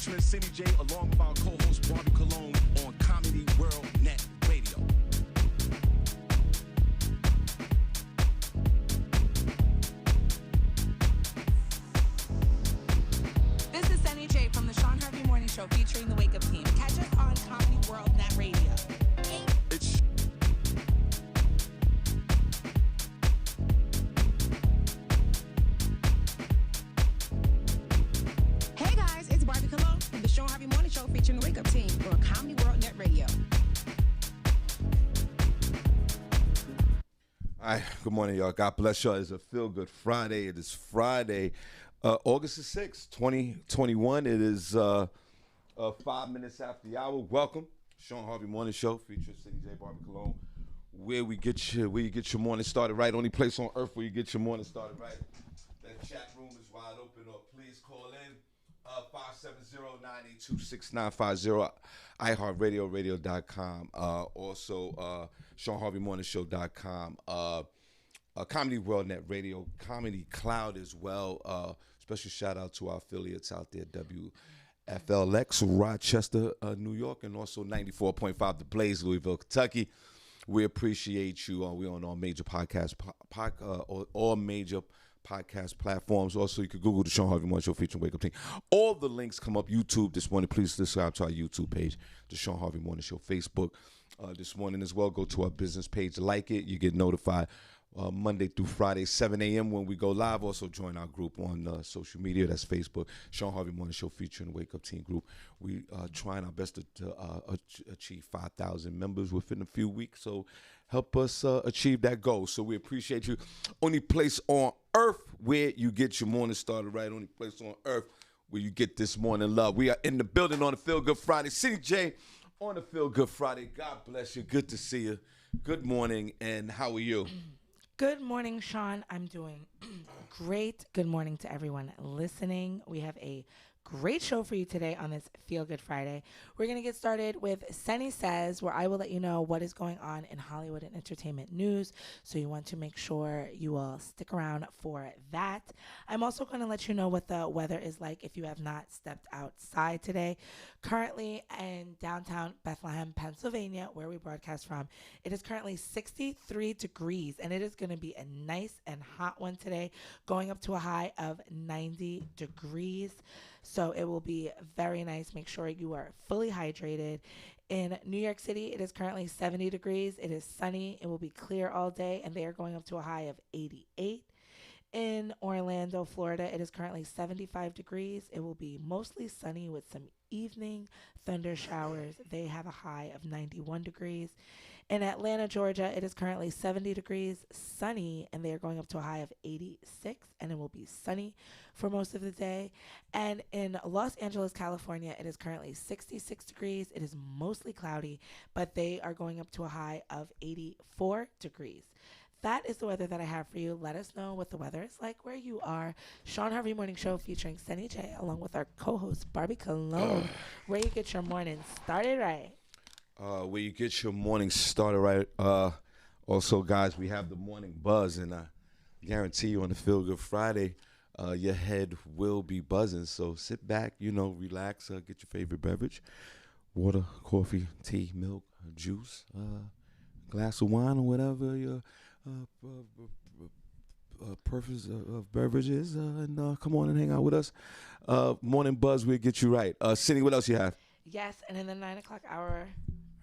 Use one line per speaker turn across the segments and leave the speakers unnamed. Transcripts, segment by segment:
featuring Senny J along with our co-host Barbi Cologne on Comedy World Net Radio.
This is Senny J from the Shawn Harvey Morning Show featuring the Wake Up Team. Catch us on Comedy World Net Radio.
It's
Hey guys, it's Barbi Cologne from the Shawn Harvey Morning Show featuring the Wake Up Team on Comedy World Net Radio.
All right, good morning, y'all. God bless y'all. It's a Feel Good Friday. It is Friday, August the 6th, 2021. It is 5 minutes after the hour. Welcome, Shawn Harvey Morning Show featuring Senny J, Barbi Cologne, where you get your morning started right. Only place on earth where you get your morning started right. That chat room is wide open. Or please call in 570-982-6950. iHeartRadio, radio.com. Also, ShawnHarveyMorningShow.com. Comedy World Net Radio, Comedy Cloud as well. Special shout out to our affiliates out there, WFLX, Rochester, New York, and also 94.5 The Blaze, Louisville, Kentucky. We appreciate you. We're on all major all major podcast platforms. Also, you can Google the Shawn Harvey Morning Show featuring Wake Up Team. All the links come up YouTube this morning. Please subscribe to our YouTube page, the Shawn Harvey Morning Show Facebook. This morning as well, go to our business page, like it. You get notified Monday through Friday, 7 a.m. when we go live. Also join our group on social media. That's Facebook, Shawn Harvey Morning Show featuring Wake Up Team Group. We are trying our best to achieve 5,000 members within a few weeks. So help us achieve that goal. So we appreciate you. Only place on earth where you get your morning started right. Only place on earth where you get this morning love. We are in the building on a Feel Good Friday. Senny J on a Feel Good Friday. God bless you. Good to see you. Good morning, and how are you?
Good morning, Shawn. I'm doing great. Good morning to everyone listening. We have a great show for you today on this Feel Good Friday. We're going to get started with Senny Says, where I will let you know what is going on in Hollywood and entertainment news. So you want to make sure you will stick around for that. I'm also going to let you know what the weather is like if you have not stepped outside today. Currently in downtown Bethlehem, Pennsylvania, where we broadcast from, it is currently 63 degrees, and it is going to be a nice and hot one today, going up to a high of 90 degrees. So it will be very nice. Make sure you are fully hydrated. In New York City, it is currently 70 degrees. It is sunny. It will be clear all day, and they are going up to a high of 88. In Orlando, Florida, it is currently 75 degrees. It will be mostly sunny with some evening thunder showers. They have a high of 91 degrees. In Atlanta, Georgia, it is currently 70 degrees, sunny, and they are going up to a high of 86, and it will be sunny for most of the day. And in Los Angeles, California, it is currently 66 degrees. It is mostly cloudy, but they are going up to a high of 84 degrees. That is the weather that I have for you. Let us know what the weather is like where you are. Shawn Harvey Morning Show featuring Senny J, along with our co-host Barbi Cologne, where you get your morning started right.
Where you get your morning started right. Also, guys, we have the morning buzz, and I guarantee you on the Feel Good Friday, your head will be buzzing. So sit back, relax, get your favorite beverage, water, coffee, tea, milk, juice, glass of wine, or whatever your preference of beverages, and come on and hang out with us. Morning buzz, we'll get you right. Senny, what else you have?
Yes, and in the 9 o'clock hour,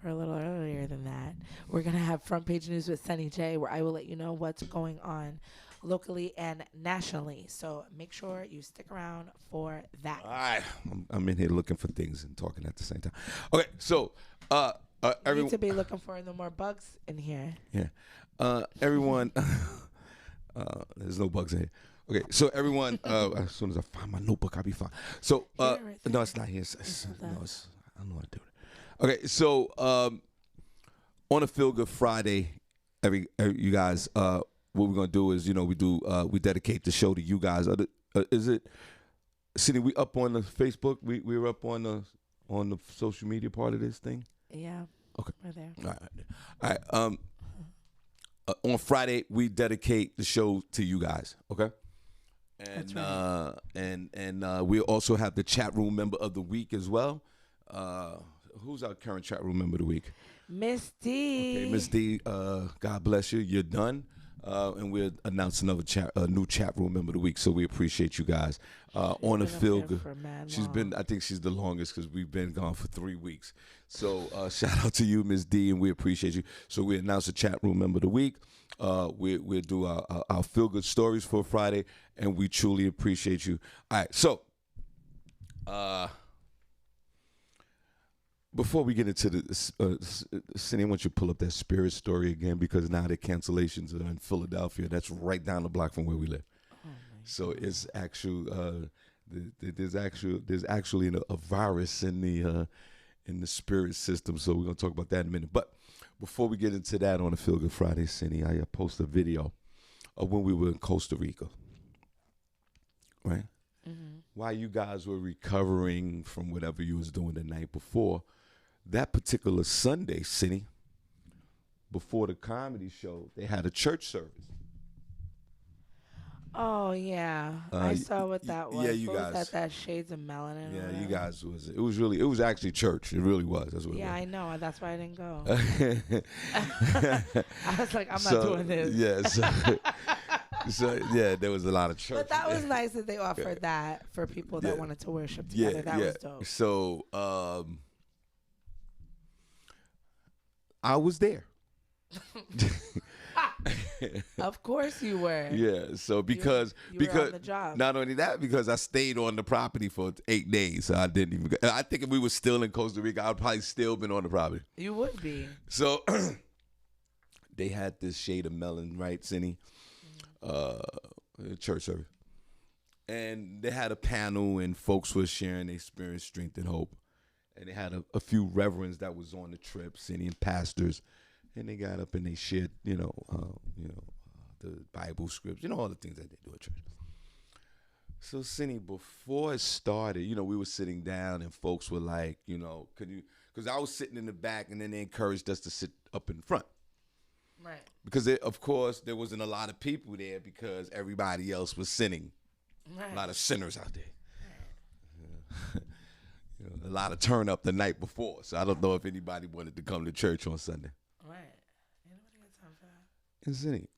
or a little earlier than that, we're going to have Front Page News with Senny J, where I will let you know what's going on locally and nationally. So make sure you stick around for that.
All right. I'm in here looking for things and talking at the same time. Okay, so
we need to be looking for no more bugs in here.
Yeah. Everyone, there's no bugs in here. Okay, so everyone, as soon as I find my notebook, I'll be fine. So,
right
no, it's not here. I don't know how to do it. Okay, so on a Feel Good Friday, you guys, what we're gonna do is, we dedicate the show to you guys. Is it, Senny? We up on the Facebook? We're up on the social media part of this thing.
Yeah.
Okay.
We're there.
All right. On Friday, we dedicate the show to you guys. Okay. And
That's right.
We also have the chat room member of the week as well. Who's our current chat room member of the week?
Miss D.
Okay, Miss D. God bless you. You're done. And we'll announce a new chat room member of the week. So we appreciate you guys. On the
been up
feel
there
good.
for mad
She's
long.
been. I think she's the longest because we've been gone for 3 weeks. So shout out to you, Miss D, and we appreciate you. So we announce the chat room member of the week. We'll do our feel good stories for Friday, and we truly appreciate you. All right, so before we get into the Senny, I want you to pull up that Spirit story again because now the cancellations are in Philadelphia. That's right down the block from where we live. So it's actual. There's actually a virus in the Spirit system. So we're gonna talk about that in a minute. But before we get into that on a Feel Good Friday, Senny, I posted a video of when we were in Costa Rica, right? Mm-hmm. While you guys were recovering from whatever you was doing the night before, that particular Sunday, Senny, before the comedy show, they had a church service.
Oh yeah, I saw what that was.
Yeah, you
What
guys
was that shades of melanin. or
Yeah, you
whatever?
guys it was actually church. It really was. That's what it was.
Yeah, I know. That's why I didn't go. I was like, I'm not doing this.
Yeah, so yeah, there was a lot of church.
But that was nice that they offered that for people that wanted to worship together. That was dope.
So I was there.
Of course you were.
Yeah, so because
you were on the job.
Not only that, because I stayed on the property for 8 days, so I didn't even. I think if we were still in Costa Rica, I'd probably still been on the property.
You would be.
So they had this shade of melon, right, Senny? Church service, and they had a panel, and folks were sharing their experience, strength, and hope. And they had a few reverends that was on the trip, Senny, and pastors. And they got up and they shared, the Bible scripts, all the things that they do at church. So, Senny, before it started, we were sitting down and folks were like, could you? Because I was sitting in the back, and then they encouraged us to sit up in front.
Right.
Because, of course, there wasn't a lot of people there because everybody else was sinning.
Right.
A lot of sinners out there. Right. A lot of turn up the night before. So I don't know if anybody wanted to come to church on Sunday.
Right. Anybody got time for that?
And Senny,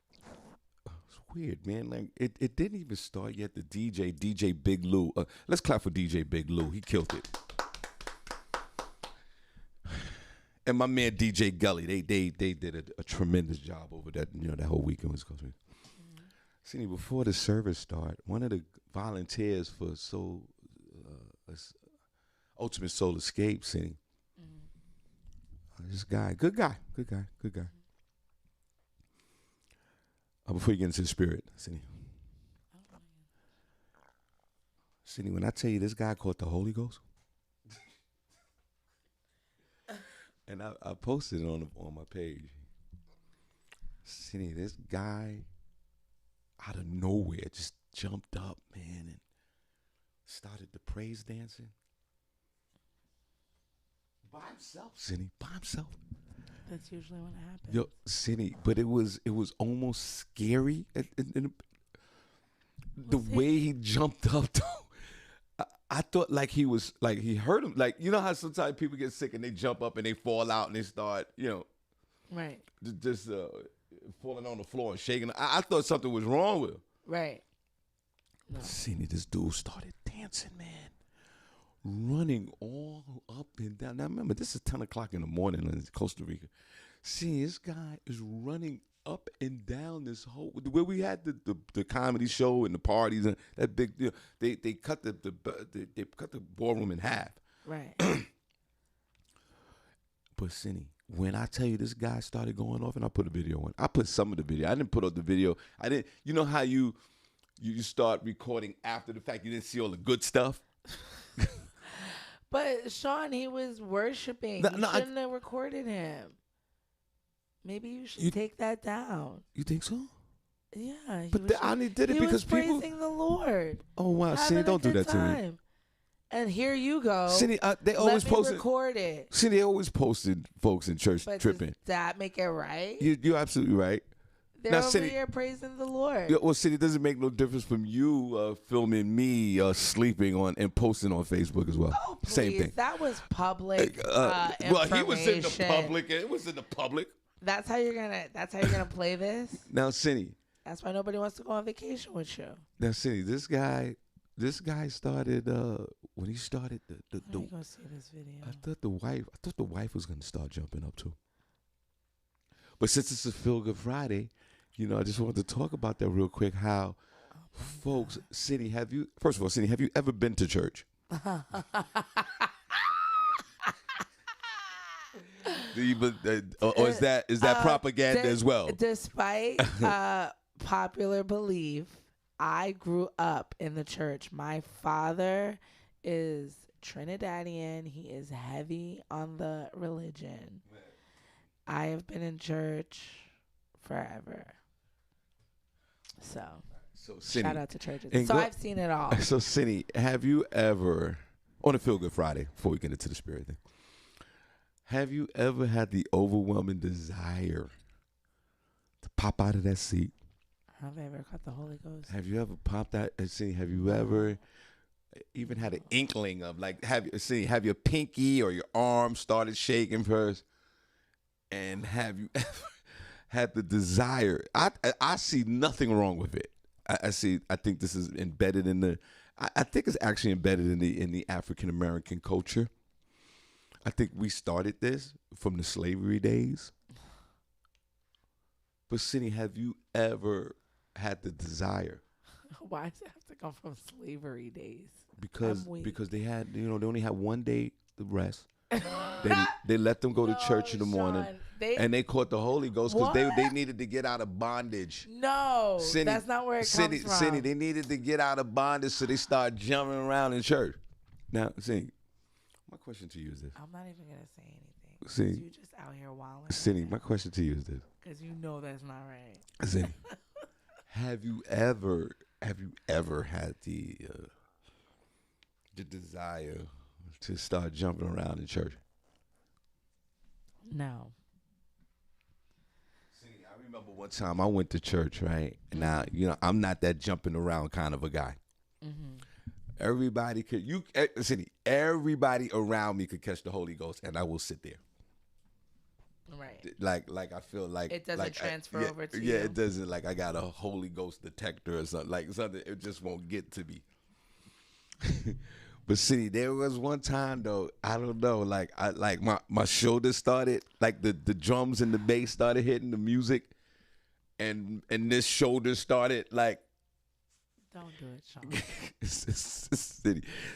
it's weird, man. Like it didn't even start yet. The DJ Big Lou. Let's clap for DJ Big Lou. He killed it. And my man DJ Gully, they did a tremendous job over that. That whole weekend was Costa Rica. Mm-hmm. Senny, before the service started, one of the volunteers for Ultimate Soul Escape, Senny. This guy, good guy. Before you get into the Spirit, Senny. Senny, when I tell you this guy caught the Holy Ghost, and I posted it on my page. Senny, this guy out of nowhere just jumped up, man, and started the praise dancing. By himself, Senny, by himself.
That's usually when it happens.
Yo, Senny, but it was almost scary. The way he jumped up, though, I thought like he was like he hurt him. Like how sometimes people get sick and they jump up and they fall out and they start
right,
just falling on the floor and shaking. I thought something was wrong with him.
Right. No.
Senny, this dude started dancing, man. Running all up and down. Now remember, this is 10 o'clock in the morning in Costa Rica. See, this guy is running up and down this whole where we had the comedy show and the parties and that big. They cut the ballroom in half.
Right.
But Senny, when I tell you this guy started going off, and I put a video on. I put some of the video. I didn't put up the video. I didn't. You know how you start recording after the fact. You didn't see all the good stuff.
But Shawn, he was worshiping. You shouldn't have recorded him. Maybe you should take that down.
You think so?
Yeah.
But I only did it because people.
He was praising the Lord.
Oh wow, Senny, don't do that to me.
And here you go.
Senny, they always posted.
Record it.
Senny, they always posted folks in church
but
tripping.
Does that make it right?
You're absolutely right.
They're
Now,
over
Senny-
here praising the Lord.
Yeah, well, see, it doesn't make no difference from you filming me sleeping on and posting on Facebook as well.
Oh, please.
Same thing.
That was public
Well, he was in the
information.
public. It was in the public.
That's how you're gonna play this.
Now, Senny.
That's why nobody wants to go on vacation with you.
Now, Senny, this guy started when he started
Let me go see this video.
I thought the wife was gonna start jumping up too. But since it's a Feel Good Friday, I just wanted to talk about that real quick. How folks, Senny, first of all, Senny, have you ever been to church? Or is that propaganda as well?
Despite popular belief, I grew up in the church. My father is Trinidadian. He is heavy on the religion. I have been in church forever. So
Senny,
shout out to churches. So I've seen it all.
So, Senny, have you ever, on a Feel Good Friday, before we get into the spirit thing, have you ever had the overwhelming desire to pop out of that seat?
Have I ever caught the Holy Ghost?
Have you ever popped out and seen? Have you ever even had an inkling of have your pinky or your arm started shaking first? And have you ever had the desire? I see nothing wrong with it. I think this is embedded in I think it's actually embedded in the African American culture. I think we started this from the slavery days. But Senny, have you ever had the desire?
Why does it have to come from slavery days?
Because they had they only had one day to rest. They let them go to church in the morning, and they caught the Holy Ghost because they needed to get out of bondage.
No,
Senny,
that's not where it comes from.
Senny, they needed to get out of bondage, so they started jumping around in church. Now, Senny, my question to you is this.
I'm not even going to say anything.
Senny,
You just out here wilding.
Senny, my question to you is this.
Because you know that's not right.
Senny, have you ever had the desire to start jumping around in church?
No.
See, I remember one time I went to church, right? Now, I'm not that jumping around kind of a guy. Mm-hmm. Everybody everybody around me could catch the Holy Ghost, and I will sit there.
Right.
Like I feel like
it doesn't transfer over to you.
Yeah, it doesn't. Like I got a Holy Ghost detector or something. Like something, it just won't get to me. But see, there was one time though, I don't know, like my shoulders started, like the drums and the bass started hitting the music, and this shoulder started like.
Don't do it,
Sean.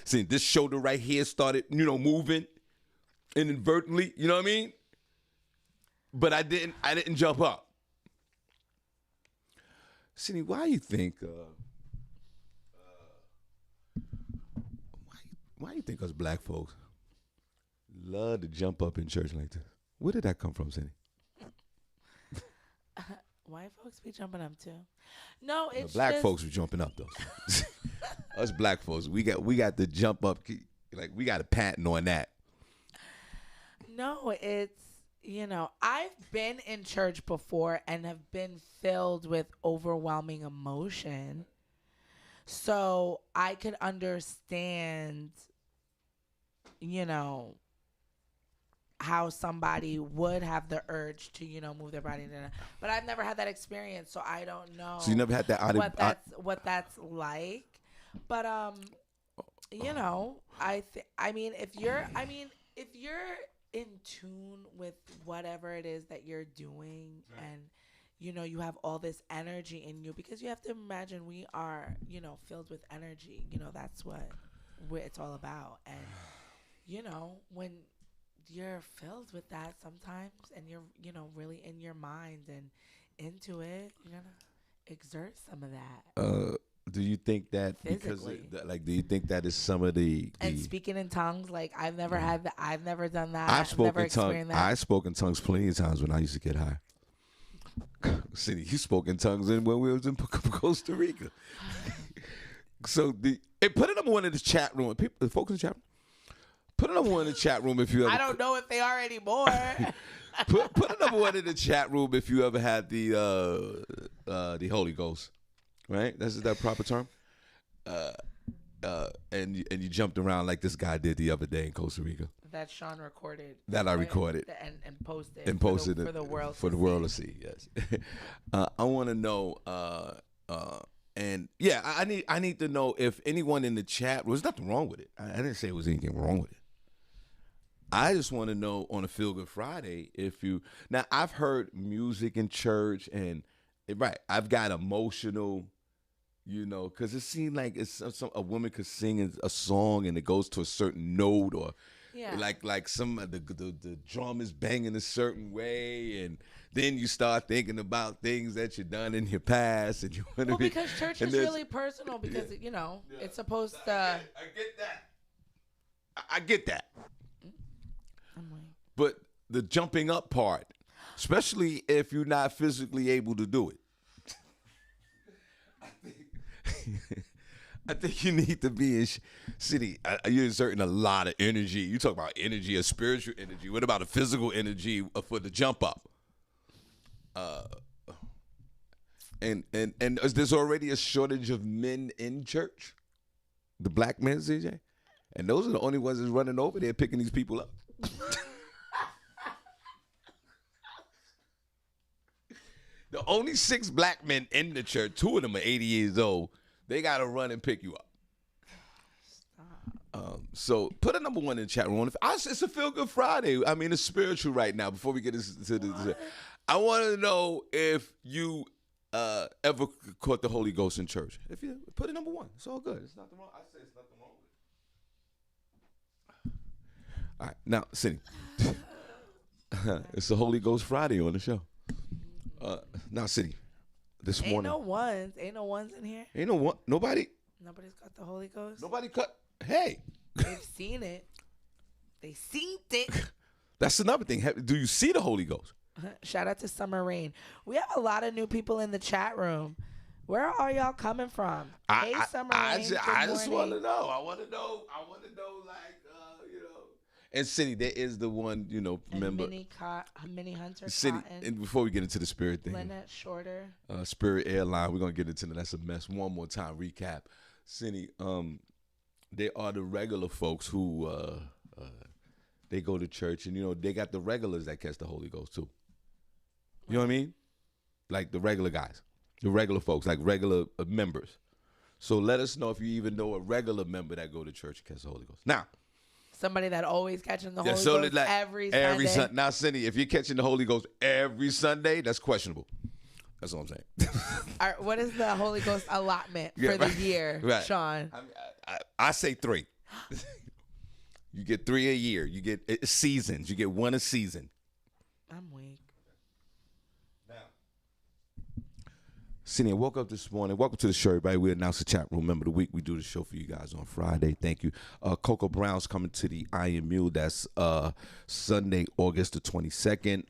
See, this shoulder right here started, moving inadvertently. You know what I mean? But I didn't jump up. Senny, why you think? Why you think us black folks love to jump up in church like this? Where did that come from, Senny?
White folks be jumping up too. No, it's
black folks be jumping up though. Us black folks, we got the jump up. Like we got a patent on that.
No, it's I've been in church before and have been filled with overwhelming emotion. So I could understand, how somebody would have the urge to, move their body. But I've never had that experience, so I don't know.
So you never had that
what that's like. But if you're in tune with whatever it is that you're doing, and you have all this energy in you, because you have to imagine we are filled with energy. That's what it's all about. And when you're filled with that sometimes, and you're really in your mind and into it, you're gonna exert some of that.
Do you think that
physically,
because do you think that is some of the
and speaking in tongues? Like I've never had that. I've never done that.
I've spoken
tongues.
I spoke in tongues plenty of times when I used to get high. See, you spoke in tongues when we was in Costa Rica. So put it up one in the chat room. People, the folks in the chat room, Put another one in the chat room if you ever.
I don't know if they are anymore.
Put another one in the chat room if you ever had the Holy Ghost, right? Is that proper term? And you jumped around like this guy did the other day in Costa Rica.
That Shawn recorded.
That I recorded
and posted.
And posted
for the world.
For the world to see. Yes. I want to know. And yeah, I need to know if anyone in the chat. There's nothing wrong with it. I didn't say there was anything wrong with it. I just want to know on a Feel Good Friday if you. Now I've heard music in church and right. I've got emotional. Because it seemed like it's a woman could sing a song and it goes to a certain note, or like some of the drum is banging a certain way, and then you start thinking about things that you've done in your past, and you want to be.
Because church is really personal. Because it's supposed to.
I get that. I get that. But the jumping up part, especially if you're not physically able to do it. I think you need to be in city. You're exerting a lot of energy. You talk about energy, a spiritual energy. What about a physical energy for the jump up? And there's already a shortage of men in church, the black men, CJ, and those are the only ones that's running over there picking these people up. The only 6 black men in the church, 2 of them are 80 years old. They got to run and pick you up. So put a number 1 in the chat room. It's a Feel Good Friday. I mean, it's spiritual right now. Before we get into this, I want to know if you ever caught the Holy Ghost in church. If you put a number 1, it's all good. It's nothing wrong. I say it's nothing wrong with it. All right, now, Senny. It's a Holy Ghost Friday on the show. Now, City, this morning.
Ain't no ones in here.
Ain't no one. Nobody.
Nobody's got the Holy Ghost.
Nobody cut. Hey.
They've seen it. They seen it.
That's another thing. Do you see the Holy Ghost?
Shout out to Summer Rain. We have a lot of new people in the chat room. Where are y'all coming from? Hey, Summer Rain.
I just want to know. I want to know, like, And Senny, there is the one, member.
Mini Hunter
Senny,
Cotton.
and before we get into the Spirit thing.
Lynette Shorter. Spirit
Airline, we're going to get into That's a Mess. One more time, recap. Senny, there are the regular folks who, they go to church, and, they got the regulars that catch the Holy Ghost, too. You know what I mean? Like the regular guys, the regular folks, like regular members. So let us know if you even know a regular member that go to church and catch the Holy Ghost. Now,
somebody that always catching the Holy Ghost like every Sunday.
Now, Cindy, if you're catching the Holy Ghost every Sunday, that's questionable. That's all I'm saying.
All right, what is the Holy Ghost allotment for the year, Shawn?
I say 3. You get 3 a year. You get seasons. You get 1 a season.
I'm weak.
Cindy, I woke up this morning. Welcome to the show, everybody. We announced the chat room member of the week. We do the show for you guys on Friday. Thank you. Coco Brown's coming to the IMU. That's Sunday, August the 22nd.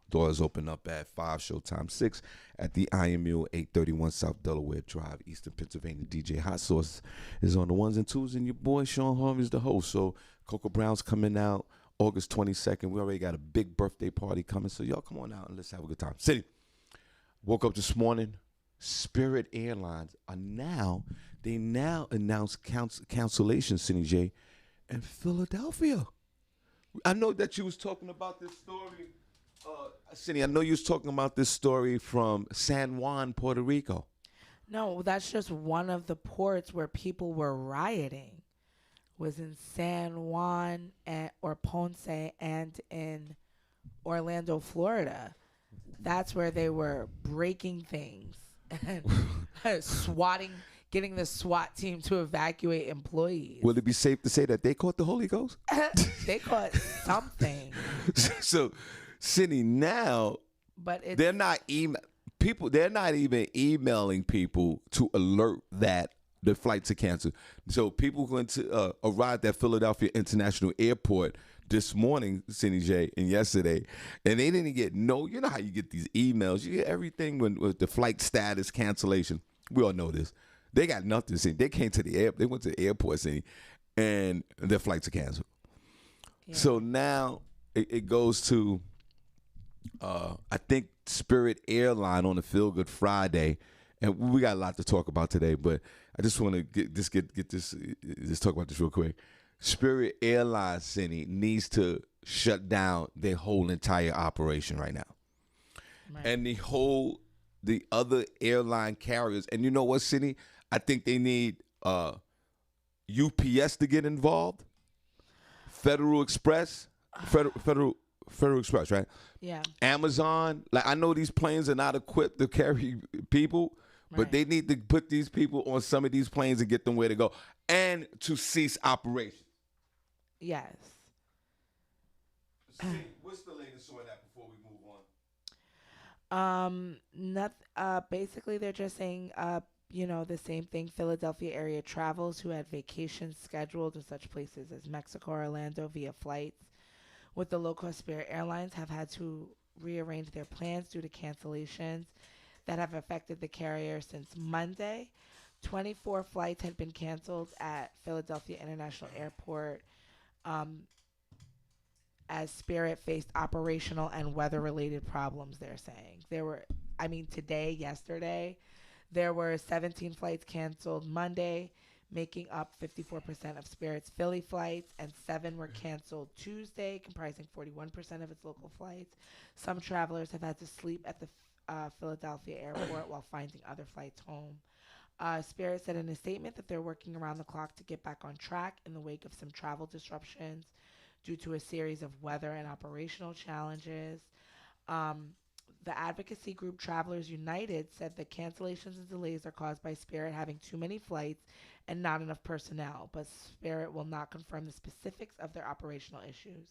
Doors open up at 5, showtime 6 at the IMU, 831 South Delaware Drive, Eastern Pennsylvania. DJ Hot Sauce is on the 1s and 2s, and your boy Shawn Harvey is the host. So Coco Brown's coming out August 22nd. We already got a big birthday party coming, so y'all come on out and let's have a good time. City. Woke up this morning, Spirit Airlines they now announce cancellation, Senny J, in Philadelphia. I know that you was talking about this story, Senny, I know you was talking about this story from San Juan, Puerto Rico.
No, that's just one of the ports where people were rioting. Was in San Juan or Ponce and in Orlando, Florida. That's where they were breaking things and getting the SWAT team to evacuate employees.
Will it be safe to say that they caught the Holy Ghost?
They caught something.
So, Cindy, now they're not even emailing people to alert that the flights are canceled. So people going to arrived at Philadelphia International Airport this morning, Senny J, and yesterday, and they didn't get you know how you get these emails. You get everything with the flight status cancellation. We all know this. They got nothing, Senny. They came to the airport. They went to the airport, Senny, and their flights are canceled.
Yeah.
So now it goes to, I think, Spirit Airline on the Feel Good Friday. And we got a lot to talk about today, but I just want to get this, just talk about this real quick. Spirit Airlines, Senny, needs to shut down their whole entire operation right now.
Right.
And the other airline carriers, and you know what, Senny? I think they need UPS to get involved, Federal Express, Federal Express, right?
Yeah.
Amazon. Like, I know these planes are not equipped to carry people, but
Right.
they need to put these people on some of these planes and get them where to go, and to cease operations.
Yes.
What's the latest on that before we move on?
Basically they're just saying, the same thing. Philadelphia area travelers who had vacations scheduled to such places as Mexico or Orlando via flights with the low-cost Spirit Airlines have had to rearrange their plans due to cancellations that have affected the carrier since Monday. 24 flights had been canceled at Philadelphia International Airport as Spirit faced operational and weather-related problems, they're saying. Yesterday, there were 17 flights canceled Monday, making up 54% of Spirit's Philly flights, and 7 were canceled Tuesday, comprising 41% of its local flights. Some travelers have had to sleep at the Philadelphia airport while finding other flights home. Spirit said in a statement that they're working around the clock to get back on track in the wake of some travel disruptions due to a series of weather and operational challenges. The advocacy group Travelers United said the cancellations and delays are caused by Spirit having too many flights and not enough personnel, but Spirit will not confirm the specifics of their operational issues.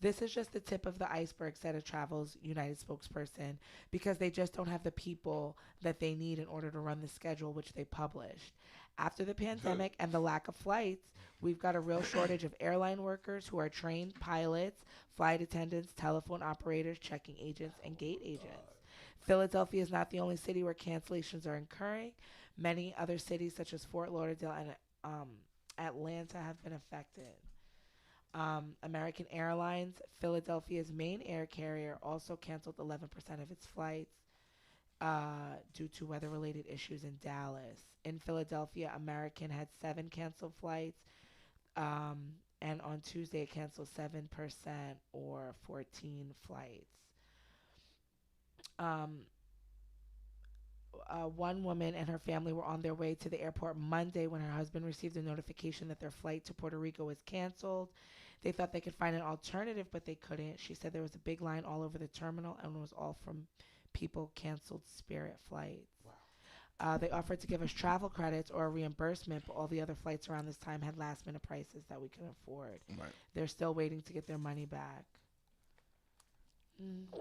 This is just the tip of the iceberg, said a Travelers United spokesperson, because they just don't have the people that they need in order to run the schedule which they published. After the pandemic and the lack of flights, we've got a real shortage of airline workers who are trained pilots, flight attendants, telephone operators, checking agents, and gate agents. Philadelphia is not the only city where cancellations are occurring. Many other cities, such as Fort Lauderdale and Atlanta, have been affected. American Airlines, Philadelphia's main air carrier, also canceled 11% of its flights due to weather-related issues in Dallas. In Philadelphia, American had 7 canceled flights, and on Tuesday it canceled 7% or 14 flights. One woman and her family were on their way to the airport Monday when her husband received a notification that their flight to Puerto Rico was canceled. They thought they could find an alternative, but they couldn't. She said there was a big line all over the terminal, and it was all from people canceled Spirit flights. Wow. They offered to give us travel credits or a reimbursement, but all the other flights around this time had last-minute prices that we couldn't afford. Right. They're still waiting to get their money back.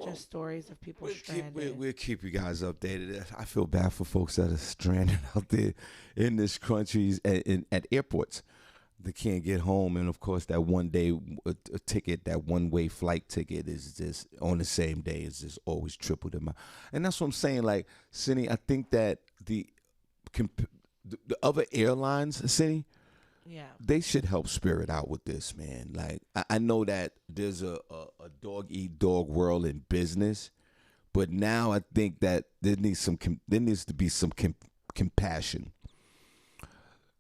Just stories of people stranded.
We'll keep you guys updated. I feel bad for folks that are stranded out there in this country at airports. They can't get home, and of course that one-day ticket, that one-way flight ticket is just on the same day is just always triple the amount. And that's what I'm saying. Like, Senny, I think that the other airlines, Senny,
yeah,
they should help Spirit out with this, man. Like, I know that there's a dog-eat-dog world in business, but now I think that there needs to be some compassion.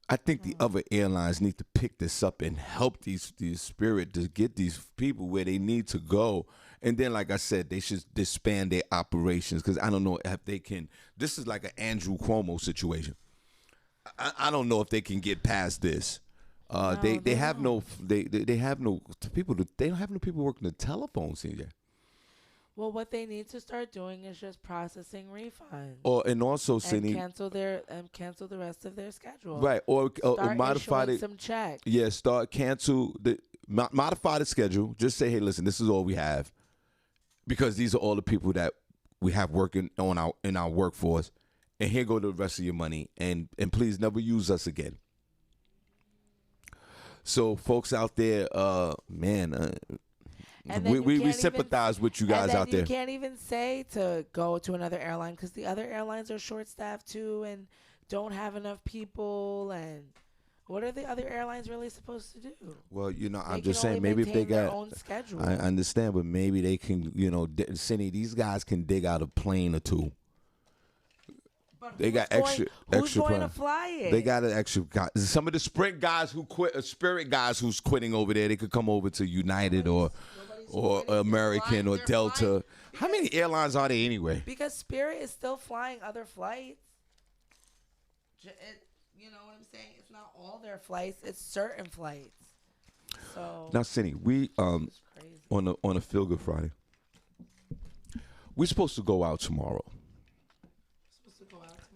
I think the other airlines need to pick this up and help these Spirit to get these people where they need to go. And then, like I said, they should disband their operations, because I don't know if they can. This is like an Andrew Cuomo situation. I don't know if they can get past this. They have no people. They don't have no people working the telephone, CJ.
Well, what they need to start doing is just processing refunds.
And also, Senny,
cancel the rest of their schedule.
Right, or modify
issuing some checks.
Yeah, modify the schedule. Just say, hey, listen, this is all we have, because these are all the people that we have working in our workforce, and here go the rest of your money, and please never use us again. So, folks out there, we sympathize with you guys out there.
You can't even say to go to another airline, because the other airlines are short-staffed too and don't have enough people. And What are the other airlines really supposed to do?
Well, you know, I'm
They
just
can only
saying, maybe if they
maintain their
got,
own schedule.
I understand, but maybe they can, you know, Senny, these guys can dig out a plane or two.
But
They got extra
Who's going
plan.
to fly it?
They got an extra guy. Some of the Sprint guys who quit, Spirit guys who's quitting over there, they could come over to United or American or Delta. How many airlines are there anyway?
Because Spirit is still flying other flights. You know what I'm saying? It's not all their flights. It's certain flights. So
Now, Senny, we on a Feel Good Friday, we're supposed to go out tomorrow.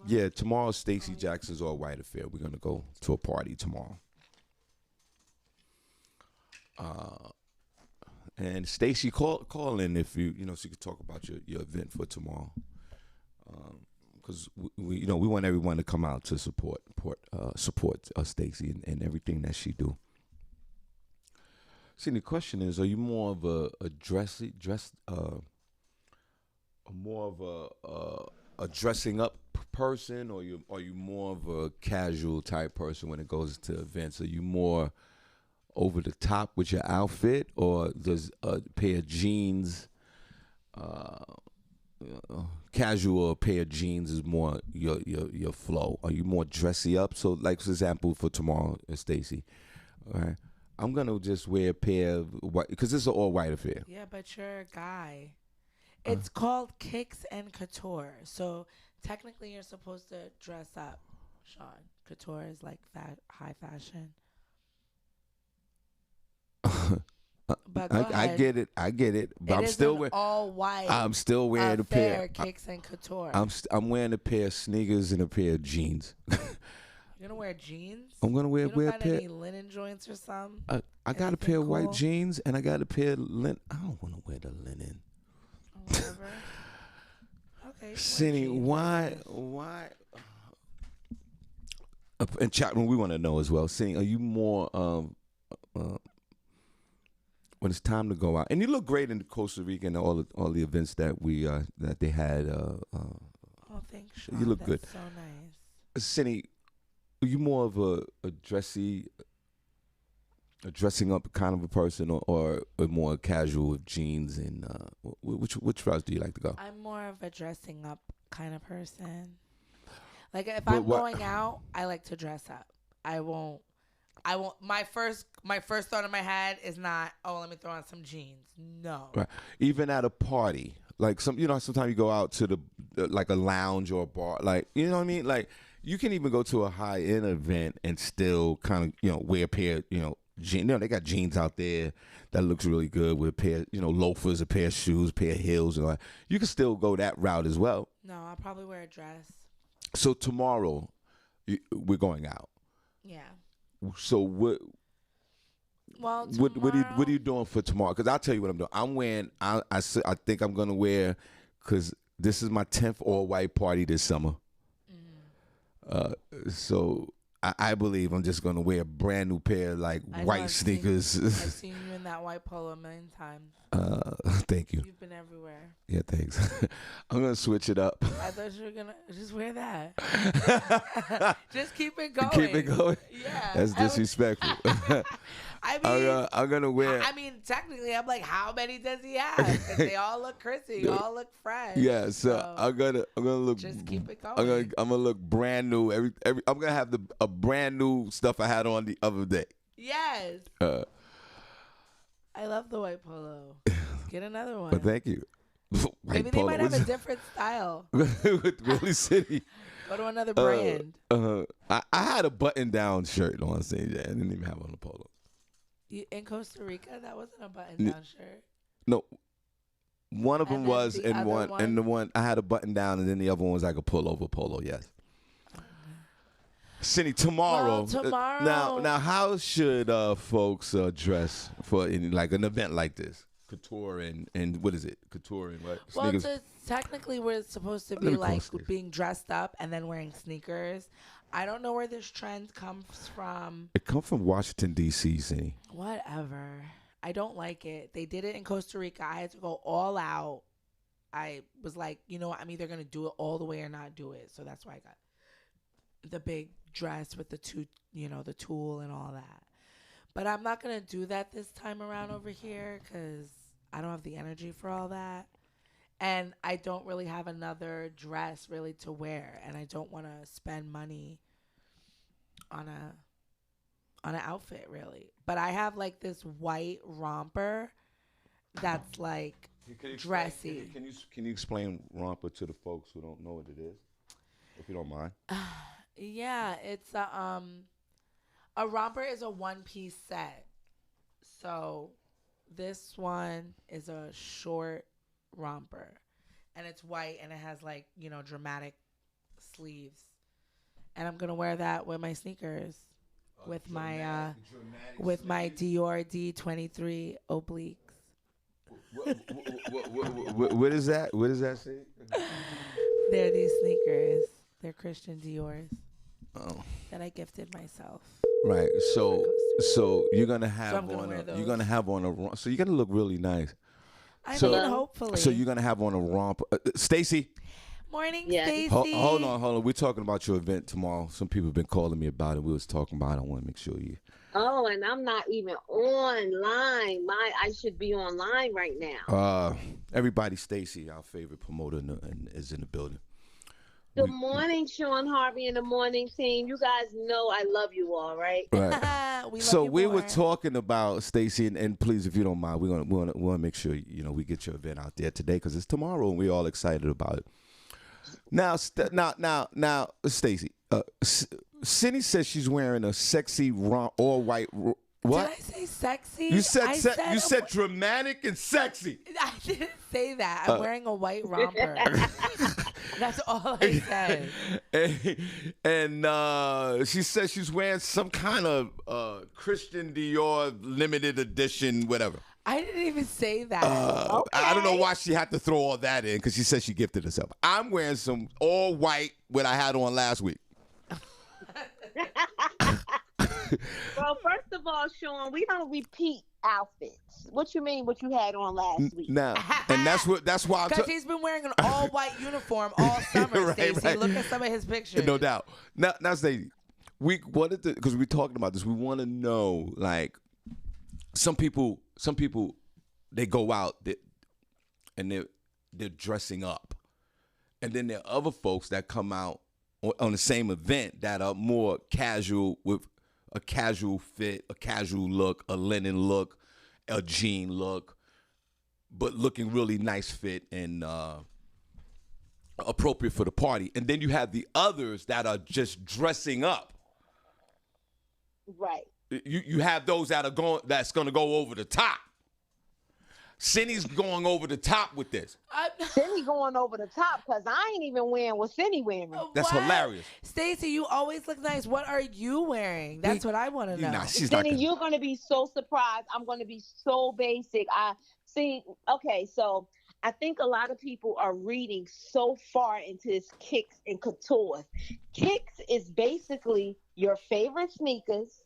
Yeah, tomorrow Stacey Jackson's All White Affair. We're gonna go to a party tomorrow. And Stacey, call in if you know, so you could talk about your event for tomorrow. Because we want everyone to come out to support Stacey and everything that she do. See, the question is, are you more of a dressing up person, or are you more of a casual type person when it goes to events? Are you more over the top with your outfit, or does a pair of jeans, casual pair of jeans is more your flow? Are you more dressy up? So, like for example, for tomorrow, Stacey, all right, I'm gonna just wear a pair of white because this is an all white affair.
yeah, but you're a guy. It's called Kicks and Couture. So technically, you're supposed to dress up, Shawn. Couture is like high fashion. But go
I
ahead.
get it. But
It
I'm
is
still
an
wearing.
all white.
I'm still wearing a pair.
Kicks and Couture.
I'm wearing a pair of sneakers and a pair of jeans.
You're gonna wear jeans?
I'm gonna wear
You don't
a
got
pair.
any linen joints or something?
I got a pair of white jeans and I got a pair of linen. I don't want to wear the linen.
Whatever. Okay.
Cindy, why? And Chapman, we want to know as well. Cindy, are you more when it's time to go out? And you look great in Costa Rica and all the events that that they had.
Oh, thanks, Shawn.
You look
That's
good.
so nice.
Cindy, are you more of a dressing up kind of a person, or a more casual with jeans and which route do you like to go?
I'm more of a dressing up kind of person. Like if I'm going out, I like to dress up. I won't. My first thought in my head is not, oh, let me throw on some jeans. No.
Right. Even at a party, like sometimes you go out to like a lounge or a bar, like, you know what I mean? Like you can even go to a high end event and still kind of, wear a pair, jeans. They got jeans out there that looks really good with a pair, loafers, a pair of shoes, a pair of heels, and all that. You can still go that route as well.
No, I'll probably wear a dress.
So tomorrow, we're going out.
Yeah.
So what?
Well,
what are you doing for tomorrow? Because I'll tell you what I'm doing. I'm wearing. I think I'm gonna wear, because this is my 10th all white party this summer. So I believe I'm just gonna wear a brand new pair of white sneakers.
I've seen you in that white polo a million times.
Thank you.
You've been everywhere.
Yeah, thanks. I'm gonna switch it up.
I thought you were gonna just wear that. Just keep it going.
Keep it going.
Yeah.
That's disrespectful.
I mean,
I'm gonna wear.
I mean, technically, I'm like, how many does he have? 'Cause they all look crispy. You all look fresh.
Yeah, so I'm gonna look.
Just keep it going.
I'm gonna look brand new. I'm gonna have a brand new stuff I had on the other day.
Yes. I love the white polo. Get another one.
But thank you.
Maybe they might have a different style.
With Willie City.
Go to another brand.
I had a button-down shirt on St. Jan. I didn't even have on the polo.
In Costa Rica, that wasn't a button-down shirt.
No, one of them
then
was,
the
and
other
and the one I had a button-down, and then the other one was like a pullover polo. Yes. Cindy, tomorrow.
Well, tomorrow.
Now, how should folks dress for like an event like this? Couture and what is it? Couture and what?
Well,
Sneakers.
technically, we're supposed to be like being dressed up and then wearing sneakers. I don't know where this trend comes from.
It comes from Washington, D.C., Cindy.
Whatever. I don't like it. They did it in Costa Rica. I had to go all out. I was like, I'm either going to do it all the way or not do it. So that's why I got the big dress with the the tulle and all that. But I'm not gonna do that this time around over here because I don't have the energy for all that, and I don't really have another dress really to wear, and I don't want to spend money on an outfit really. But I have like this white romper that's like dressy.
Can you explain romper to the folks who don't know what it is, if you don't mind?
Yeah, it's a romper is a one-piece set. So this one is a short romper, and it's white, and it has like dramatic sleeves, and I'm gonna wear that with my sneakers, with my Dior D23 obliques.
What is that? What does that say?
They're these sneakers. They're Christian Dior's
Oh,
that I gifted myself.
right. So you're gonna have
So I'm gonna
on
wear
a
those.
you're gonna have on a so you're gonna look really nice.
I
So-
mean, hopefully.
So you're gonna have on a romper. Stacy,
Morning,
Yeah.
Stacy.
hold on. We're talking about your event tomorrow. Some people have been calling me about it. We was talking about it. I want to make sure you.
Oh, and I'm not even online. I should be online right now.
Everybody, Stacy, our favorite promoter, is in the building.
Good morning, Shawn Harvey and the morning team. You guys know I love you all, right?
Right.
we love
So
you
we
more.
were talking about Stacy, and please, if you don't mind, we want to make sure we get your event out there today because it's tomorrow, and we're all excited about it. Now, Stacy, Senny says she's wearing a sexy all white. What?
Did I say sexy?
You said
I
you said dramatic and sexy.
I didn't say that. I'm wearing a white romper. That's all I said.
And she says she's wearing some kind of Christian Dior limited edition, whatever.
I didn't even say that.
I don't know why she had to throw all that in because she said she gifted herself. I'm wearing some all white what I had on last week.
Well, first of all, Shawn, we don't repeat outfits. What you mean? What you had on last week?
Now, and that's why I'm
Because he's been wearing an all-white uniform all summer,
Right,
Stacey.
right.
Look at some of his pictures.
no doubt. Now, Stacey, we wanted to because we're talking about this. We want to know, like, some people they go out and they're dressing up, and then there are other folks that come out on the same event that are more casual with a casual fit, a casual look, a linen look, a jean look, but looking really nice fit and appropriate for the party. And then you have the others that are just dressing up.
Right.
You have those that's going to go over the top. Senny's going over the top with this.
Senny going over the top because I ain't even wearing what Senny wearing.
That's
What?
hilarious.
Stacey, you always look nice. What are you wearing? That's what I want to know.
Nah, she's not
Senny,
gonna-
you're gonna be so surprised. I'm gonna be so basic. I see. Okay, so I think a lot of people are reading so far into this kicks and couture. Kicks is basically your favorite sneakers,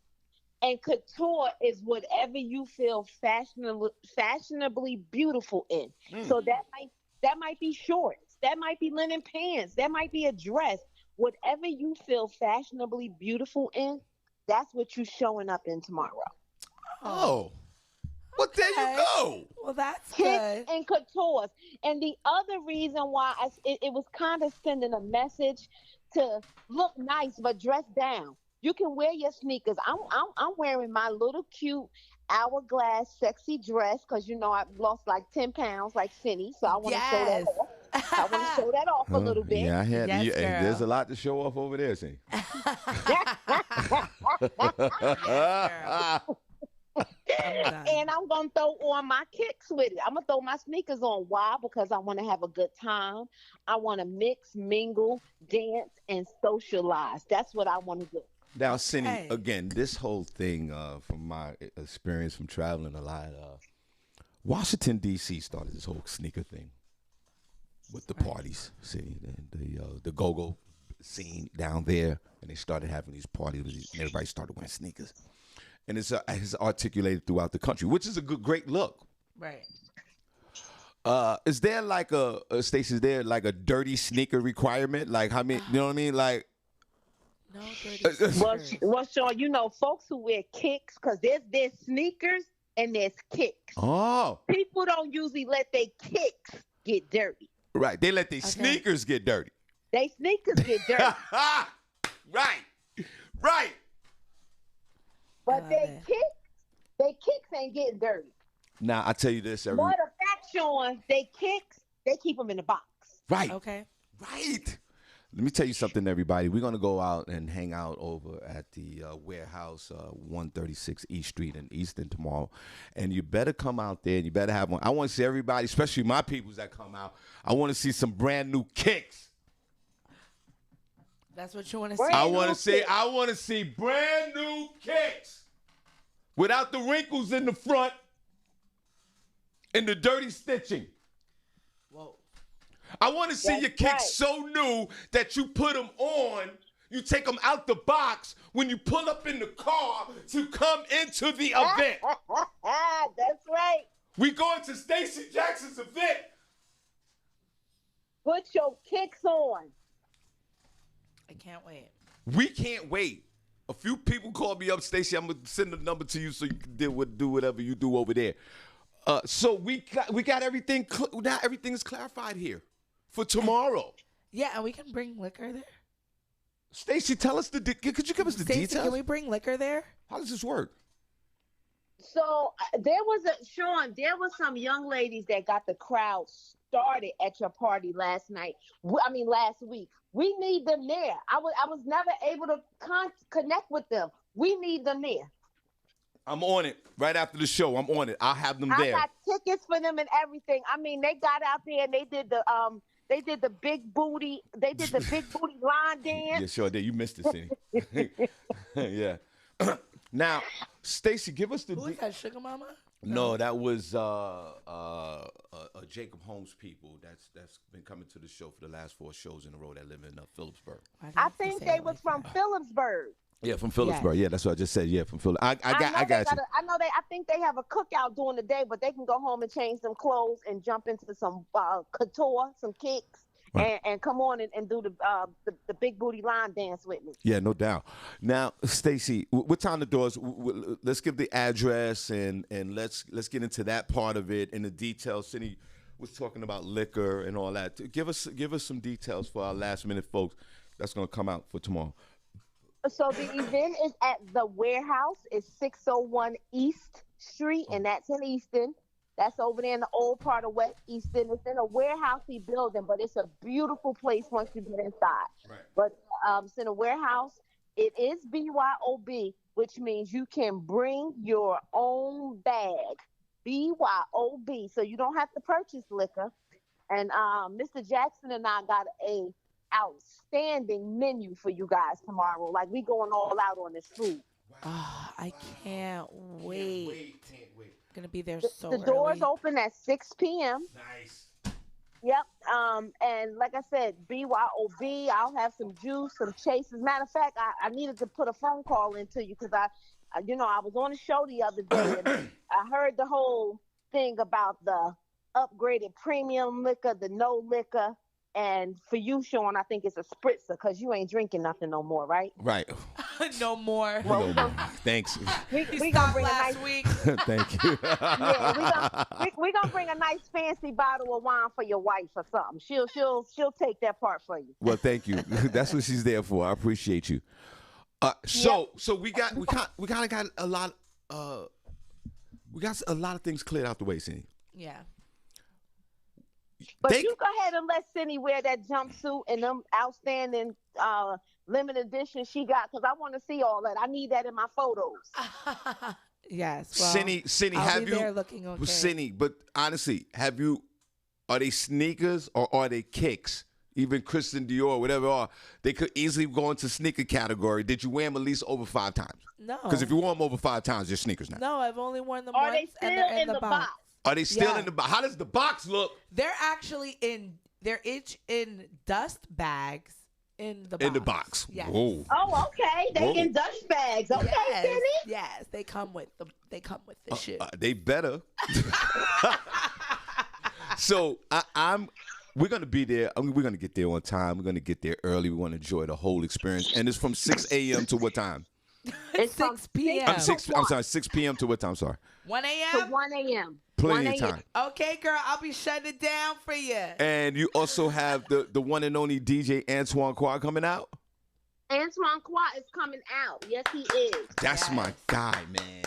and couture is whatever you feel fashionably beautiful in. So that might be shorts, that might be linen pants, that might be a dress. Whatever you feel fashionably beautiful in, that's what you're showing up in tomorrow.
Oh. Well, there you
Okay.
go.
Well, that's
Kicks
good.
and couture. And the other reason why it was kind of sending a message to look nice but dress down. You can wear your sneakers. I'm wearing my little cute hourglass sexy dress because I've lost like 10 pounds like Senny, so I want to show that
Yes.
off. I want to show that off a little bit.
Yeah, I had.
Yes,
Hey,
girl.
there's a lot to show off over there, Senny.
I'm done.
And I'm going to throw on my kicks with it. I'm going to throw my sneakers on. Why? Because I want to have a good time. I want to mix, mingle, dance, and socialize. That's what I want to do.
Now, Senny,
Okay.
again, this whole thing, from my experience from traveling a lot, Washington, D.C. started this whole sneaker thing with the parties, the go-go scene down there, and they started having these parties, and everybody started wearing sneakers. And it's articulated throughout the country, which is a great look.
Right.
Is there like Stacey, is there like a dirty sneaker requirement? Like, how many, you know what I mean? Like,
No dirty
Well,
sneakers.
well, Sean, you know, folks who wear kicks, because there's sneakers and there's kicks.
Oh,
People don't usually let their kicks get dirty.
right. They let their
Okay.
sneakers get dirty.
They sneakers get dirty,
Right. Right.
but
love
they
it.
kicks ain't getting dirty.
Now, I tell you this, every
Matter of fact, Sean, they kicks, they keep them in the box.
right.
Okay.
Right. Let me tell you something, everybody. We're going to go out and hang out over at the warehouse, 136 East Street in Easton tomorrow. And you better come out there and you better have one. I want to see everybody, especially my peoples that come out. I want to see some brand new kicks.
That's what you want to see.
Brand
I
new
want to see.
kicks.
I want to see brand new kicks without the wrinkles in the front and the dirty stitching.
Whoa.
I want to see
That's
your kicks
right.
so new that you put them on, you take them out the box when you pull up in the car to come into the event.
That's right.
We going to Stacey Jackson's event.
Put your kicks on.
I can't wait.
We can't wait. A few people called me up, Stacey. I'm gonna send the number to you so you can do whatever you do over there. So we got everything. Now everything is clarified here for tomorrow.
Yeah, and we can bring liquor there.
Stacey, tell us could you give us the
Stacey,
details?
can we bring liquor there?
How does this work?
So there was some young ladies that got the crowd started at your party last week. We need them there. I was never able to connect with them. We need them there.
I'm on it right after the show. I'm on it. I'll have them
I
there.
got tickets for them and everything. I mean, they got out there and they did the big booty line dance.
Yeah, sure did. You missed it, Senny. Yeah. Now, Stacey, give us the.
Who is that, Sugar Mama?
No, that was Jacob Holmes people. That's been coming to the show for the last 4 shows in a row that live in Phillipsburg.
Why do you
I
have to
think
say
they
it
was
like
from
that?
Phillipsburg.
Yeah, from Phillipsburg. Yeah, that's what I just said. Yeah, from Phillipsburg. I got you.
I think they have a cookout during the day, but they can go home and change some clothes and jump into some couture, some kicks,
Right.
and come on and do the big booty line dance with me.
Yeah, no doubt. Now, Stacey, what time the doors? Let's give the address and let's get into that part of it and the details. Senny was talking about liquor and all that. Give us some details for our last minute folks that's going to come out for tomorrow.
So the event is at the warehouse. It's 601 East Street, and that's in Easton. That's over there in the old part of West Easton. It's in a warehousey building, but it's a beautiful place once you get inside.
Right.
But it's in a warehouse. It is BYOB, which means you can bring your own bag. BYOB, so you don't have to purchase liquor. And Mr. Jackson and I got a outstanding menu for you guys tomorrow. Like, we going all out on this food.
Oh, I can't wait.
Can't wait.
Gonna be there
The
so
doors
early.
open at 6 p.m.
Nice.
Yep. And like I said, BYOB, I'll have some juice, some chases. Matter of fact, I needed to put a phone call into you because I was on the show the other day and I heard the whole thing about the upgraded premium liquor, the no liquor. And for you, Sean, I think it's a spritzer because you ain't drinking nothing no more, right?
Right.
No more.
Well,
Thanks.
we
He
gonna
stopped
bring a nice,
last week.
Thank you.
we gonna bring a nice fancy bottle of wine for your wife or something. She'll take that part for you.
Well, thank you. That's what she's there for. I appreciate you. So we kind of got a lot. We got a lot of things cleared out the way, Senny.
Yeah.
But you go ahead and let Senny wear that jumpsuit and them outstanding limited edition she got, because I want to see all that. I need that in my photos.
Yes. Well,
Senny,
I'll
have
be
you?
there looking okay.
Senny, but honestly, are they sneakers or are they kicks? Even Christian Dior, whatever they are, they could easily go into sneaker category. Did you wear them at least over 5 times?
No.
Because if you wear them over 5 times, they're sneakers now.
No, I've only worn them
Are
once,
they still
and they're in the box.
Are they still
Yeah.
in the box? How does the box look?
They're actually they're in dust bags in the box.
In the box.
Yes.
Whoa.
Oh, okay. They
Whoa.
in Dutch bags. Okay,
Yes,
Senny.
yes, they come with the shit.
They better. So we're gonna be there. I mean, we're gonna get there on time. We're gonna get there early. We want to enjoy the whole experience. And it's from 6 a.m. to what time?
It's
6 p.m.
I'm sorry, 6 p.m. to what time? Sorry.
1
to
a.m.
1 a.m.
Plenty
1
of time.
Okay, girl, I'll be shutting it down for you.
And you also have the one and only DJ Antoine Quad coming out.
Antoine Quat is coming out. Yes, he is.
That's my guy, man.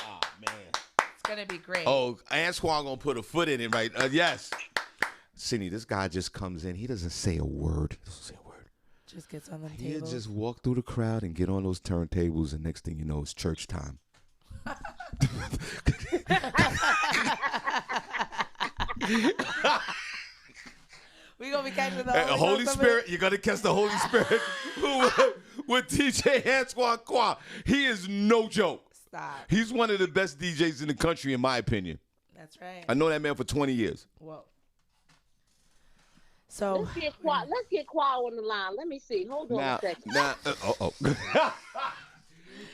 Oh man.
It's gonna be great.
Oh, Antoine gonna put a foot in it, right? Yes. Cindy, this guy just comes in. He doesn't say a word. He doesn't say a word.
Just gets on the
He'll
table.
just walk through the crowd and get on those turntables, and next thing you know, it's church time.
We gonna be catching the
Holy Spirit, you're gonna catch the Holy Spirit with DJ Antoine Quad. He is no joke.
Stop.
He's one of the best DJs in the country, in my opinion.
That's right.
I know that man for 20 years.
Whoa. So
Let's get Quat on the line. Let me see. Hold on a second.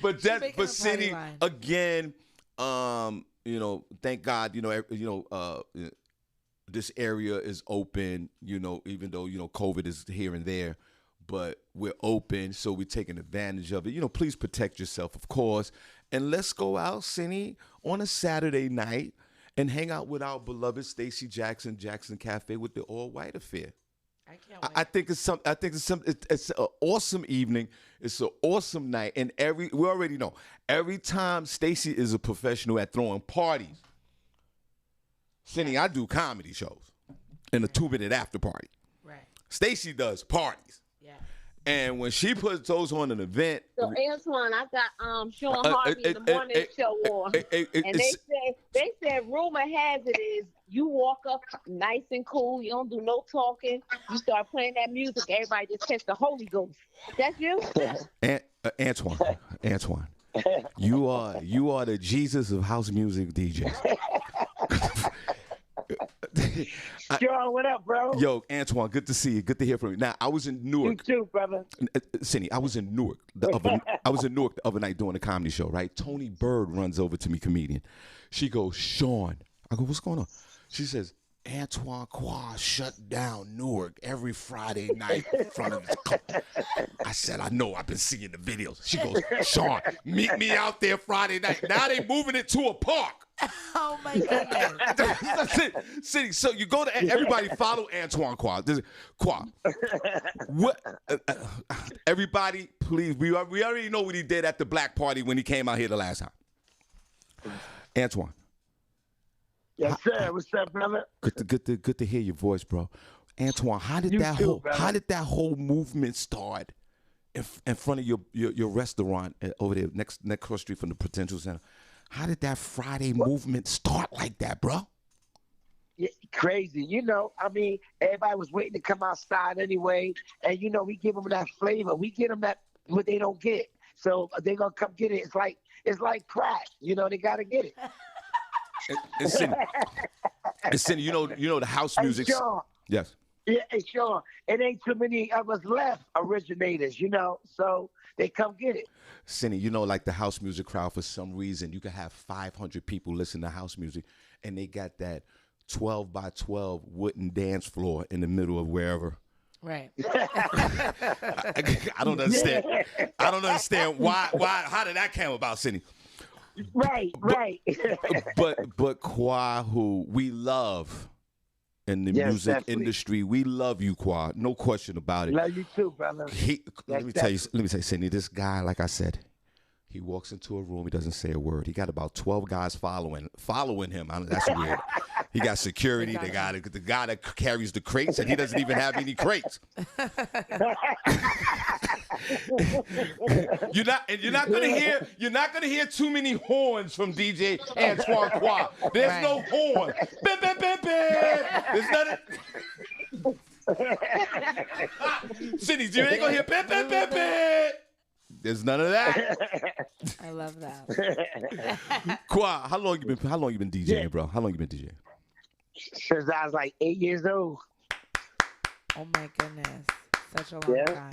But
making a
Cindy,
party line.
again, thank God, this area is open, even though, COVID is here and there, but we're open, so we're taking advantage of it. Please protect yourself, of course. And let's go out, Senny, on a Saturday night and hang out with our beloved Stacey Jackson Cafe with the All White Affair.
I can't wait.
I think it's an awesome evening. It's an awesome night, and we already know every time Stacey is a professional at throwing parties. Cindy, I do comedy shows in a 2-minute after party.
Right.
Stacey does parties.
Yeah.
And when she puts those on an event,
So Antoine, I got Shawn Harvey in the morning show on, and they said rumor has it is you walk up nice and cool, you don't do no talking, you start playing that music, everybody just catch the Holy Ghost. That's you?
Antoine, you are the Jesus of house music DJs.
Shawn, what up, bro?
Yo, Antoine, good to see you. Good to hear from you. Now, I was in
You
Newark.
too, brother.
Cindy, I was in Newark the other night doing a comedy show, right? Tony Bird runs over to me, comedian. She goes, Shawn. I go, what's going on? She says, Antoine Quad shut down Newark every Friday night in front of his company. I said, I know. I've been seeing the videos. She goes, Shawn, meet me out there Friday night. Now they moving it to a park.
Oh my goodness.
That's it. See, so you go to everybody follow Antoine Quad. Quad. What? Everybody, please. We already know what he did at the black party when he came out here the last time. Antoine.
Yes, sir. What's up, brother?
Good to hear your voice, bro. Antoine, how did that whole movement start in front of your restaurant over there next cross street from the Prudential Center? How did that Friday movement start like that, bro?
Yeah, crazy. Everybody was waiting to come outside anyway. And, we give them that flavor. We get them that what they don't get. So they're going to come get it. It's like crack. They got to get it.
And Cindy, you know the house music.
Hey, Shawn.
Yes.
Yeah, hey, Shawn. It ain't too many of us left originators, so they come get it.
Cindy, like the house music crowd, for some reason, you can have 500 people listen to house music, and they got that 12 by 12 wooden dance floor in the middle of wherever.
Right.
I don't understand. I don't understand why. How did that come about, Cindy?
Right.
But Qua, who we love in the music industry, we love you, Qua. No question about it.
Love you too, brother.
Let me tell you, Cindy, this guy, like I said, he walks into a room, he doesn't say a word. He got about 12 guys following him. That's weird. He got security. They got the guy that carries the crates, and he doesn't even have any crates. You're not gonna hear too many horns from DJ Antoine Quad. There's no horn. There's nothing. Cindy, you ain't gonna hear There's none of that.
I love that.
Qua, how long you been DJing, bro? How long you been DJing?
Since I was like 8 years old.
Oh my goodness. Such a long time.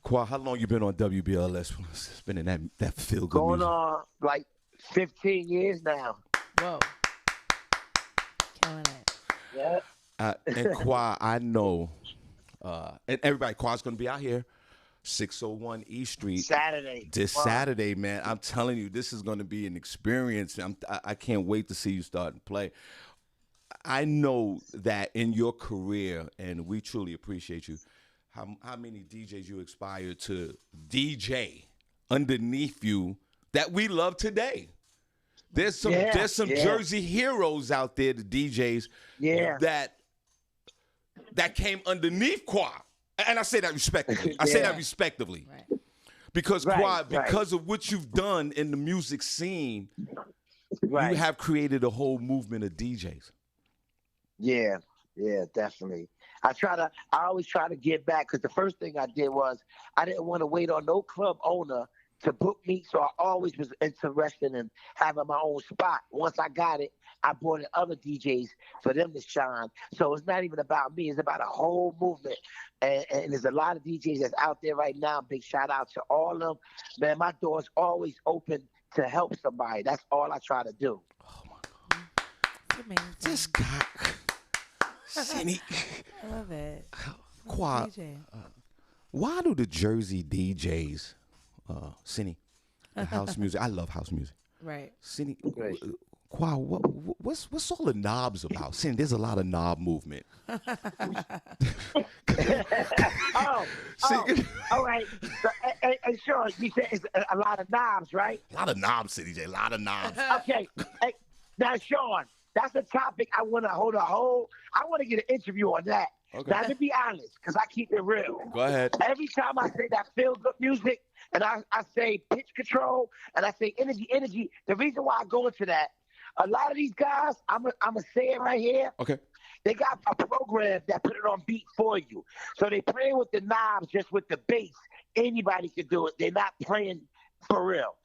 Qua, how long you been on WBLS? It's been in that feel good
Going
music.
on like 15 years now.
Whoa. Killing it.
Yeah.
And Qua, I know, and everybody, Qua's going to be out here, 601 East Street.
Saturday.
This
Wow.
Saturday, man. I'm telling you, this is going to be an experience. I can't wait to see you start and play. I know that in your career, and we truly appreciate you, how many DJs you aspire to DJ underneath you that we love today. There's some Jersey heroes out there, the DJs, that came underneath Qua. And I say that respectively. I say that respectively.
Right.
Because Qua, because of what you've done in the music scene, you have created a whole movement of DJs.
Yeah, definitely. I always try to get back, because the first thing I did was I didn't want to wait on no club owner to book me, so I always was interested in having my own spot. Once I got it, I brought in other DJs for them to shine. So it's not even about me. It's about a whole movement. And there's a lot of DJs that's out there right now. Big shout out to all of them. Man, my door's always open to help somebody. That's all I try to do.
Oh, my God. This guy, Senny.
I love it.
Qua, why do the Jersey DJs, Senny, the house music, I love house music.
Right.
Senny, Qua, what's all the knobs about? Senny, there's a lot of knob movement.
All right. So, and sure, you said it's a lot of knobs, right?
A lot of knobs, Senny J, a lot of knobs.
Okay. Hey, now, Shawn, that's a topic I want to I want to get an interview on that.
Okay.
Now, to be honest, because I keep it real.
Go ahead.
Every time I say that feel-good music, and I say pitch control, and I say energy, the reason why I go into that, a lot of these guys, I'm going to say it right here.
Okay.
They got a program that put it on beat for you. So they playing with the knobs, just with the bass. Anybody can do it. They're not playing for real.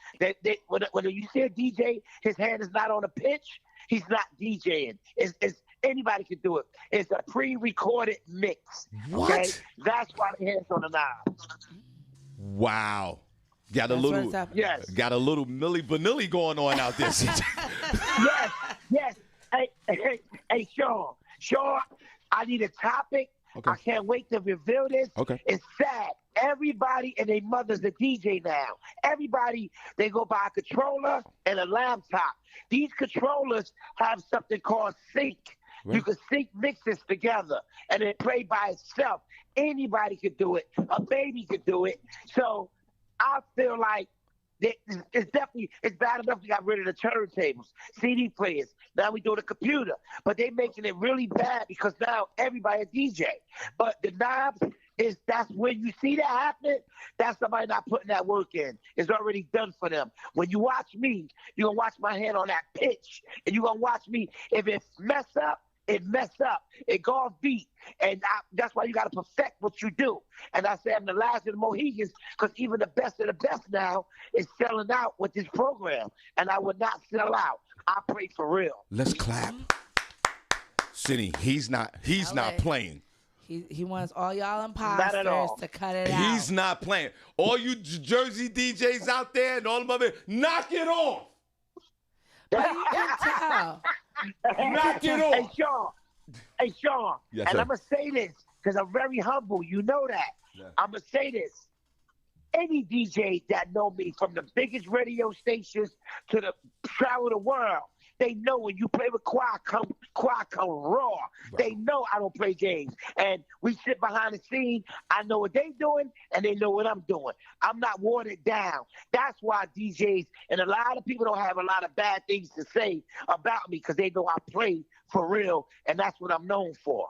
When you see a DJ, his hand is not on a pitch, he's not DJing. It's anybody can do it. It's a pre-recorded mix.
What?
Okay? That's why the hand's on the knob.
Wow. Got a little Milli Vanilli going on out there.
Yes. Hey, Shawn, I need a topic.
Okay.
I can't wait to reveal this.
Okay.
It's sad. Everybody and their mother's a DJ now. Everybody, they go buy a controller and a laptop. These controllers have something called sync. Right. You can sync mixes together and then play by itself. Anybody could do it. A baby could do it. So I feel like it's bad enough we got rid of the turntables, CD players. Now we do the computer. But they're making it really bad because now everybody a DJ. But the knobs, that's when you see that happening, that's somebody not putting that work in. It's already done for them. When you watch me, you're going to watch my hand on that pitch. And you're going to watch me. If it mess up, it mess up. It go off beat. And that's why you got to perfect what you do. And I say I'm the last of the Mohegans because even the best of the best now is selling out with this program. And I would not sell out. I pray for real.
Let's clap. Senny, he's not playing.
He wants all y'all imposters to cut it out.
He's not playing. All you Jersey DJs out there and all of them, knock it off.
But you can tell.
Knock it off.
Hey, Shawn.
Yes,
and
sir.
I'm going to say this because I'm very humble. You know that. Yeah. I'm going to say this. Any DJ that know me from the biggest radio stations to the travel the world, they know when you play with Qua come raw. Right. They know I don't play games. And we sit behind the scene. I know what they doing, and they know what I'm doing. I'm not watered down. That's why DJs and a lot of people don't have a lot of bad things to say about me because they know I play for real, and that's what I'm known for.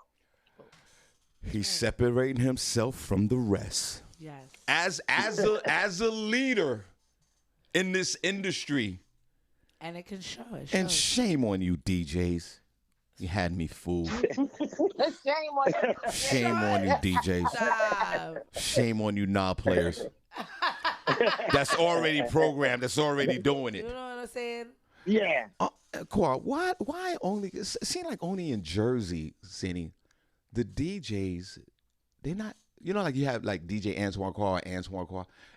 He's separating himself from the rest.
Yes.
As a leader in this industry.
And it can show.
And shame on you, DJs. You had me fooled. Shame on you, DJs.
Stop.
Shame on you, knob players. That's already programmed. That's already doing it.
You know what I'm saying?
Yeah.
Qua, why only? It seems like only in Jersey, Senny, the DJs, they're not. You know, like you have like DJ Antoine Qua.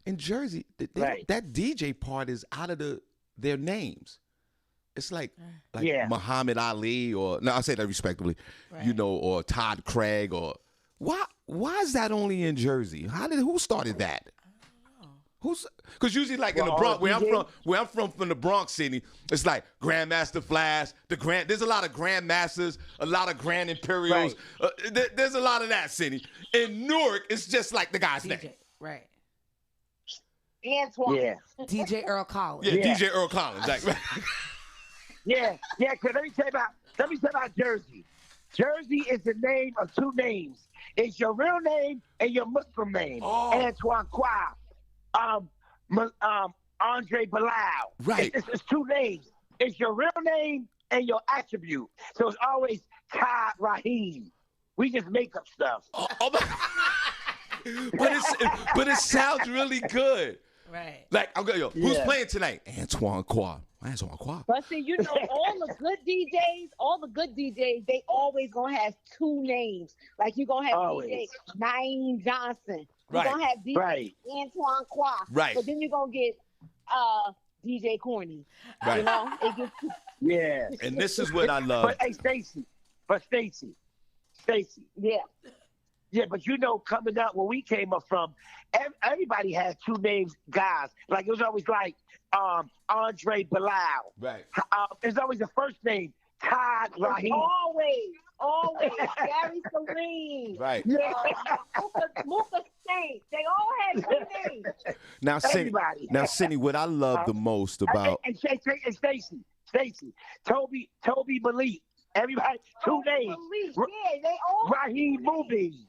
In Jersey, that DJ part is out of their names. It's like
Yeah.
Muhammad Ali or I say that respectfully,
Right.
or Todd Craig or why is that only in Jersey? Who started that? Because usually like in the
Well,
Bronx,
DJ?
where I'm from the Bronx city, it's like Grandmaster Flash, there's a lot of Grandmasters, a lot of Grand Imperials. There's a lot of that city. In Newark, it's just like the guy's name.
DJ, right?
Antoine.
Yeah.
DJ Earl Collins.
Yeah,
Yeah.
DJ Earl Collins. Like,
Yeah. Cause let me tell you about Jersey. Jersey is the name of two names. It's your real name and your Muslim name. Antoine Qua. Andre Bilal.
Right.
It's two names. It's your real name and your attribute. So it's always Todd Raheem. We just make up stuff.
but it sounds really good.
Right.
Like, I'm going, who's
Yeah.
playing tonight? Antoine Qua. Antoine Qua.
But see, you know, all the good DJs, they always gonna have two names. Like you're gonna have
Always.
DJ Naeem Johnson. You're
Right.
gonna have DJ
Right.
Antoine Qua.
Right.
But then you're gonna get DJ Corny.
Right.
You know? It gets
Yeah.
And this is what I love.
But hey, Stacy.
yeah.
Yeah, but you know, coming up where we came up from, everybody had two names, guys. Like it was always like Andre Bilal.
Right.
There's always the first name, Todd Raheem.
Always. Gary Serene.
Right.
Muka Saint. They all had two names.
Now,
Everybody.
Cindy, what I love the most about
And Stacy, Toby Malik. Everybody, two names.
Yeah, they all
Raheem Mubi.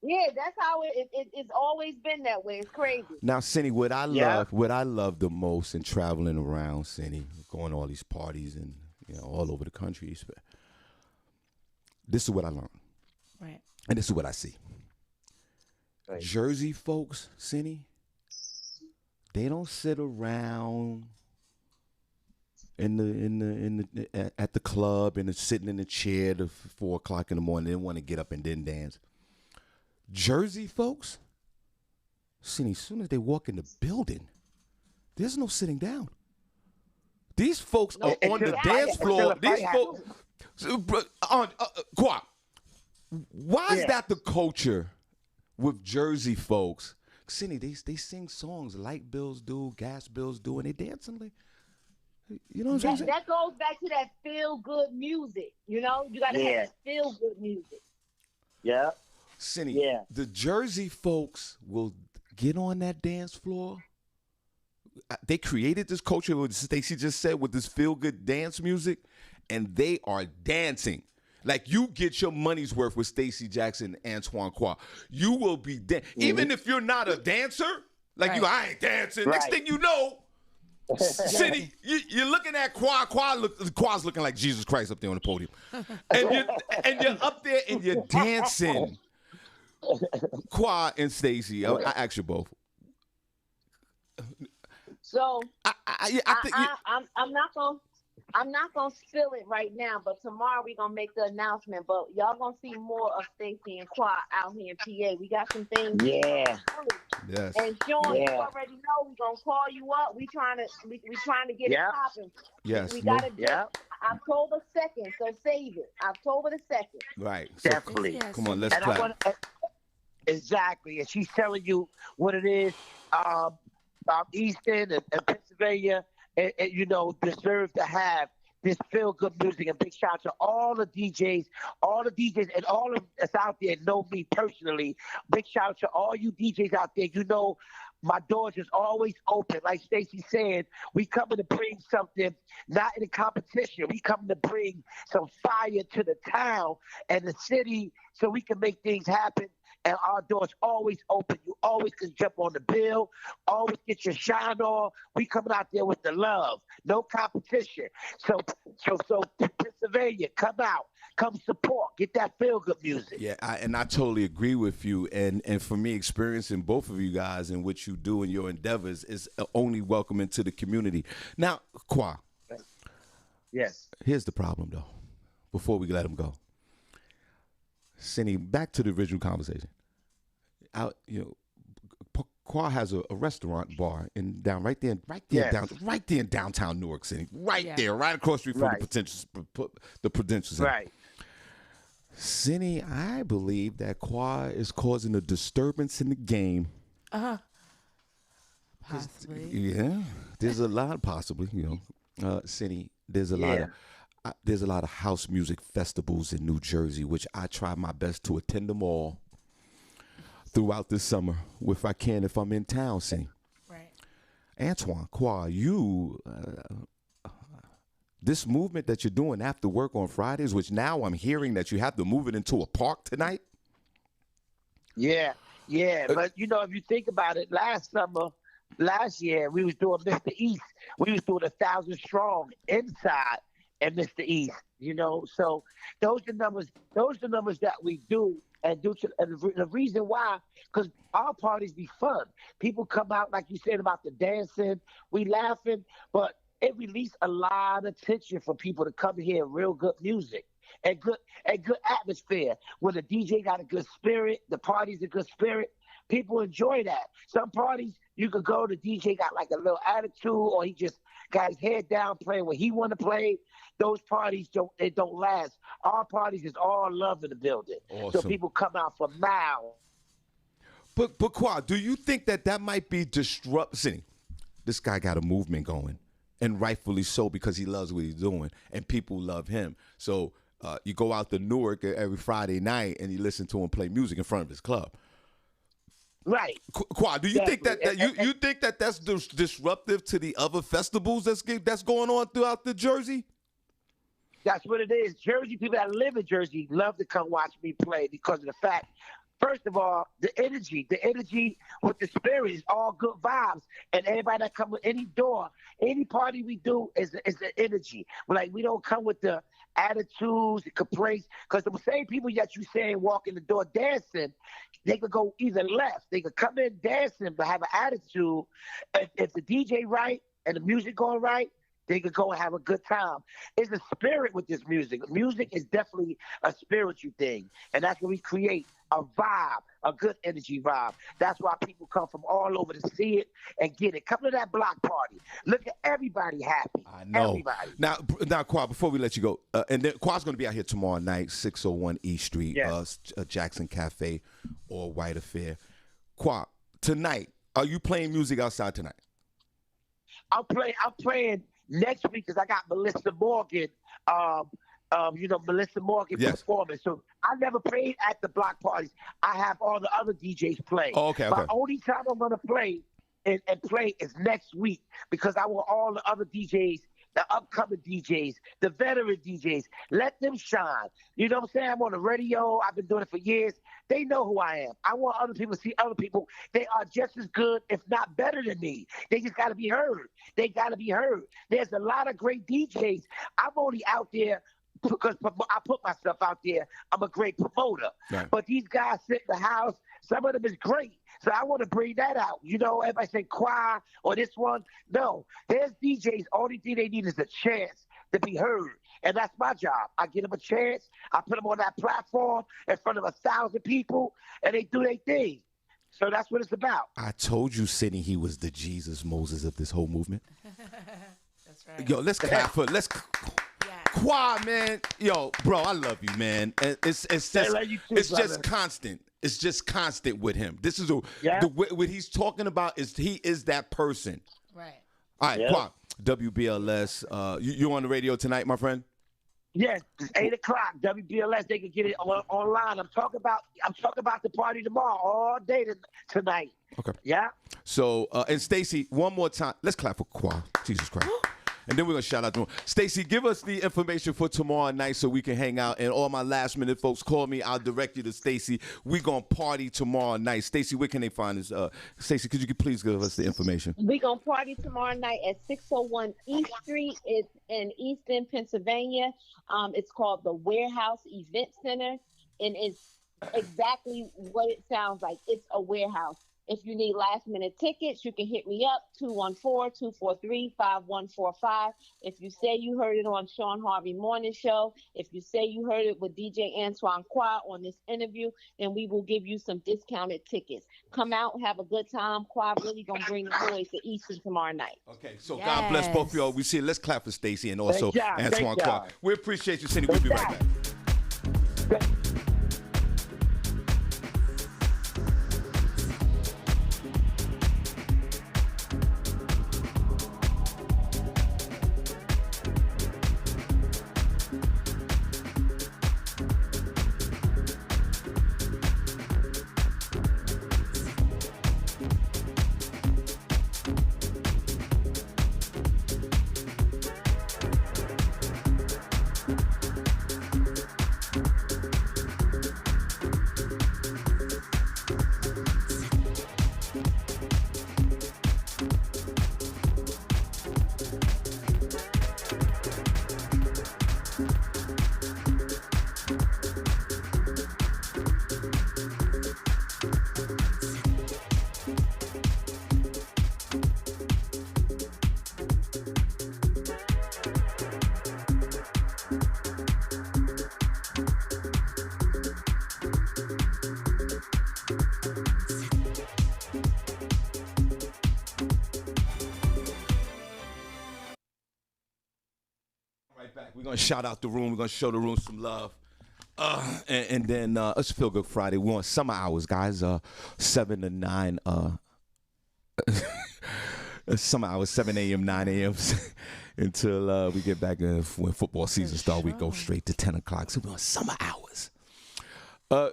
Yeah, that's how it's always been that way. It's crazy.
now, Cindy, what I
Yeah.
love the most in traveling around, Cindy, going to all these parties and all over the country. This is what I learned,
Right.
and this is what I see.
Right.
Jersey folks, Cindy, they don't sit around at the club and sitting in the chair to 4 o'clock in the morning. They want to get up and then dance. Jersey folks, Cindy, as soon as they walk in the building, there's no sitting down. These folks are on the dance floor. These folks, Qua, why is that the culture with Jersey folks? Cindy, they sing songs, light bills do, gas bills do, and they dancing like, you know what I'm saying?
That goes back to that feel good music. You know, you gotta have that feel good music.
Yeah.
Cindy,
Yeah.
the Jersey folks will get on that dance floor. They created this culture, what Stacey just said, with this feel-good dance music, and they are dancing. Like, you get your money's worth with Stacey Jackson and Antoine Qua. You will be even if you're not a dancer, like I ain't dancing. Next
Right.
thing you know, Cindy, you're looking at Qua's looking like Jesus Christ up there on the podium. And you're up there and you're dancing. Qua and Stacey, I ask you both.
So
I think
I'm not gonna spill it right now, but tomorrow we're gonna make the announcement. But y'all gonna see more of Stacey and Qua out here in PA. We got some things.
Yeah.
yes.
And Shawn, you
Yeah.
already know we're gonna call you up. We trying to get
Yeah.
it popping.
Yes.
We gotta do
Yeah.
October 2nd, so save it. October the 2nd.
Right. So,
Definitely.
Yes.
come on, let's
And
clap.
exactly. And she's telling you what it is. Easton and Pennsylvania, and, deserve to have this feel good music. And big shout out to all the DJs, and all of them that's out there know me personally. Big shout out to all you DJs out there. You know, my doors is always open. Like Stacey said, we coming to bring something, not in a competition. We coming to bring some fire to the town and the city so we can make things happen. And our doors always open. You always can jump on the bill. Always get your shine on. We coming out there with the love. No competition. So Pennsylvania, come out. Come support. Get that feel-good music.
Yeah, I totally agree with you. And for me, experiencing both of you guys and what you do in your endeavors is only welcoming to the community. Now, Qua,
Yes.
here's the problem, though, before we let him go. Cindy, back to the original conversation. Qua has a restaurant bar right there in downtown Newark City, there, right across the street from the Prudential Center.
Right.
Senny, I believe that Qua is causing a disturbance in the game.
Possibly.
Yeah, there's a lot, possibly. Senny, there's a lot of. There's a lot of house music festivals in New Jersey, which I try my best to attend them all throughout the summer, if I can, if I'm in town, Senny.
Right.
Antoine, Qua, you, this movement that you're doing after work on Fridays, which now I'm hearing that you have to move it into a park tonight.
Yeah. But, if you think about it, last year, we was doing Mr. East. We was doing 1,000 strong inside and Mr. East, So those are numbers that we do. And the reason why, because our parties be fun. People come out, like you said, about the dancing, we laughing, but it released a lot of tension for people to come hear real good music and good atmosphere. When the DJ got a good spirit, the party's a good spirit. People enjoy that. Some parties you could go, the DJ got like a little attitude, or he just got his head down playing what he want to play. Those parties don't last. Our parties is all love in the building.
Awesome.
So people come out for miles.
But Qua, do you think that might be disrupting? This guy got a movement going, and rightfully so, because he loves what he's doing, and people love him. So you go out to Newark every Friday night, and you listen to him play music in front of his club.
Right.
Qua, do you think that you think that's disruptive to the other festivals that's going on throughout the Jersey?
That's what it is. Jersey people that live in Jersey love to come watch me play because of the fact, first of all, the energy with the spirit is all good vibes. And everybody that come with any door, any party we do is the energy. We don't come with the attitudes, the complaints, because the same people that you saying walk in the door dancing, they could go either left. They could come in dancing but have an attitude. If the DJ right and the music going right, they could go and have a good time. It's a spirit with this music. Music is definitely a spiritual thing. And that's what we create, a vibe, a good energy vibe. That's why people come from all over to see it and get it. Come to that block party. Look at everybody happy.
I know.
Everybody.
Now, Qua, before we let you go, and then Qua's going to be out here tomorrow night, 601 East Street, Jackson Cafe or White Affair. Qua, tonight, are you playing music outside tonight?
I'm playing next week because I got Melissa Morgan, Melissa Morgan performing. So I never played at the block parties. I have all the other DJs play.
Oh, okay.
My only time I'm going to play and play is next week because I want all the other DJs, the upcoming DJs, the veteran DJs, let them shine. You know what I'm saying? I'm on the radio. I've been doing it for years. They know who I am. I want other people to see other people. They are just as good, if not better than me. They just got to be heard. They got to be heard. There's a lot of great DJs. I'm only out there because I put myself out there. I'm a great promoter.
Right.
But these guys sit in the house. Some of them is great. So I want to bring that out. Everybody say choir or this one. No, there's DJs. Only thing they need is a chance to be heard. And that's my job. I give them a chance. I put them on that platform in front of 1,000 people, and they do their thing. So that's what it's about.
I told you, Senny, he was the Jesus Moses of this whole movement.
That's right.
Yo, let's clap for Qua, man. Yo, bro, I love you, man. And it's just constant. It's just constant with him. This is what he's talking about. He is that person.
Right.
All right, Qua, WBLS. You on the radio tonight, my friend?
Yes, it's 8:00. WBLS. They can get it online. I'm talking about the party tomorrow, all day tonight.
Okay.
Yeah.
So, and Stacy, one more time. Let's clap for Qua. Jesus Christ. And then we're going to shout out to him. Stacy, give us the information for tomorrow night so we can hang out. And all my last minute folks, call me. I'll direct you to Stacy. We're going to party tomorrow night. Stacy, where can they find us? Stacy, could you please give us the information?
We're going to party tomorrow night at 601 East Street. It's in Easton, Pennsylvania. It's called the Warehouse Event Center. And it's exactly what it sounds like. It's a warehouse. If you need last-minute tickets, you can hit me up, 214-243-5145. If you say you heard it on Shawn Harvey Morning Show, if you say you heard it with DJ Antoine Qua on this interview, then we will give you some discounted tickets. Come out, have a good time. Qua really going to bring the boys to Eastern tomorrow night.
Okay, so God bless both of y'all. We see. Let's clap for Stacey and also Antoine Qua. We appreciate you, Senny. We'll be right back. We're going to shout out the room. We're going to show the room some love. And then it's Feel Good Friday. We're on summer hours, guys. 7 to 9. Summer hours, 7 a.m., 9 a.m. until we get back when football season starts. We go straight to 10 o'clock. So we're on summer hours.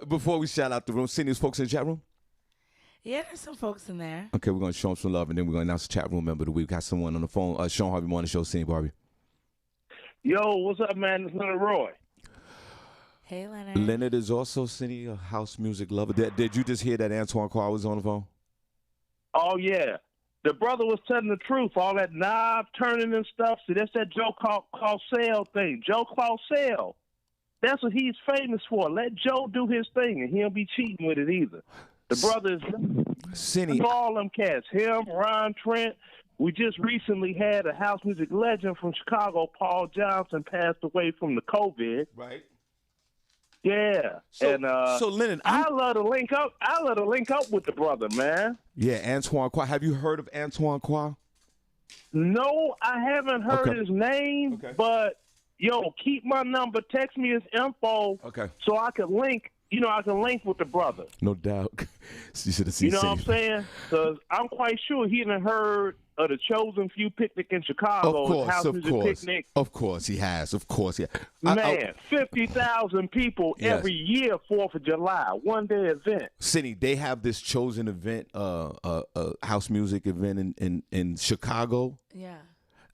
Before we shout out the room, see these folks in the chat room?
Yeah, there's some folks in there.
Okay, we're going to show them some love, and then we're going to announce the chat room member of the week. Got someone on the phone. Shawn Harvey Morning Show, Senny, Barbi.
Yo, what's up, man? It's Leonard Roy.
Hey, Leonard.
Leonard is also, Senny, a house music lover. Did you just hear that Antoine Qua was on the phone?
Oh, yeah. The brother was telling the truth. All that knob turning and stuff. See, that's that Joe Clausell thing. Joe Clausell. That's what he's famous for. Let Joe do his thing, and he don't be cheating with it either. The brother is
Senny.
all them cats. Him, Ron Trent. We just recently had a house music legend from Chicago, Paul Johnson, passed away from the COVID.
Right.
Yeah.
So Leonard,
I love to link up. I love to link up with the brother, man.
Yeah, Antoine Qua. Have you heard of Antoine Qua?
No, I haven't heard his name, but yo, keep my number. Text me his info, so I can link. You know, I can link with the brother.
No doubt. You should have seen.
You know what I'm saying? Because I'm quite sure he done heard of the Chosen Few picnic in Chicago.
Of course he has.
Man, 50,000 people every year, 4th of July, one-day event.
Senny, they have this Chosen event, house music event in Chicago.
Yeah.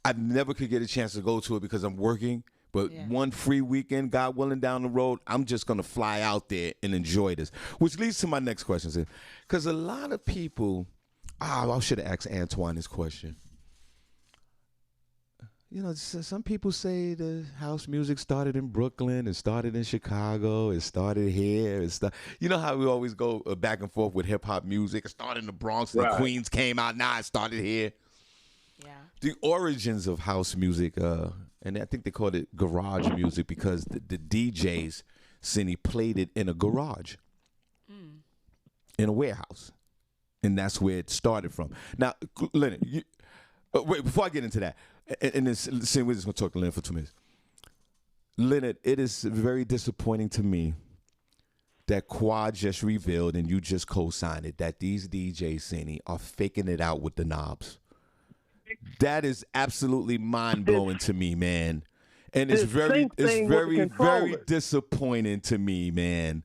I never could get a chance to go to it because I'm working. But one free weekend, God willing, down the road, I'm just going to fly out there and enjoy this. Which leads to my next question. Because a lot of people, I should have asked Antoine this question. You know, some people say the house music started in Brooklyn, it started in Chicago, it started here. You know how we always go back and forth with hip-hop music? It started in the Bronx, the Queens came out, now it started here.
Yeah.
The origins of house music, and I think they called it garage music because the DJs, Senny, played it in a garage, in a warehouse. And that's where it started from. Now, Leonard, wait, before I get into that, and then Senny, we're just going to talk to Leonard for 2 minutes. Leonard, it is very disappointing to me that Quad just revealed, and you just co-signed it, that these DJs, Senny, are faking it out with the knobs. That is absolutely mind-blowing to me, man. And it's very disappointing to me, man.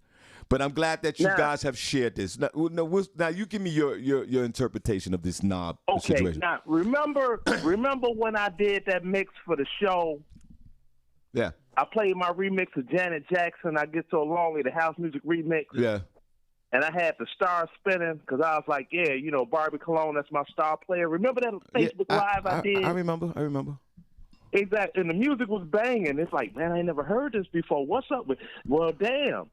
But I'm glad that you guys have shared this. Now you give me your interpretation of this knob situation.
Now remember when I did that mix for the show?
Yeah.
I played my remix of Janet Jackson, I Get So Lonely, the house music remix.
Yeah.
And I had the star spinning because I was like, yeah, you know, Barbi Cologne, that's my star player. Remember that Facebook Live I did?
I remember.
Exactly. And the music was banging. It's like, man, I ain't never heard this before. What's up with? Well, damn.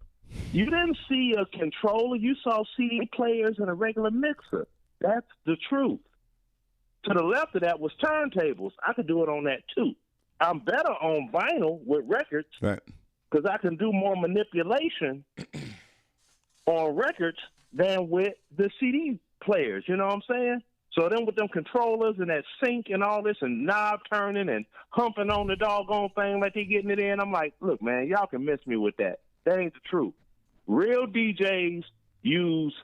You didn't see a controller. You saw CD players and a regular mixer. That's the truth. To the left of that was turntables. I could do it on that too. I'm better on vinyl with records because I can do more manipulation on records than with the CD players. You know what I'm saying? So then with them controllers and that sync and all this and knob turning and humping on the doggone thing like they getting it in, I'm like, look, man, y'all can miss me with that. That ain't the truth. Real DJs use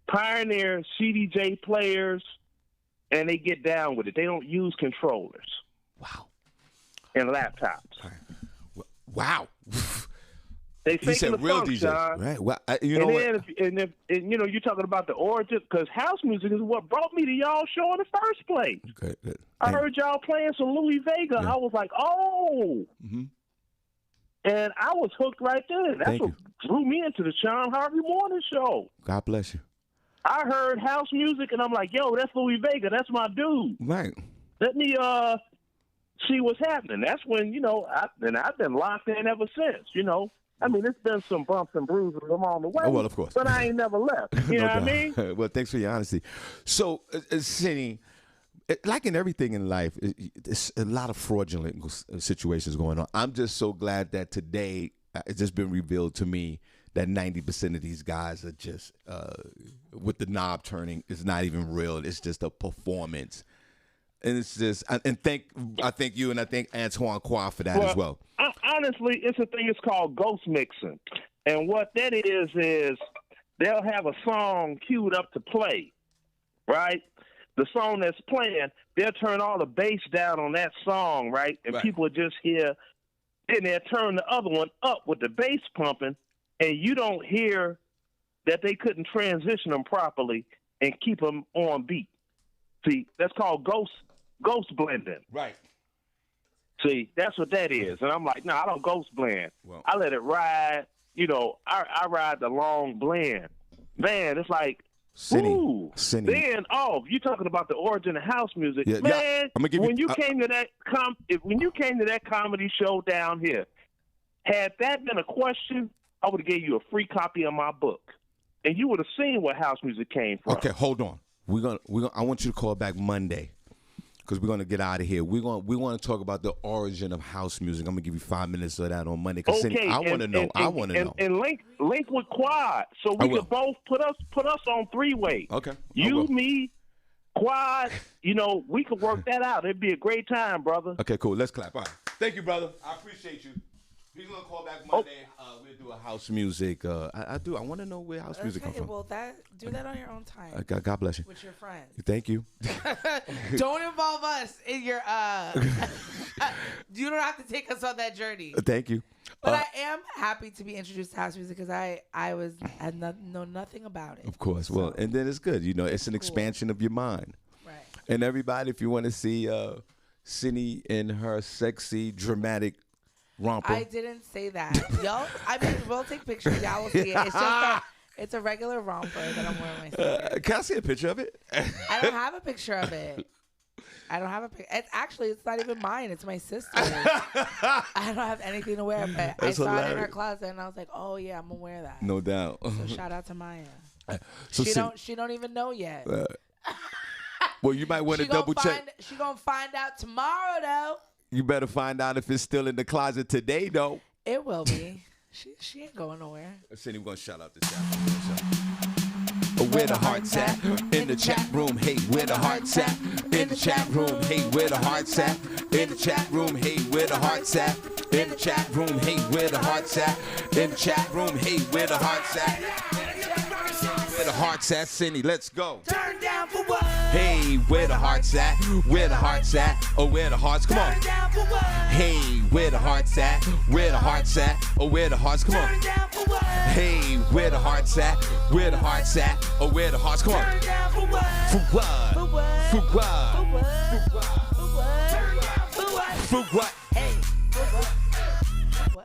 Pioneer CDJ players, and they get down with it. They don't use controllers.
Wow.
And laptops.
Wow.
They
He said
the
real
funk,
DJs,
Sean.
right? Well, you know what?
And you know, you're talking about the origin, because house music is what brought me to y'all show in the first place.
Good.
I heard y'all playing some Louis Vega.
Yeah.
I was like, oh.
Mm-hmm.
And I was hooked right there. That's what drew me into the Shawn Harvey Morning Show.
God bless you.
I heard house music, and I'm like, yo, that's Louis Vega. That's my dude.
Right.
Let me see what's happening. That's when, you know, I've been locked in ever since, you know. I mean, it's been some bumps and bruises along the way.
Oh, well, of course.
But I ain't never left. You know what I mean?
Well, thanks for your honesty. So, Senny, like in everything in life, it's a lot of fraudulent situations going on. I'm just so glad that today it's just been revealed to me that 90% of these guys are just with the knob turning. It's not even real. It's just a performance. And it's just, I thank you and I thank Antoine Qua for that as well.
Honestly, it's a thing. It's called ghost mixing, and what that is they'll have a song queued up to play, right? The song that's playing, they'll turn all the bass down on that song, right? And people will just hear, and they'll turn the other one up with the bass pumping, and you don't hear that they couldn't transition them properly and keep them on beat. See, that's called ghost blending.
Right.
See, that's what that is. And I'm like, no, I don't ghost blend.
Well,
I let it ride. You know, I ride the long blend. Man, it's like,
Senny.
Then, you talking about the origin of house music.
Yeah,
man,
I'm gonna give
when you came to that comedy show down here, had that been a question, I would have gave you a free copy of my book. And you would have seen where house music came from.
Okay, hold on. We're gonna. I want you to call back Monday because we're gonna get out of here. We want to talk about the origin of house music. I'm gonna give you 5 minutes of that on Monday.
Okay,
I want to know. I want to know.
And link with Quad, so we can both put us on three-way.
Okay.
You, me, Quad. You know, we could work that out. It'd be a great time, brother.
Okay, cool. Let's clap. All right. Thank you, brother. I appreciate you. He's gonna call back Monday. We'll do a house music. I do. I want to know where house music comes from.
Well, do that on your own time.
God bless you.
With your friends.
Thank you.
Don't involve us in your. You don't have to take us on that journey.
Thank you.
But I am happy to be introduced to house music because I know nothing about it.
Of course. So, well, and then it's good. You know, it's an expansion of your mind.
Right.
And everybody, if you want to see Senny in her sexy, dramatic romper.
I didn't say that. Y'all, I mean, we'll take pictures. Y'all will see it. It's just it's a regular romper that I'm wearing myself.
Can I see a picture of it?
I don't have a picture of it. I don't have a picture. It's not even mine. It's my sister's. I don't have anything to wear, but I saw it in her closet, and I was like, oh, yeah, I'm going to wear that.
No doubt.
So shout out to Maya.
So
she don't even know yet.
Well, you might want to double check.
She going to find out tomorrow, though.
You better find out if it's still in the closet today, though.
It will be. She ain't going nowhere.
Senny, we're going to shout out the chat. Where the heart's at? In the chat room. Hey, where the heart's at? In the chat room. Hey, where the heart's at? In the chat room. Hey, where the heart's at? In the chat room. Hey, where the heart's at? In the chat room. Hey, where the heart's at? Where the heart's at, Senny? Let's go.
Turn down for what?
Hey, where the heart's at? Where the heart's at? Oh, where the heart's? Come on.
Turn down for what?
Hey, where the heart's at? Where the heart's at? Oh, where the heart's? Come on.
Turn down for what?
Hey, where the heart's at? Where the heart's at? Oh, where the heart's? Come on.
Turn down for what?
For what?
For what?
For what?
For what? For what? Turn down for what?
For what?
Hey, for what?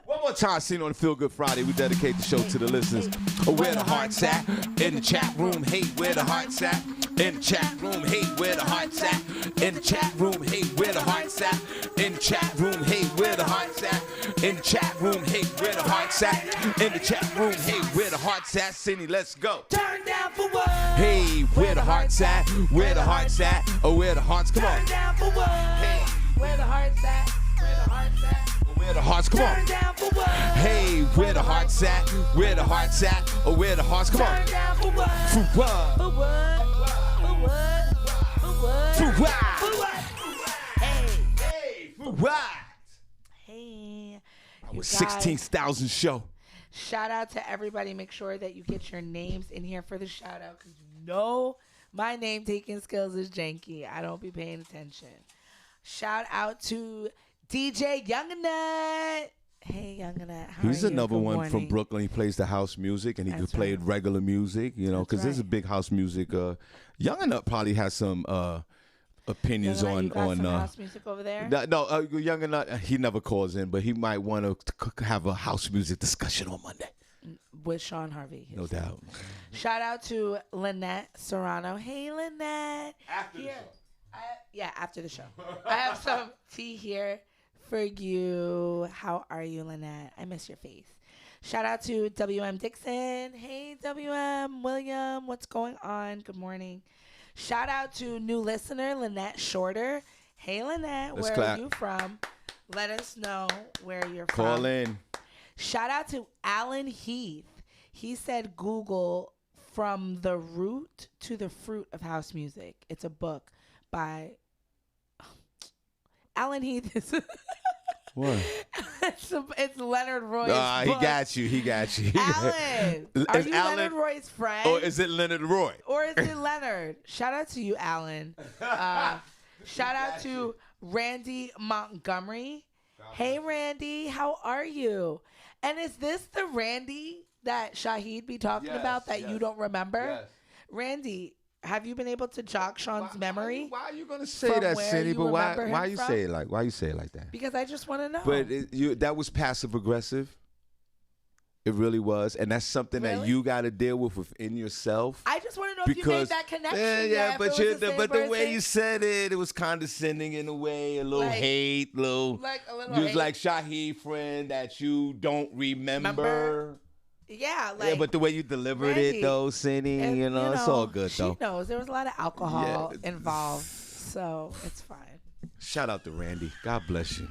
One more time, seen on Feel Good Friday, we dedicate the show to the listeners. Oh, where the heart's at? In the chat room. Hey, where the heart's at? In the chat room. Hey, where the heart's at? In the chat room. Hey, where the heart's at? In the chat room. Hey, where the heart's at? In the chat room. Hey, where the heart's at? In the chat room. hearts at, Senny? Let's go.
Turn down for what?
Hey, where the hearts at? Where the hearts at? Oh, where the hearts? Come on.
Turn down for what?
Hey,
Where the hearts at? Where the hearts at?
where the hearts? Come
Turn
on.
down for what?
Hey, where the hearts at? Where the hearts at? Oh, where the hearts? Come on.
Turn down for what?
For what?
For what? For what? For what?
For what?
For what? Hey,
Hey, for what?
hey.
Our
You guys,
16,000 show.
shout out to everybody. Make sure that you get your names in here for the shout out because you know my name taking skills is janky. I don't be paying attention. Shout out to DJ Younganut. Hey, Younganut. How
He's
are you?
another
Good
one from
morning.
Brooklyn. He plays the house music, and he
That's
could play
right.
regular music, you know,
That's
because there's a
right.
big house music. Young Enough probably has some opinions
Younganut, you got
on
some house music over there?
no, Young Enough. He never calls in, but he might want to have a house music discussion on Monday.
With Shawn Harvey.
No doubt.
Shout out to Lynette Serrano. Hey, Lynette.
After the show.
Yeah, after the show. I have some tea here for you. How are you, Lynette? I miss your face. Shout out to WM Dixon. Hey, WM William. What's going on? Good morning. Shout out to new listener, Lynette Shorter. Hey, Lynette.
Let's
where
clap.
are you from? Let us know where you're
Call
from.
in.
Shout out to Alan Heath. He said Google From the Root to the Fruit of House Music. It's a book by Alan Heath.
What?
It's Leonard Roy's
He
book.
got you. He got you.
Alan, are
Is
you
Alan-
Leonard Roy's friend?
Or is it Leonard Roy?
Or is it Leonard? Shout out to you, Alan. Shout out to Randy Montgomery. Hey, Randy, how are you? And is this the Randy that Shahid be talking
Yes,
about that
yes,
you don't remember?
yes.
Randy, have you been able to jog Sean's memory?
Why are you gonna say
from
that,
where
Senny?
you
But why?
remember him
Why you
from?
say it like? Why you say it like that?
Because I just want to know.
But that was passive aggressive. It really was, and that's something that
Really?
you got to deal with within yourself.
I just want to know if you made that connection.
yeah,
if
but
it was the same
but the way
person.
you said it, it was condescending in a way, a little
Like-
hate, little.
like a little
You was
hate.
like Shahid friend that you don't remember.
Yeah, like.
Yeah, but the way you delivered
Randy,
it though, Cindy,
and,
you know, it's all good
she
though.
knows there was a lot of alcohol
Yeah.
involved, so it's fine.
Shout out to Randy. God bless you.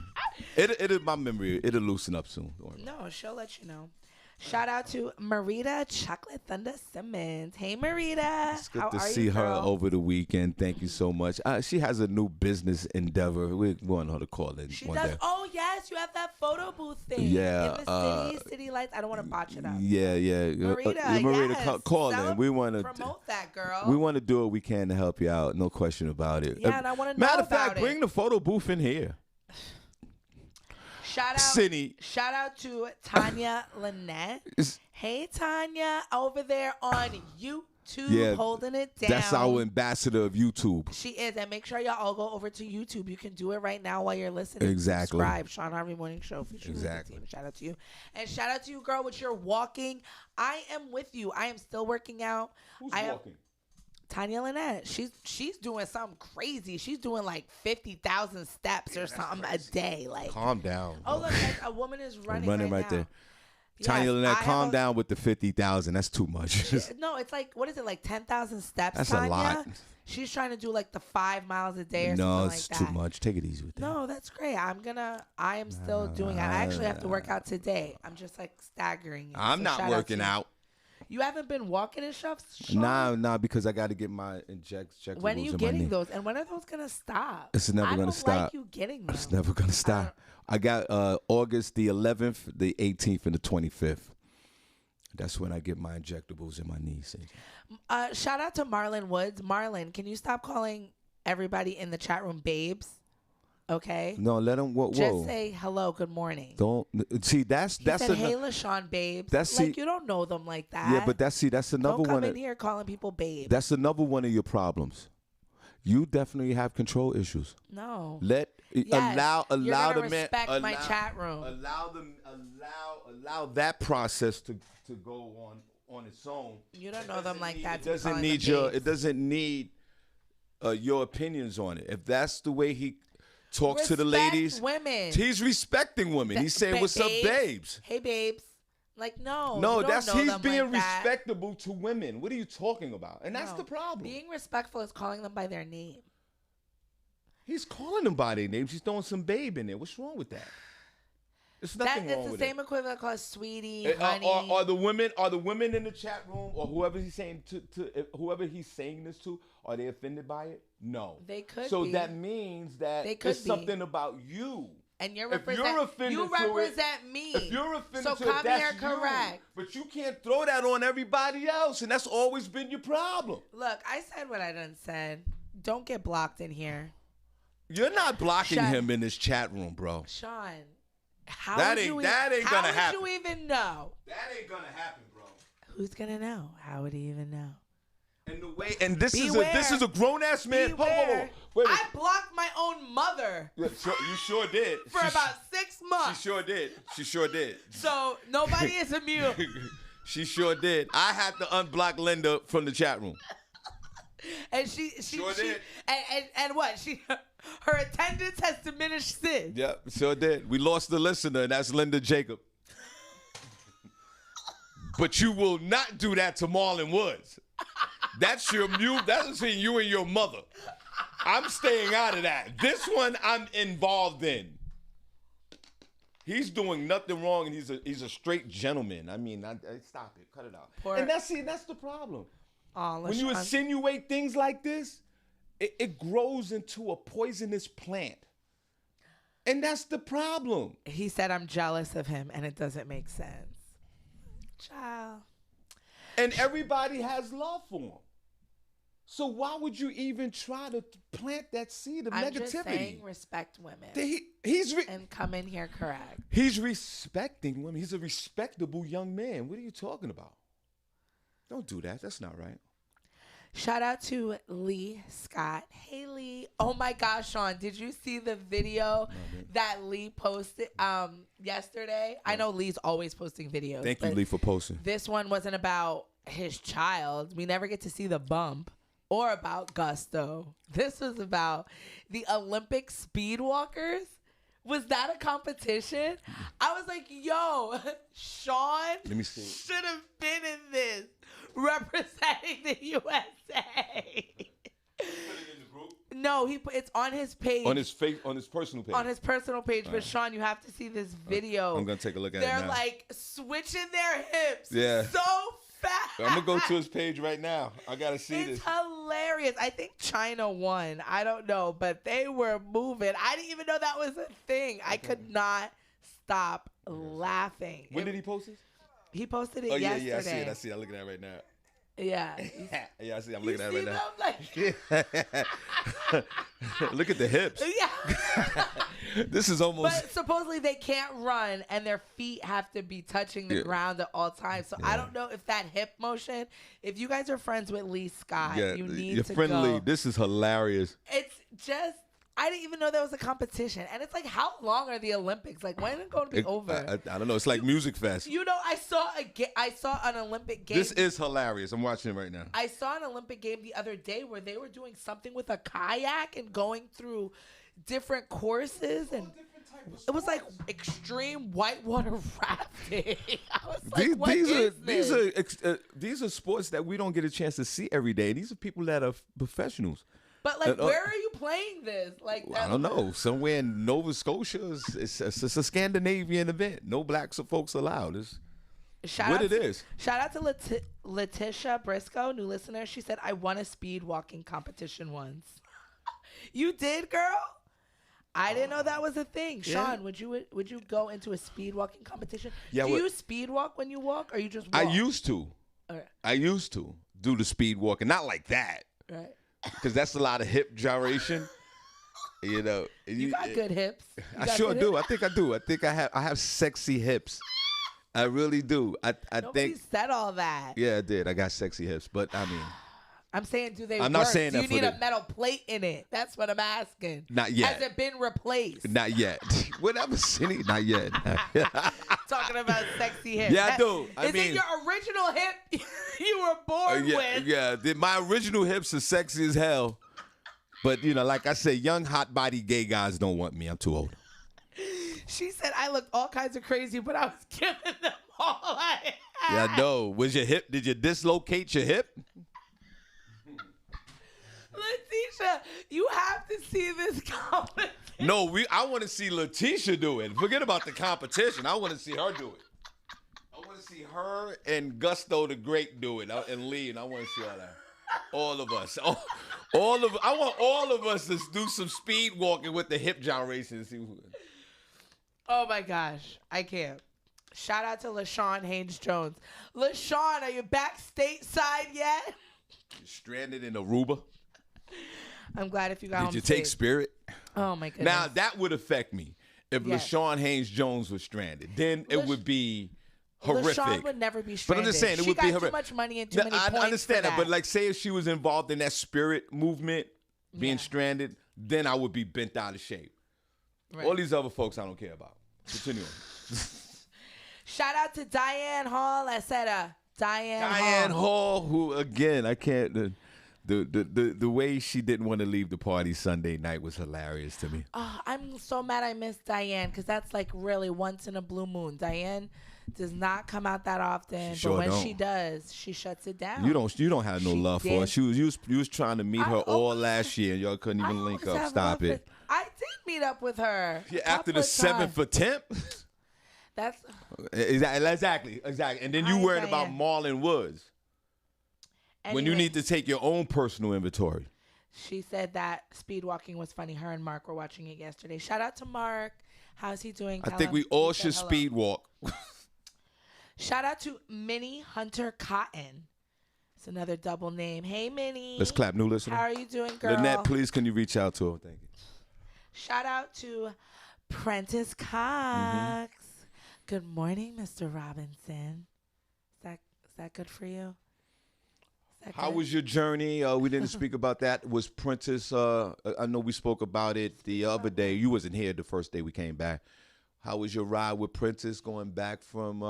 It my memory. It'll loosen up soon. Don't worry.
No, she'll let you know. Shout out to Marita Chocolate Thunder Simmons. Hey, Marita.
It's good
How
to
are
see
you,
her
girl?
over the weekend. Thank you so much. She has a new business endeavor. We want her to call in
She
one
does.
day.
Oh, yes. You have that photo booth thing.
Yeah,
In the city lights. I don't want to botch it up.
Yeah.
Marita, yes.
Call in. We want to
promote that, girl.
we want to do what we can to help you out. No question about it.
Yeah, and I wanna know
Matter of fact,
about it.
bring the photo booth in here.
Shout out.
Cindy.
Shout out to Tanya Lynette. Hey, Tanya, over there on YouTube,
Yeah,
holding it down.
That's our ambassador of YouTube.
She is, and make sure y'all all go over to YouTube. You can do it right now while you're listening.
Exactly.
Subscribe, Shawn Harvey Morning Show. Featuring the
Exactly.
team. Shout out to you, and shout out to you, girl, with your walking. I am with you. I am still working out.
Who's
I am
walking?
Tanya Lynette. She's doing something crazy. She's doing like 50,000 steps or something a day. Like,
Calm down.
oh look, like a woman is
I'm
running,
running right
now.
there.
Yes,
Tanya Lynette,
I have
calm
a-
down with the 50,000. That's too much.
No, it's like, what is it, like 10,000 steps,
That's
Tanya?
a lot.
She's trying to do like the 5 miles a day or
No,
something
it's
like
too
that.
much. Take it easy with that.
No, that's great. I am still doing it. I actually have to work out today. I'm just like staggering.
I'm
So
not
shout
working
to you.
out.
You haven't been walking and stuff? Sean?
Nah, because I got to get my injectables
When are you
in my
getting
knee.
those? And when are those going to stop?
It's never
I
gonna
don't
stop.
like you getting them.
It's never gonna stop. I got August the 11th, the 18th, and the 25th. That's when I get my injectables in my knees.
Shout out to Marlon Woods. Marlon, can you stop calling everybody in the chat room babes? Okay?
No, let them. Whoa,
Just say hello, good morning.
Don't see. That's
He
that's
said,
ano-
hey, LaShawn, babes.
That's
like,
see-
you don't know them like that.
yeah, but that's another
don't come
one.
in here calling people babes.
That's another one of your problems. You definitely have control issues.
No.
Let
Yes,
allow
you're
the
gonna
man
respect my chat room.
allow that process to go on its own.
You don't know them like that.
It
to be
doesn't
calling
need
them
your.
babes.
It doesn't need your opinions on it. If that's the way he talks to the
Respect
ladies,
women.
he's respecting women. He's saying, "What's up, babes?"
Hey, babes. Like, no.
No,
you don't know
he's
them
being
like that.
respectable to women. What are you talking about? And that's
No.
the problem.
Being respectful is calling them by their name.
He's calling them by their names. He's throwing some babe in there. What's wrong with that? There's nothing wrong
It's
with
the same
it.
equivalent called sweetie,
Are
honey.
the women in the chat room or whoever he's saying whoever he's saying this to, are they offended by it? No.
They could
So
be.
that means that
They could
it's
be.
something about you.
And
If you're offended
you
to it,
represent me.
If you're offended
so
to
come
it, that's
here
you.
correct.
But you can't throw that on everybody else, and that's always been your problem.
Look, I said what I done said. Don't get blocked in here.
You're not blocking
Shut-
him in this chat room, bro.
Sean, how
That
would
ain't-
you
that ain't gonna happen.
How would you even know?
That ain't gonna happen, bro.
Who's gonna know? How would he even know?
And the way, and this
Beware.
is a grown ass man. Whoa, whoa, whoa.
Beware.
Wait a
I
minute.
blocked my own mother
Yeah, you sure did.
for about 6 months.
She sure did. She sure did.
So nobody is immune.
She sure did. I had to unblock Linda from the chat room.
And she
Sure did.
And what? Her attendance has diminished since.
Yep, sure did. We lost the listener, and that's Linda Jacob. But you will not do that to Marlon Woods. That's between you and your mother. I'm staying out of that. This one I'm involved in. He's doing nothing wrong, and he's a straight gentleman. I mean, stop it, cut it out. And that's the problem. When you insinuate things like this, it grows into a poisonous plant, and that's the problem.
He said, "I'm jealous of him," and it doesn't make sense. Child.
And everybody has love for him. So why would you even try to plant that seed of
I'm
negativity?
just saying, respect women
And
come in here correct.
He's respecting women. He's a respectable young man. What are you talking about? Don't do that. That's not right.
Shout out to Lee Scott. Hey, Lee. Oh, my gosh, Sean. Did you see the video that Lee posted yesterday? I know Lee's always posting videos.
Thank you, Lee, for posting.
This one wasn't about his child. We never get to see the bump or about Gusto. This was about the Olympic speed walkers. Was that a competition? I was like, yo, Sean
Let me see.
should have been in this, representing the USA. No, it's on his page.
On his personal page.
On his personal page. But Sean, you have to see this video.
I'm gonna take a look at it
They're
now.
like switching their hips.
Yeah.
So fast.
I'm gonna go to his page right now. I gotta see
It's
this.
hilarious. I think China won. I don't know, but they were moving. I didn't even know that was a thing. I could not stop laughing.
When did he post this?
He posted it
Oh yeah,
yesterday.
yeah, I see it. I see it. I'm looking at it right now.
Yeah.
Yeah, I see. I'm
You
looking at
see
it
them?
right now.
Like,
Look at the hips.
yeah.
This is almost.
But supposedly they can't run and their feet have to be touching the
Yeah.
ground at all times. So I don't know if that hip motion, if you guys are friends with Lee Scott,
Yeah,
you need
you're
to
friendly.
go.
This is hilarious.
It's just, I didn't even know there was a competition. And it's like, how long are the Olympics? Like, when is it going to be over?
I don't know. It's like Music Fest.
You know, I saw an Olympic game.
This is hilarious. I'm watching it right now.
I saw an Olympic game the other day where they were doing something with a kayak and going through different courses, and it was like extreme whitewater rafting. I was like,
These are sports that we don't get a chance to see every day. These are people that are professionals.
But like, where are you playing this? Like,
I don't know. Somewhere in Nova Scotia, it's a Scandinavian event. No blacks or folks allowed. It's what it is.
Shout out to Letitia Briscoe, new listener. She said, I won a speed walking competition once. You did, girl? I didn't know that was a thing.
Yeah.
Sean, would you go into a speed walking competition?
Yeah,
Do you speed walk when you walk, or you just walk?
I used to.
All right.
I used to do the speed walking. Not like that.
Right.
Because that's a lot of hip gyration. You know.
You got good hips.
I sure do. I think I do. I think I have sexy hips. I really do. I
Nobody
think.
said all that.
Yeah, I did. I got sexy hips, but I mean,
I'm saying, do they
I'm
work?
not saying
do
that
you
for
need
the-
a metal plate in it? That's what I'm asking.
Not yet.
Has it been replaced?
not yet. Whatever, Senny. Not yet.
Talking about sexy hips.
Yeah, I do.
Is it your original hip you were born with?
Yeah. My original hips are sexy as hell, but you know, like I said, young hot body gay guys don't want me. I'm too old.
She said I looked all kinds of crazy, but I was giving them I had.
Yeah, I know. Was your hip? Did you dislocate your hip?
Letitia, you have to see this comment.
No, I want to see Letitia do it. Forget about the competition. I want to see her do it. I want to see her and Gusto the Great do it, and Lee, and I want to see all that. All of us. I want all of us to do some speed walking with the hip gyration. See who.
Oh my gosh, I can't. Shout out to LaShawn Haynes Jones. LaShawn, are you back stateside yet?
You're stranded in Aruba.
I'm glad if you got home
Did you take
safe.
Spirit?
Oh my goodness.
Now that would affect me if
Yes.
LaShawn Haynes Jones was stranded. Then it would be horrific.
LaShawn would never be
But
stranded.
I'm just saying it
she
would
got
be
too
horrific.
much money and too
Now,
many
I
points
understand
for
that, but like, say if she was involved in that Spirit movement, being
Yeah.
stranded, then I would be bent out of shape.
Right.
All these other folks I don't care about. Continue.
Shout out to Diane Hall. I said
Diane Hall, who again I can't. The way she didn't want to leave the party Sunday night was hilarious to me.
Oh, I'm so mad I missed Diane because that's like really once in a blue moon. Diane does not come out that often,
She sure
but when
don't.
she does, she shuts it down.
You don't have no
She
love for her.
did.
You was trying to meet her all last year and y'all couldn't
I
even link
always
up.
have
Stop
love
it.
for- I did meet up with her.
Yeah,
a
after
couple
the
of
7th
times.
attempt.
That's
Exactly. And then you
Hi,
worried about
Diane.
Marlon Woods when you
Anyway,
need to take your own personal inventory.
She said that speed walking was funny. Her and Mark were watching it yesterday. Shout out to Mark. How's he doing?
I
Tell
think
him
we all
said
should
hello.
speed walk.
Shout out to Minnie Hunter Cotton. It's another double name. Hey, Minnie.
Let's clap, new listener.
How are you doing, girl?
Lynette, please, can you reach out to her? Thank you.
Shout out to Prentice Cox. Good morning, Mr. Robinson. Is that good for you? Is that
How
good?
was your journey? We didn't speak about that. Was Prentice? I know we spoke about it the other day. You wasn't here the first day we came back. How was your ride with Prentice going back from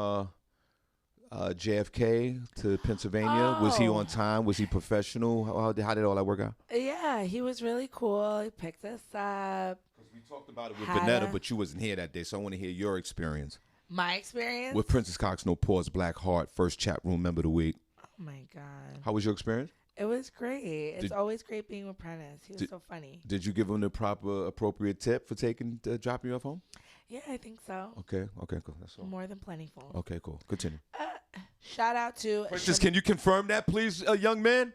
JFK to Pennsylvania? Was he
Oh.
on time? Was he professional? How did all that work out?
Yeah, he was really cool. He picked us up.
We talked about it with
Had
Vanetta,
a-
but you wasn't here that day, so I want to hear your experience
My experience.
with Prentice Cox. No pause, Black Heart, first chat room member of the week.
Oh my God.
How was your experience?
It was great. It's
Did-
always great being with Prentice. He was
Did-
so funny.
Did you give him the proper, appropriate tip for dropping you off home?
Yeah, I think so.
Okay, cool. That's all.
More than plentiful.
Okay, cool. Continue.
Shout out to
Prentice, can you confirm that, please, young man?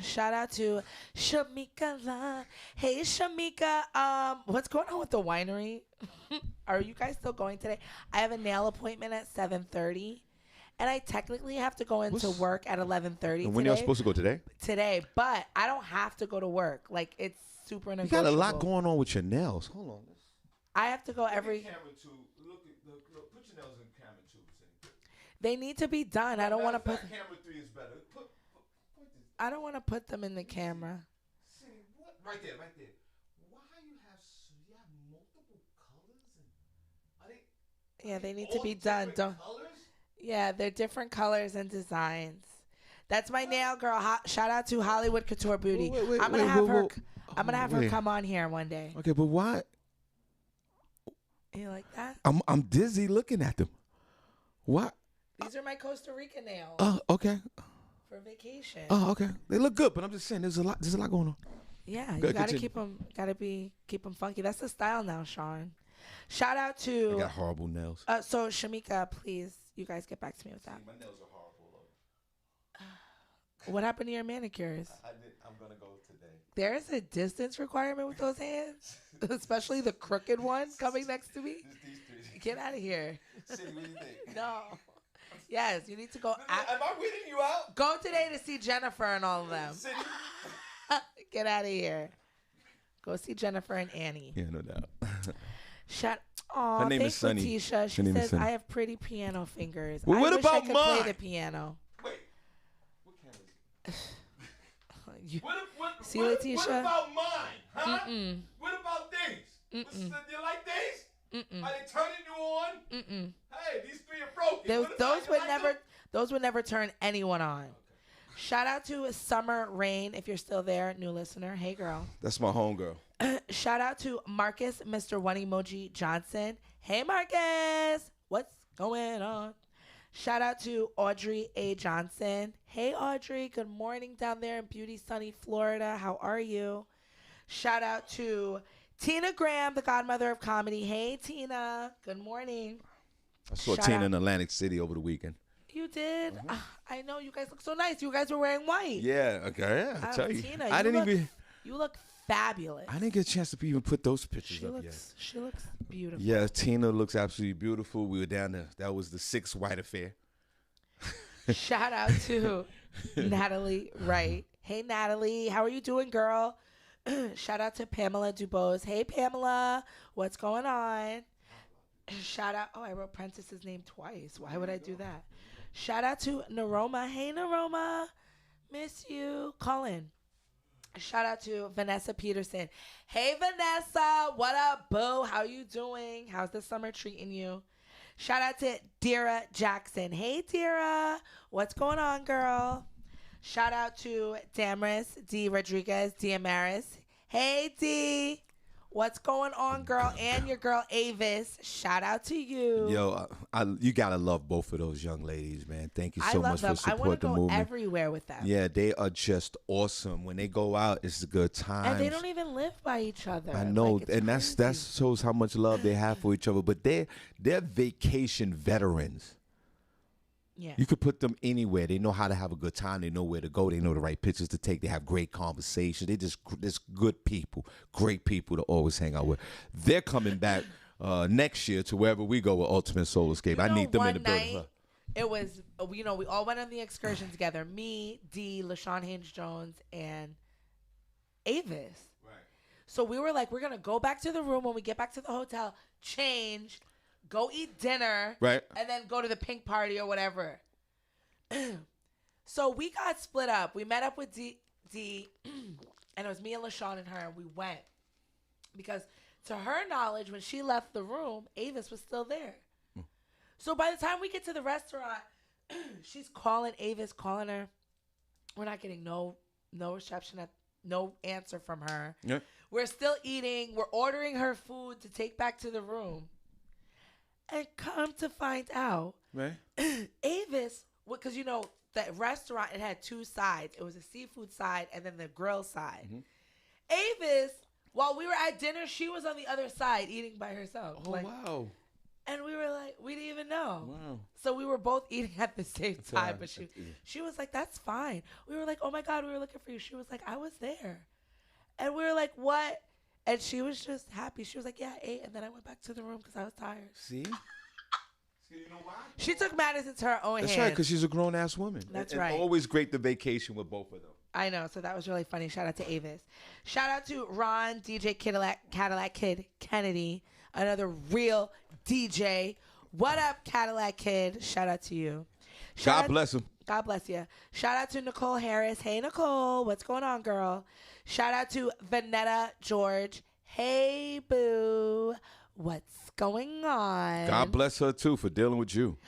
Shout out to Shamika Love. Hey Shamika, what's going on with the winery? Are you guys still going today? I have a nail appointment at 7:30, and I technically have to go into
What's-
work at 11:30
And when y'all supposed to go today?
today, but I don't have to go to work. Like it's super
You
negotiable.
got a lot going on with your nails. Hold on.
I have to go every.
Camera two. Look, put your nails in camera two.
They need to be done. I don't want to put.
Camera 3 is better. Put this.
I don't want to put them in the camera.
See what? Right there. Why you have multiple colors? Are they?
Yeah, they need to
all
be done.
different
Don't.
Colors?
Yeah, they're different colors and designs. That's my nail girl. Shout out to Hollywood Couture Beauty.
Wait,
I'm gonna
wait,
have her.
wait.
I'm gonna have her
Wait.
come on here one day.
Okay, but why?
You like that?
I'm dizzy looking at them. What?
These are my Costa Rica nails
Oh, okay.
for vacation.
Oh, okay. They look good, but I'm just saying there's a lot going on.
Yeah, you
Good,
gotta
continue.
keep them. Keep them funky. That's the style now, Sean. Shout out
I
to.
got horrible nails.
So Shamika, please, you guys get back to me with that.
My nails are horrible.
What happened to your manicures?
I'm gonna go today.
There is a distance requirement with those hands, especially the crooked one coming next to me. Get out of here.
What do you think?
No. Yes, you need to go.
Am I weeding you out?
Go today to see Jennifer and all of them. Get out of here. Go see Jennifer and Annie.
Yeah, no doubt.
Aw,
Her name
thanks,
is Senny.
Letitia. She
Her name is
says
Senny.
I have pretty piano fingers.
Well, what
I wish
about
I could
mine?
play the piano.
Wait. What camera is it?
You-
What
See, Letitia?
What about mine? Huh?
Mm-mm.
What about these?
Mm-mm.
You like these?
Mm-mm.
Are they turning you on?
Mm-mm.
Hey, these 3 are broken.
Those,
What about
those
you
would
like
never
them?
those would never turn anyone on. Shout out to Summer Rain if you're still there, new listener. Hey girl.
That's my homegirl.
Shout out to Marcus, Mr. One Emoji Johnson. Hey Marcus. What's Going on. Shout out to Audrey A. Johnson. Hey, Audrey. Good morning down there in beauty, sunny Florida. How are you? Shout out to Tina Graham, the godmother of comedy. Hey, Tina. Good morning.
I saw
Shout
Tina
out.
in Atlantic City over the weekend.
You did? I know. You guys look so nice. You guys were wearing white.
Yeah, okay, yeah, I tell you.
Tina,
I didn't even.
You look fabulous.
I didn't get a chance to even put those pictures
She
up
looks beautiful.
yet. Yeah, Tina looks absolutely beautiful. We were down there. That was the 6 White Affair.
Shout out to Natalie Wright. Hey, Natalie. How are you doing, girl? Shout out to Pamela Dubose. Hey, Pamela. What's going on? Shout out. Oh, I wrote Prentice's name twice. Why would I do that? Shout out to Naroma. Hey, Naroma. Miss you. Colin. Shout out to Vanessa Peterson. Hey, Vanessa. What up, boo? How you doing? How's the summer treating you? Shout out to Dira Jackson. Hey, Dira. What's going on, girl? Shout out to Damaris D. Rodriguez Diamaris. Hey, D. What's going on, girl? And your girl, Avis. Shout out to you.
Yo, you got to love both of those young ladies, man. Thank you
I
so
love
much
them.
for
I want
support
to
the
go
movement.
everywhere with them.
Yeah, they are just awesome. When they go out, it's a good time.
And they don't even live by each other.
I know,
Like, it's
and that
crazy.
shows how much love they have for each other. But they're vacation veterans.
Yeah.
You could put them anywhere. They know how to have a good time. They know where to go. They know the right pictures to take. They have great conversations. They just good people, great people to always hang out with. They're coming back next year to wherever we go with Ultimate Soul Escape. I need them in the building.
Night, it was, we all went on the excursion together. Me, D, LaShawn Haynes Jones, and Avis.
Right.
So we were like, we're going to go back to the room when we get back to the hotel, change, go eat dinner,
Right.
and then go to the pink party or whatever. So we got split up. We met up with D, and it was me and LaShawn and her, and we went. Because to her knowledge, when she left the room, Avis was still there. So by the time we get to the restaurant, she's calling Avis, calling her. We're not getting no reception, no answer from her.
Yeah.
We're still eating. We're ordering her food to take back to the room. And come to find out,
Right.
Avis, because that restaurant, it had 2 sides. It was a seafood side and then the grill side.
Mm-hmm.
Avis, while we were at dinner, she was on the other side eating by herself.
Oh, wow.
And we were like, we didn't even know.
Wow.
So we were both eating at the same time.
right.
But she was like, that's fine. We were like, oh my God, we were looking for you. She was like, I was there. And we were like, what? And she was just happy. She was like, yeah, I ate. And then I went back to the room because I was tired.
See? You know why?
She took matters into her own hands.
That's right, because she's a grown-ass woman.
That's
And
right.
Always great to vacation with both of them.
I know. So that was really funny. Shout out to Avis. Shout out to Ron, DJ Cadillac Kid Kennedy, another real DJ. What up, Cadillac Kid? Shout out to you.
God bless him.
God bless you. Shout out to Nicole Harris. Hey, Nicole. What's going on, girl? Shout out to Vanetta George. Hey, boo. What's going on?
God bless her, too, for dealing with you.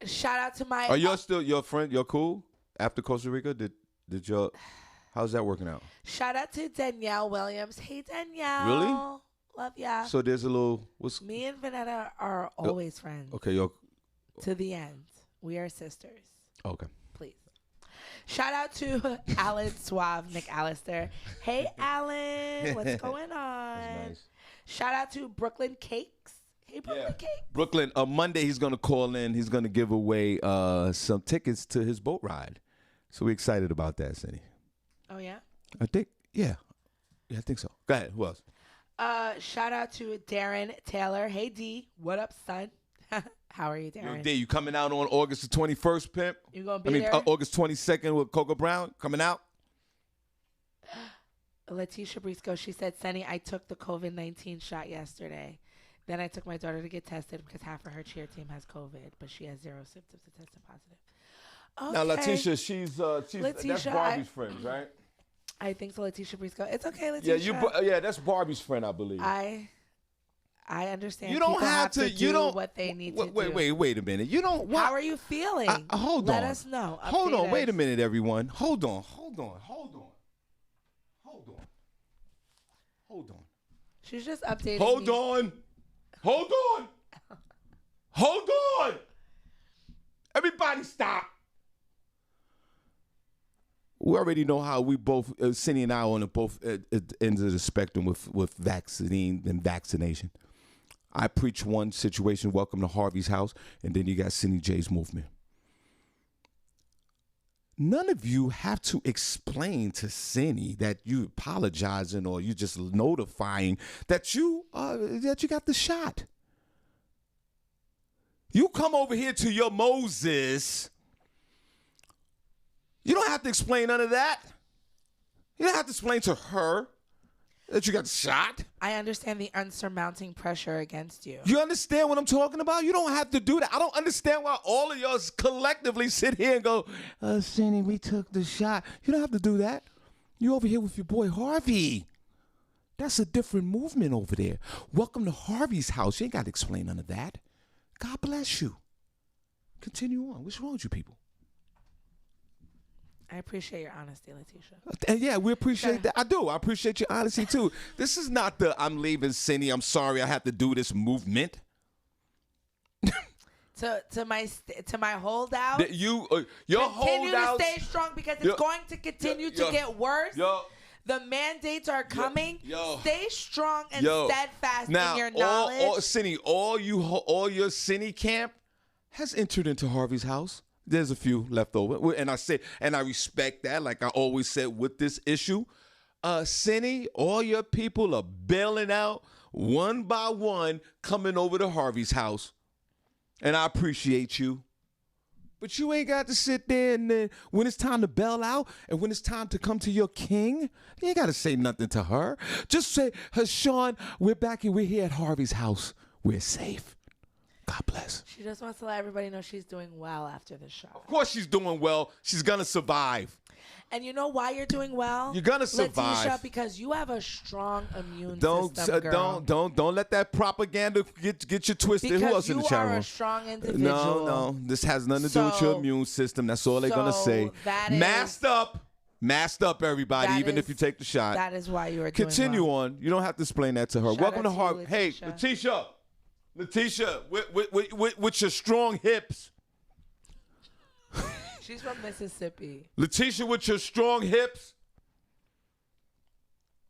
Shout out to my...
Are you still your friend? You're cool? After Costa Rica? Did your... How's that working out?
Shout out to Danielle Williams. Hey, Danielle.
Really?
Love ya.
So there's a little...
Me and Vanetta are always friends.
Okay, you're...
To the end. We are sisters.
Okay.
Please. Shout out to Alan Suave McAllister. Hey, Alan. What's going on?
That's nice.
Shout out to Brooklyn Cakes. Hey, Brooklyn Cakes.
Brooklyn, Monday he's going to call in. He's going to give away some tickets to his boat ride. So we're excited about that, Senny.
Oh, yeah?
I think, yeah. Yeah, I think so. Go ahead. Who else?
Shout out to Darren Taylor. Hey, D. What up, son? How are you, Darren?
Yo, D, you coming out on August the 21st, pimp?
You going to be there?
August 22nd with Coco Brown coming out?
Letitia Briscoe, she said, Senny, I took the COVID-19 shot yesterday. Then I took my daughter to get tested because half of her cheer team has COVID, but she has 0 symptoms and tested positive. Okay.
Now, Letitia, she's
Letitia,
that's Barbie's friend, right?
I think so, Letitia Briscoe. It's okay, Letitia.
Yeah, that's Barbie's friend, I believe.
I understand.
You don't
people
have to.
do
You don't.
what they need to do.
Wait a minute. You don't. What?
How are you feeling?
Hold on.
Let us know.
Hold on.
Update
Wait a
us.
minute, everyone. Hold on.
She's just updating.
Hold
me.
on. Hold on. Everybody stop. We already know how we both, Senny and I, are on both ends of the spectrum with vaccine and vaccination. I preach one situation, welcome to Harvey's house, and then you got Senny J's movement. None of you have to explain to Senny that you apologizing or you just notifying that you got the shot. You come over here to your Moses. You don't have to explain none of that. You don't have to explain to her that you got shot.
I understand the unsurmounting pressure against you.
You understand what I'm talking about? You don't have to do that. I don't understand why all of y'all collectively sit here and go, Senny, we took the shot. You don't have to do that. You over here with your boy Harvey. That's a different movement over there. Welcome to Harvey's house. You ain't got to explain none of that. God bless you. Continue on. What's wrong with you people?
I appreciate your honesty, Letitia.
And yeah, we appreciate that. I do. I appreciate your honesty too. This is not the I'm leaving Senny. I'm sorry I have to do this movement.
To my holdout.
That your
continue
holdout.
to stay strong because it's going to continue to get worse. The mandates are coming. Stay strong and steadfast in your knowledge.
Senny, all your Senny camp has entered into Harvey's house. There's a few left over, and I respect that. Like I always said with this issue, Senny, all your people are bailing out one by one, coming over to Harvey's house, and I appreciate you. But you ain't got to sit there and then when it's time to bail out and when it's time to come to your king, you ain't got to say nothing to her. Just say, Shawn, we're back and we're here at Harvey's house. We're safe. God bless.
She just wants to let everybody know she's doing well after the shot.
Of course she's doing well. She's going to survive.
And you know why you're doing well?
You're going to survive.
Letitia, because you have a strong immune system, girl.
Don't let that propaganda get you twisted.
Because
who else in the chat room?
you are a strong individual.
No. This has nothing to do with your immune system. That's all they're going to say. Masked up, everybody, even if you take the shot.
That is why you are doing
Continue
well.
on. You don't have to explain that to her.
Shout
Welcome to
out to
Harvey.
you,
Hey, Letitia, with your strong hips.
She's from Mississippi.
Letitia, with your strong hips.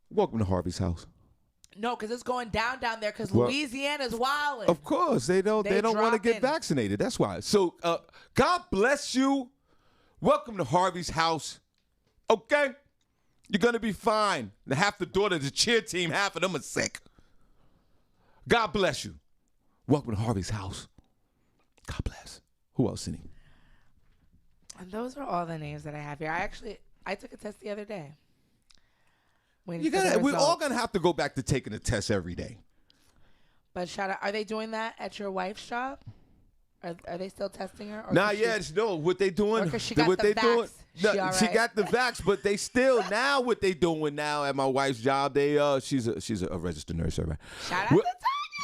Welcome to Harvey's house.
No, because it's going down there because Louisiana's wilding.
Of course, they don't want to get vaccinated. That's why. So, God bless you. Welcome to Harvey's house. Okay? You're going to be fine. Half the daughters, the cheer team, half of them are sick. God bless you. Welcome to Harvey's house. God bless. Who else, Senny?
And those are all the names that I have here. I took a test the other day.
We're all going to have to go back to taking a test every day.
But shout out, are they doing that at your wife's job? Are they still testing her?
Nah, yes, no. What they doing?
Because she got the vax.
She got the vax, but they still now what they doing now at my wife's job? She's a registered nurse, right?
Shout out to Tanya,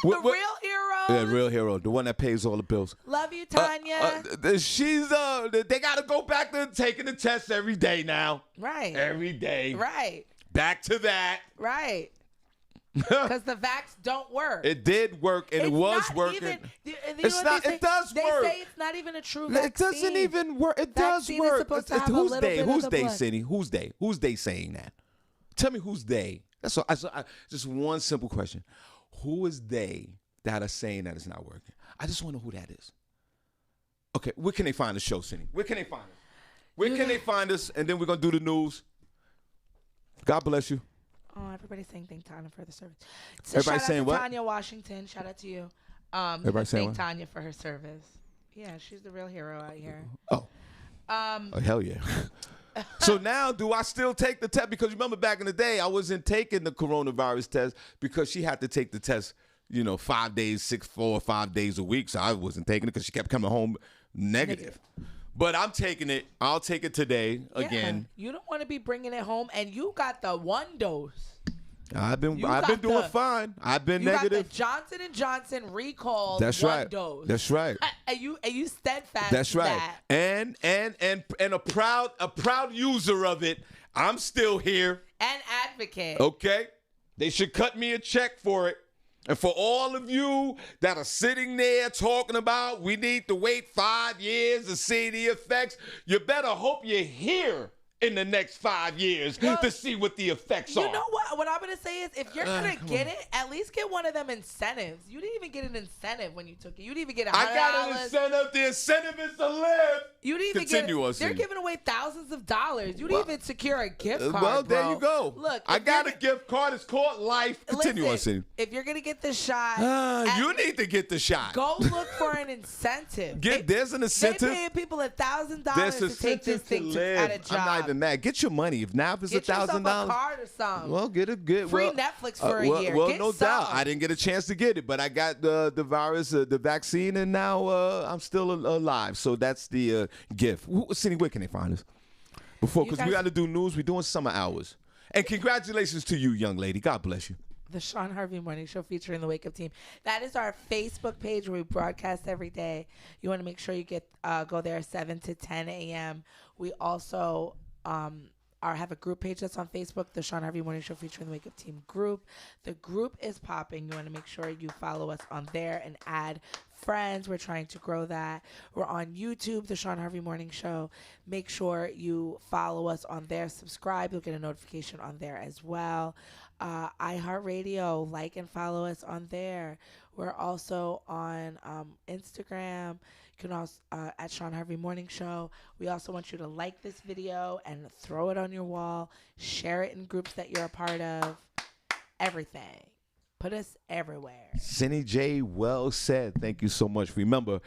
the real hero.
Yeah, real hero, the one that pays all the bills.
Love you, Tanya.
They got to go back to taking the test every day now.
Right.
Every day.
Right.
Back to that.
Right. Because the vax don't work.
It did work, and it was working. It does work.
They say it's not even a true vaccine.
It doesn't even work. It does
Vaccine
work.
is supposed to have a little bit of
Who's
the
they,
blood.
Senny? Who's they? Who's they saying that? Tell me who's they. That's all. Just one simple question. Who is they that are saying that it's not working? I just want to know who that is. Okay, where can they find the show, Senny? Where can they find us? Where can they find us? And then we're going to do the news. God bless you.
Oh, everybody's saying thank Tanya for the service. So
Everybody saying
shout out to
what?
Tanya Washington. Shout out to you.
Everybody saying
thank
what?
Tanya for her service. Yeah, she's the real hero out here.
Oh, hell yeah. So now do I still take the test? Because remember back in the day, I wasn't taking the coronavirus test because she had to take the test, 5 days, 4 or 5 days a week. So I wasn't taking it because she kept coming home negative. But I'm taking it. I'll take it today again.
You don't want to be bringing it home, and you got the one dose.
I've been doing fine. I've been negative.
You got the Johnson & Johnson recall.
That's
one
right.
Dose.
That's right.
And you steadfast.
That's right.
That.
And a proud user of it. I'm still here.
And advocate.
Okay. They should cut me a check for it. And for all of you that are sitting there talking about we need to wait 5 years to see the effects, you better hope you're here in the next 5 years to see what the effects are.
You know what? What I'm going to say is if you're going to get it, at least get one of them incentives. You didn't even get an incentive when you took it. You didn't even get $100.
I got an incentive. The incentive is to live.
You didn't even
Continue,
they're giving away thousands of dollars. You didn't even secure a gift card,
Well, there
bro.
you go.
Look,
I got a gift card. It's called Life. Continue on, Senny.
If you're going to get the shot.
You need to get the shot.
Go look for an incentive.
There's an incentive.
They paying people $1,000
There's
to take this thing at a job.
I'm not even mad. Get your money. If now if it's
Get yourself
$1,000,
a card or something.
well, get a good
Free Netflix for a year.
Well,
Get
no
some.
doubt. I didn't get a chance to get it, but I got the virus, the vaccine, and now I'm still alive. So that's the gift. Cindy, where can they find us? Because we got to do news. We're doing summer hours. And congratulations to you, young lady. God bless you.
The Shawn Harvey Morning Show featuring the Wake Up Team. That is our Facebook page where we broadcast every day. You want to make sure you get go there 7 to 10 a.m. We also have a group page that's on Facebook, the Shawn Harvey Morning Show featuring the Wake Up Team group. The group is popping. You want to make sure you follow us on there and add friends. We're trying to grow that. We're on YouTube, the Shawn Harvey Morning Show. Make sure you follow us on there. Subscribe. You'll get a notification on there as well. iHeartRadio, like and follow us on there. We're also on Instagram. You can also at Shawn Harvey Morning Show. We also want you to like this video and throw it on your wall. Share it in groups that you're a part of. Everything. Put us everywhere.
Senny J, well said. Thank you so much. Remember,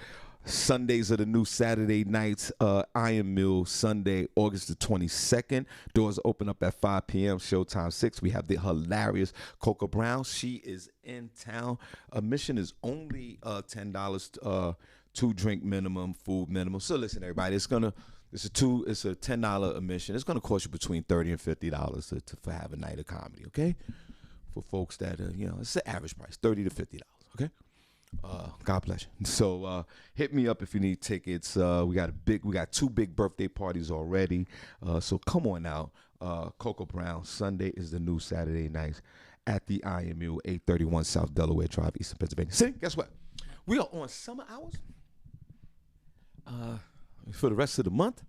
Sundays are the new Saturday nights. Iron Mill Sunday, August the 22nd. Doors open up at 5 p.m. Showtime 6. We have the hilarious Coco Brown. She is in town. Admission is only $10. 2-drink minimum, food minimum. So listen, everybody, it's a $10 admission. It's gonna cost you between $30 and $50 to have a night of comedy. Okay, for folks that it's the average price, $30 to $50. Okay. God bless you. So hit me up if you need tickets. We got 2 big birthday parties already. So come on out. Coco Brown Sunday is the new Saturday nights at the IMU, 831 South Delaware Drive, Eastern Pennsylvania. See, guess what? We are on summer hours for the rest of the month.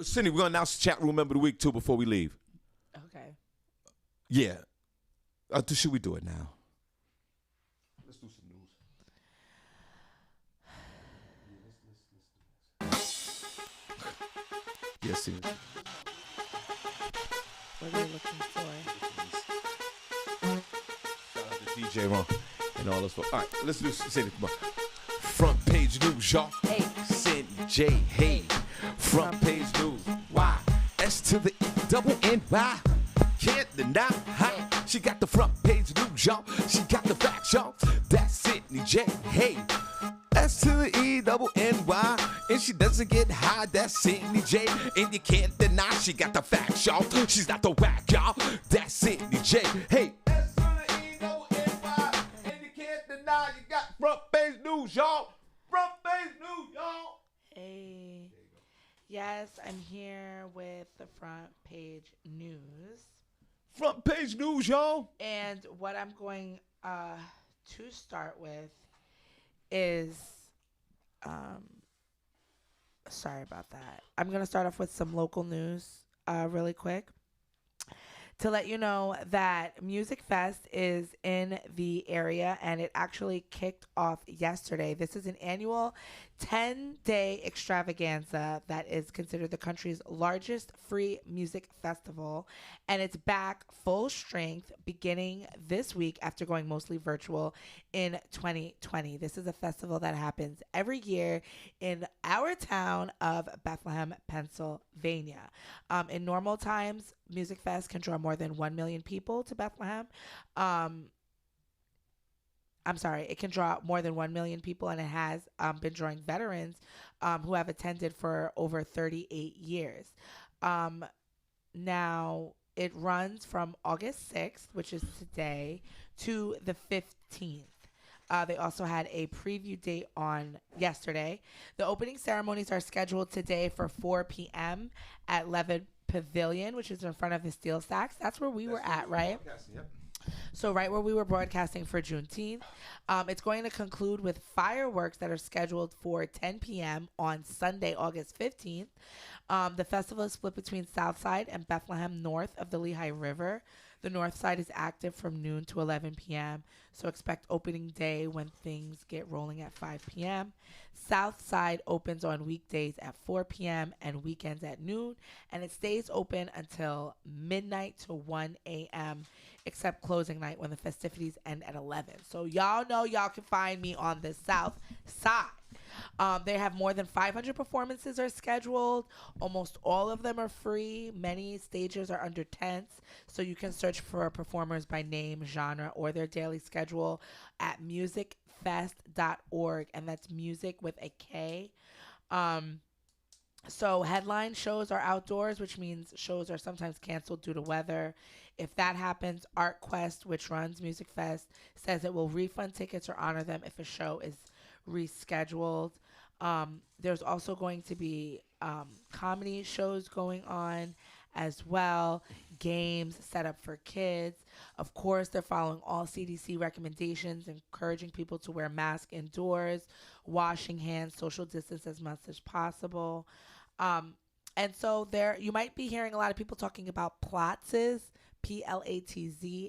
Cindy, we're gonna announce the chat room member of the week too before we leave.
Okay.
Yeah. Should we do it now? Let's do some news. Yes, see.
What are you looking for?
Shout out to DJ Ron and all those folks. All right, let's do say this. Front page news, y'all.
Hey.
Senny J. Hey. Front page news. Why? S to the E, double N Y. Can't deny. Hi. She got the front page news, y'all. She got the facts, y'all. That's Senny J. Hey. S to the E, double N Y. And she doesn't get high. That's Senny J. And you can't deny. She got the facts, y'all. She's not the whack, y'all. That's Senny J. Hey. S to the E, double N Y. And you can't deny. You got front page news, y'all. Front page news, y'all.
Hey. Yes, I'm here with the front page news.
Front page news, y'all.
And what I'm going to start with is, sorry about that. I'm going to start off with some local news really quick to let you know that Music Fest is in the area and it actually kicked off yesterday. This is an annual 10-day extravaganza that is considered the country's largest free music festival, and it's back full strength beginning this week after going mostly virtual in 2020. This is a festival that happens every year in our town of Bethlehem, Pennsylvania. In normal times, Music Fest can draw more than 1 million people to Bethlehem. It can draw more than 1 million people, and it has been drawing veterans who have attended for over 38 years. Now, it runs from August 6th, which is today, to the 15th. They also had a preview date on yesterday. The opening ceremonies are scheduled today for 4 p.m. at Levitt Pavilion, which is in front of the Steel Stacks. That's where we were at, right?
Yep.
So right where we were broadcasting for Juneteenth, it's going to conclude with fireworks that are scheduled for 10 p.m. on Sunday, August 15th. The festival is split between Southside and Bethlehem north of the Lehigh River. The north side is active from noon to 11 p.m., so expect opening day when things get rolling at 5 p.m. South side opens on weekdays at 4 p.m. and weekends at noon, and it stays open until midnight to 1 a.m., except closing night when the festivities end at 11. So y'all know y'all can find me on the south side. They have more than 500 performances are scheduled. Almost all of them are free. Many stages are under tents, so you can search for performers by name, genre, or their daily schedule at musicfest.org, and that's music with a K. So headline shows are outdoors, which means shows are sometimes canceled due to weather. If that happens, ArtQuest, which runs Music Fest, says it will refund tickets or honor them if a show is rescheduled. There's also going to be comedy shows going on as well, games set up for kids. Of course, they're following all CDC recommendations, encouraging people to wear masks indoors, washing hands, social distance as much as possible. And so there, you might be hearing a lot of people talking about Platzes, Platz,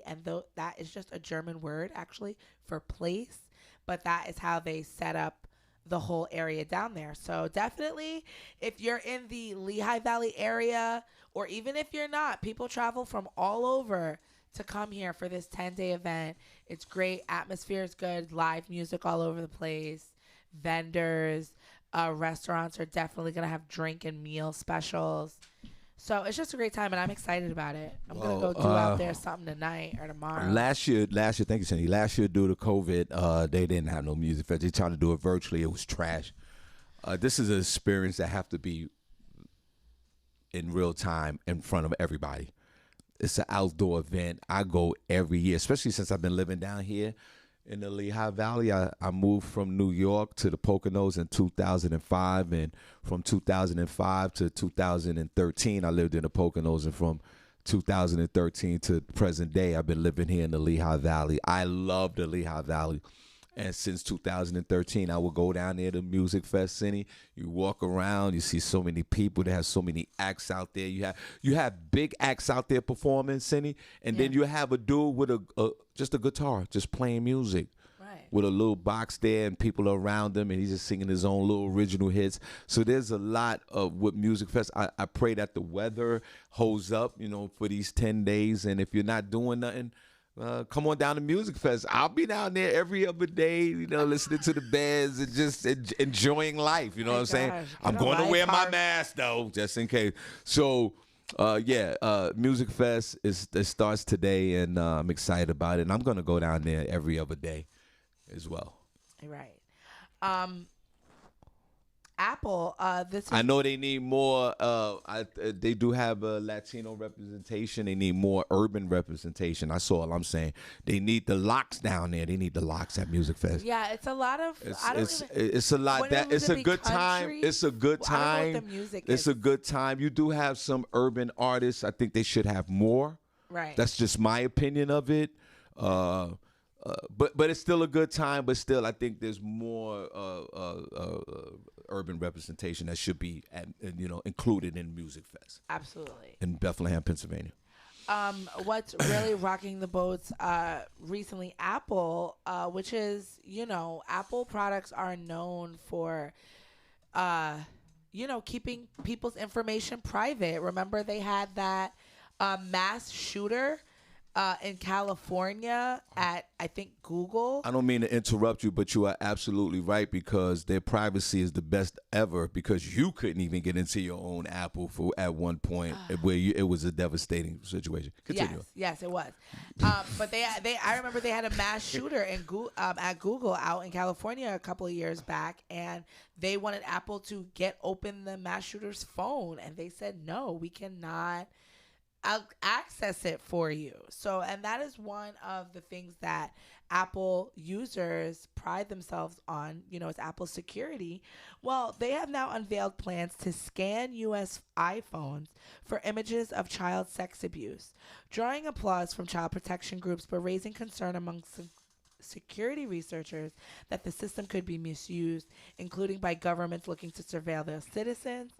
and that is just a German word actually for place, but that is how they set up the whole area down there. So definitely, if you're in the Lehigh Valley area, or even if you're not, people travel from all over to come here for this 10-day event. It's great. Atmosphere is good. Live music all over the place. Vendors, restaurants are definitely going to have drink and meal specials. So it's just a great time, and I'm excited about it. I'm going to go do out there something tonight or tomorrow.
Last year, thank you, Senny. Last year, due to COVID, they didn't have no music fest. They tried to do it virtually. It was trash. This is an experience that have to be in real time in front of everybody. It's an outdoor event. I go every year, especially since I've been living down here in the Lehigh Valley. I moved from New York to the Poconos in 2005, and from 2005 to 2013, I lived in the Poconos, and from 2013 to present day, I've been living here in the Lehigh Valley. I love the Lehigh Valley. And since 2013, I would go down there to Music Fest, Senny. You walk around, you see so many people. They have so many acts out there. You have big acts out there performing, Senny, and then you have a dude with just a guitar, just playing music, right, with a little box there, and people are around him, and he's just singing his own little original hits. So there's a lot of with Music Fest. I pray that the weather holds up, for these 10 days. And if you're not doing nothing, come on down to Music Fest. I'll be down there every other day, listening to the bands and just enjoying life. You know what I'm saying? I'm going to wear my mask, though, just in case. So, Music Fest, it starts today, and I'm excited about it. And I'm going to go down there every other day as well.
Right. Apple,
I know they need more. They do have a Latino representation. They need more urban representation. That's all I'm saying. They need the locks down there. They need the locks at Music Fest.
Yeah, it's a lot of.
It's a lot. It's a good time. It's a good time. It's a good time. You do have some urban artists. I think they should have more.
Right.
That's just my opinion of it. But it's still a good time. But still, I think there's more urban representation that should be included in Music Fest.
Absolutely.
In Bethlehem, Pennsylvania.
What's really rocking the boats recently, Apple, which is, Apple products are known for, keeping people's information private. Remember they had that mass shooter in California at, I think, Google.
I don't mean to interrupt you, but you are absolutely right, because their privacy is the best ever, because you couldn't even get into your own Apple at one point where it was a devastating situation. Continue.
Yes, it was. But I remember they had a mass shooter at Google out in California a couple of years back, and they wanted Apple to get open the mass shooter's phone, and they said, no, we cannot access it for you. So, and that is one of the things that Apple users pride themselves on, is Apple's security. Well, they have now unveiled plans to scan U.S. iPhones for images of child sex abuse, drawing applause from child protection groups, but raising concern amongst security researchers that the system could be misused, including by governments looking to surveil their citizens.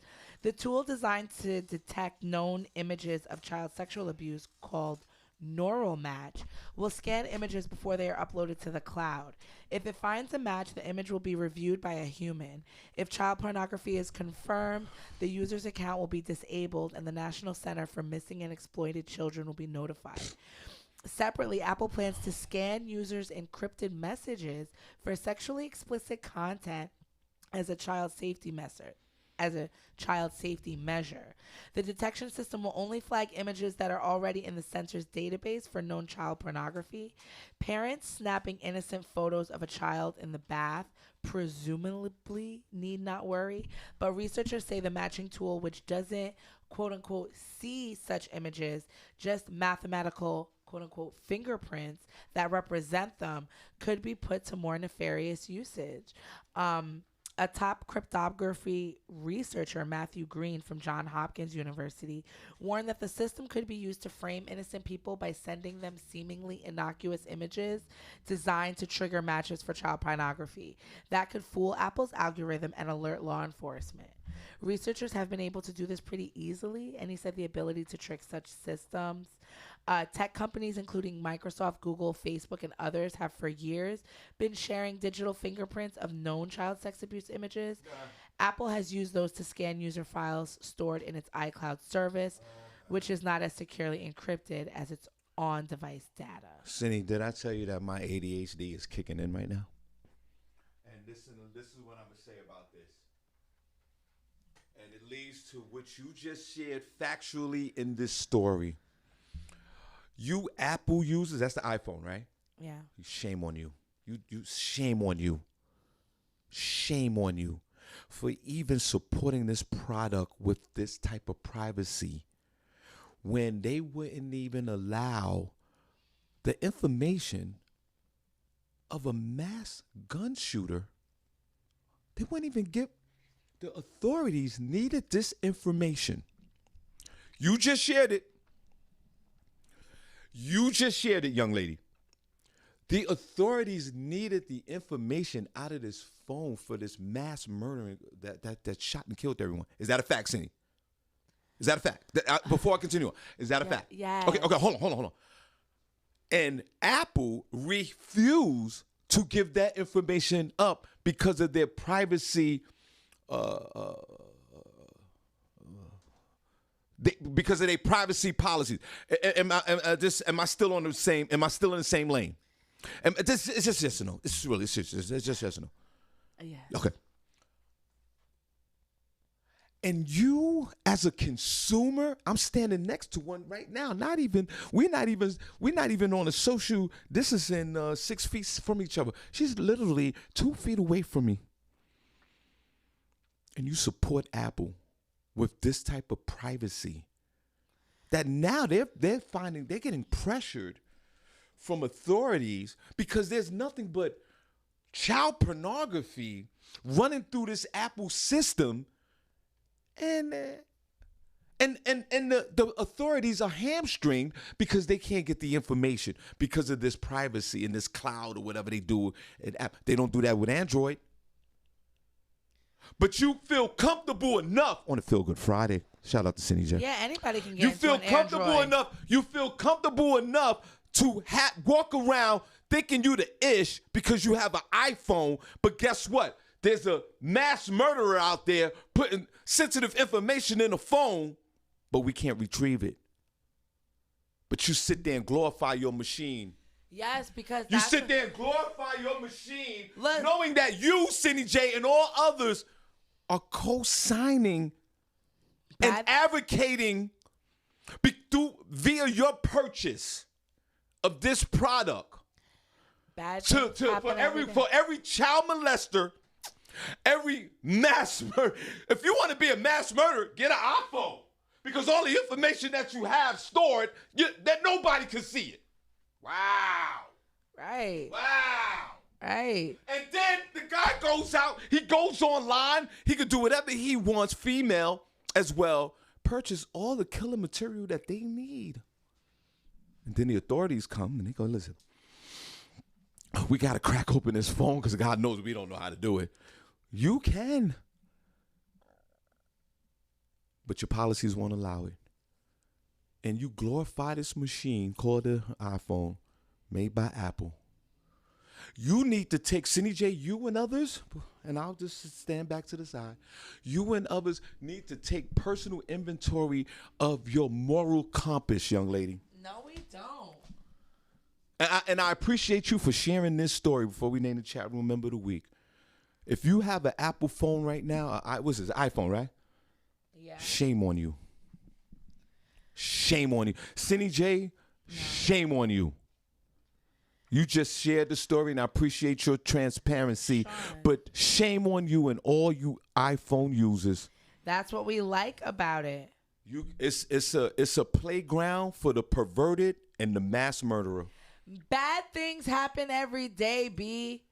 The tool designed to detect known images of child sexual abuse, called Neural Match, will scan images before they are uploaded to the cloud. If it finds a match, the image will be reviewed by a human. If child pornography is confirmed, the user's account will be disabled and the National Center for Missing and Exploited Children will be notified. Separately, Apple plans to scan users' encrypted messages for sexually explicit content as a child safety measure. The detection system will only flag images that are already in the center's database for known child pornography. Parents snapping innocent photos of a child in the bath presumably need not worry, but researchers say the matching tool, which doesn't quote-unquote see such images, just mathematical quote-unquote fingerprints that represent them, could be put to more nefarious usage. A top cryptography researcher, Matthew Green from Johns Hopkins University, warned that the system could be used to frame innocent people by sending them seemingly innocuous images designed to trigger matches for child pornography. That could fool Apple's algorithm and alert law enforcement. Researchers have been able to do this pretty easily, and he said the ability to trick such systems. Tech companies including Microsoft, Google, Facebook, and others have for years been sharing digital fingerprints of known child sex abuse images. Apple has used those to scan user files stored in its iCloud service, which is not as securely encrypted as its on-device data.
Senny, did I tell you that my ADHD is kicking in right now? And this is what I'm going to say about this. And it leads to what you just shared factually in this story. You Apple users, that's the iPhone, right?
Yeah.
Shame on you. You shame on you. Shame on you for even supporting this product with this type of privacy when they wouldn't even allow the information of a mass gun shooter. They wouldn't even give the authorities needed this information. You just shared it. You just shared it, young lady. The authorities needed the information out of this phone for this mass murdering that shot and killed everyone. Is that a fact, Senny? Is that a fact? Before I continue on, is that a fact?
Yeah.
Okay, hold on. And Apple refused to give that information up because of their privacy because of their privacy policies. Am I still on the same? Am I still in the same lane? It's just yes or no. It's just yes or no.
Yeah.
Okay. And you, as a consumer, I'm standing next to one right now. We're not even on a social distancing 6 feet from each other. She's literally 2 feet away from me. And you support Apple with this type of privacy that now they're getting pressured from authorities because there's nothing but child pornography running through this Apple system, and the authorities are hamstringed because they can't get the information because of this privacy and this cloud or whatever they do at Apple. They don't do that with Android. But you feel comfortable enough on a Feel Good Friday. Shout out to Senny J.
Yeah, anybody can get
You
into
feel
an
comfortable
Android.
enough. You feel comfortable enough to walk around thinking you the ish because you have an iPhone. But guess what? There's a mass murderer out there putting sensitive information in a phone, but we can't retrieve it. But you sit there and glorify your machine.
Yes, because
You sit there and glorify your machine,
Look.
knowing that you, Senny J, and all others are co-signing and advocating via your purchase of this product for every child molester, every mass murder. If you want to be a mass murderer, get an iPhone. Because all the information that you have stored, that nobody can see it. Wow.
Right.
Wow.
Right.
And then the guy goes out, he goes online, he can do whatever he wants, female as well, purchase all the killer material that they need. And then the authorities come and they go, listen, we got to crack open this phone because God knows we don't know how to do it. You can. But your policies won't allow it. And you glorify this machine called the iPhone, made by Apple. You need to take, Senny J, you and others, and I'll just stand back to the side. You and others need to take personal inventory of your moral compass, young lady.
No, we don't.
And I appreciate you for sharing this story before we name the chat room member of the week. If you have an Apple phone right now, what's this, iPhone, right?
Yeah.
Shame on you. Shame on you. Senny J, shame on you. You just shared the story, and I appreciate your transparency.
Sean.
But shame on you and all you iPhone users.
That's what we like about it.
It's a playground for the perverted and the mass murderer.
Bad things happen every day, B.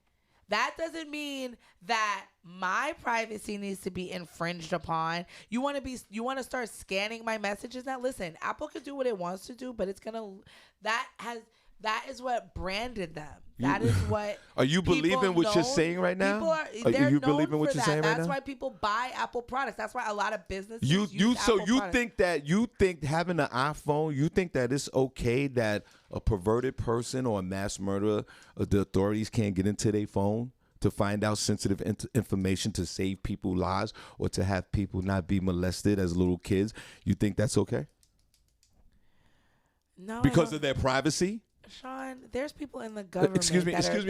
That doesn't mean that my privacy needs to be infringed upon. You want to start scanning my messages now? Listen, Apple can do what it wants to do, but that is what branded them. That is what.
Are you believing what you're saying right now?
Are
you believing what you're saying right now?
That's why people buy Apple products. That's why a lot of businesses
you
use
so
Apple
you
products.
think having an iPhone, you think that it's okay that a perverted person or a mass murderer, the authorities can't get into their phone to find out sensitive information to save people's lives or to have people not be molested as little kids? You think that's okay?
No,
because of their privacy?
Sean, there's people in the government.
Excuse me. Let's stay.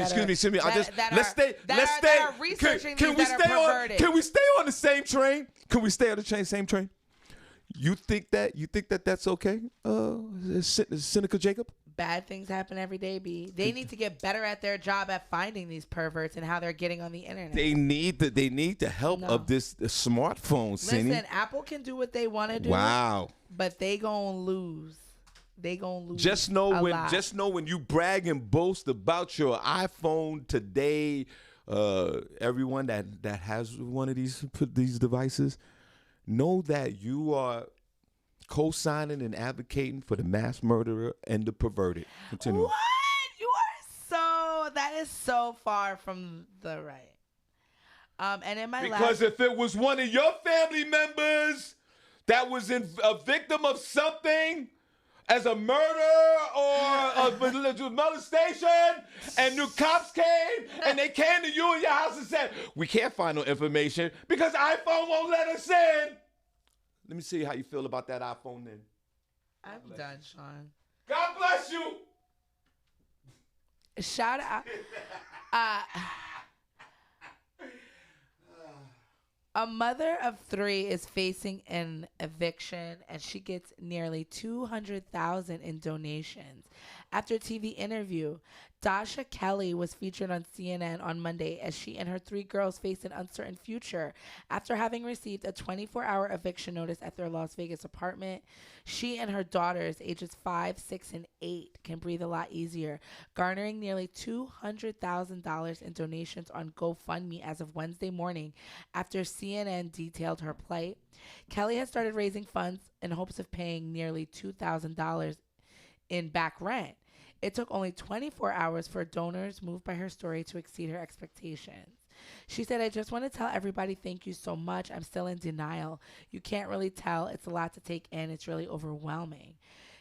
Researching
can we
that
stay
are
on?
perverted.
Can we stay on the same train? Can we stay on the same train? You think that that's okay? Seneca Jacob.
Bad things happen every day, B. They need to get better at their job at finding these perverts and how they're getting on the internet.
They need the help of this smartphone, Senny.
Listen, Apple can do what they want to do.
Wow.
But they gonna lose. They gonna lose.
Just know when you brag and boast about your iPhone today, everyone that has one of these devices, know that you are co-signing and advocating for the mass murderer and the perverted. Continue.
What? That is so far from the right. And in my
because if it was one of your family members that was a victim of something, as a murder or a molestation, and the cops came and they came to you in your house and said, we can't find no information because iPhone won't let us in. Let me see how you feel about that iPhone then.
I'm done, Sean.
God bless you.
Shout out. A mother of 3 is facing an eviction, and she gets nearly $200,000 in donations. After a TV interview, Dasha Kelly was featured on CNN on Monday as she and her 3 girls face an uncertain future. After having received a 24-hour eviction notice at their Las Vegas apartment, she and her daughters, ages 5, 6, and 8, can breathe a lot easier, garnering nearly $200,000 in donations on GoFundMe as of Wednesday morning after CNN detailed her plight. Kelly has started raising funds in hopes of paying nearly $2,000 in back rent. It took only 24 hours for donors moved by her story to exceed her expectations. She said, I just want to tell everybody thank you so much. I'm still in denial. You can't really tell. It's a lot to take in. It's really overwhelming.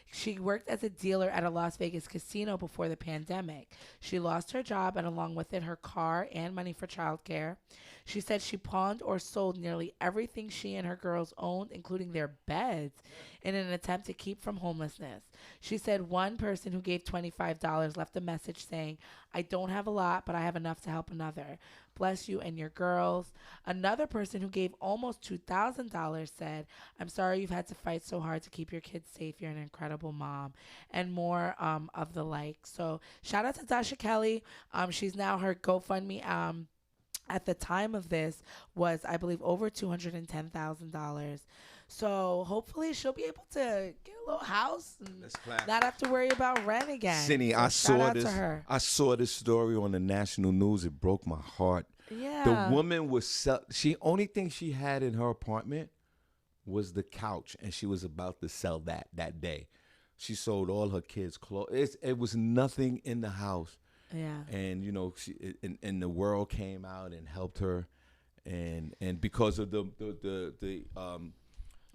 She worked as a dealer at a Las Vegas casino before the pandemic. She lost her job and along with it her car and money for childcare. She said she pawned or sold nearly everything she and her girls owned, including their beds, in an attempt to keep from homelessness. She said one person who gave $25 left a message saying, I don't have a lot, but I have enough to help another. Bless you and your girls. Another person who gave almost $2,000 said, I'm sorry you've had to fight so hard to keep your kids safe. You're an incredible mom. And more of the like. So shout out to Dasha Kelly. She's now, her GoFundMe at the time of this was, I believe, over $210,000. So hopefully she'll be able to get a little house and
Let's clap.
not have to worry about rent again.
Senny,
So
I
shout
saw
out
this.
to her.
I saw this story on the national news. It broke my heart.
Yeah.
The woman was only thing she had in her apartment was the couch, and she was about to sell that day. She sold all her kids' clothes. It was nothing in the house.
Yeah.
And and the world came out and helped her, and because of the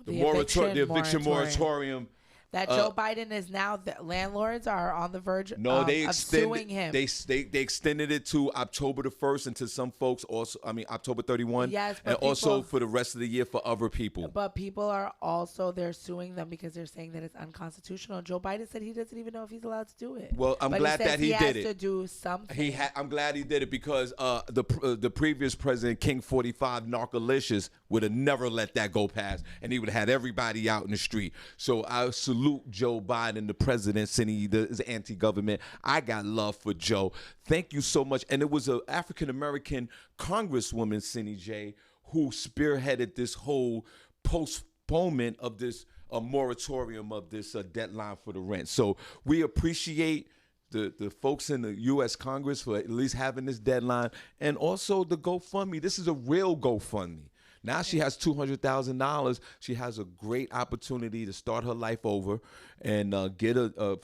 eviction moratorium.
That Joe Biden is now, the landlords are on the verge of suing him.
They extended it to October the 1st, and to some folks also, October 31.
Yes,
and
but
also for the rest of the year for other people.
But people are also, they're suing them because they're saying that it's unconstitutional. Joe Biden said he doesn't even know if he's allowed to do it.
Well, I'm glad that he did it.
He has to do something.
I'm glad he did it because the previous president, King 45, Narcolicious, would have never let that go past, and he would have had everybody out in the street. So I salute Joe Biden, the president, Senny, the anti-government. I got love for Joe. Thank you so much. And it was an African-American congresswoman, Senny J, who spearheaded this whole postponement of this moratorium of this deadline for the rent. So we appreciate the folks in the U.S. Congress for at least having this deadline, and also the GoFundMe. This is a real GoFundMe. Now she has $200,000. She has a great opportunity to start her life over and get a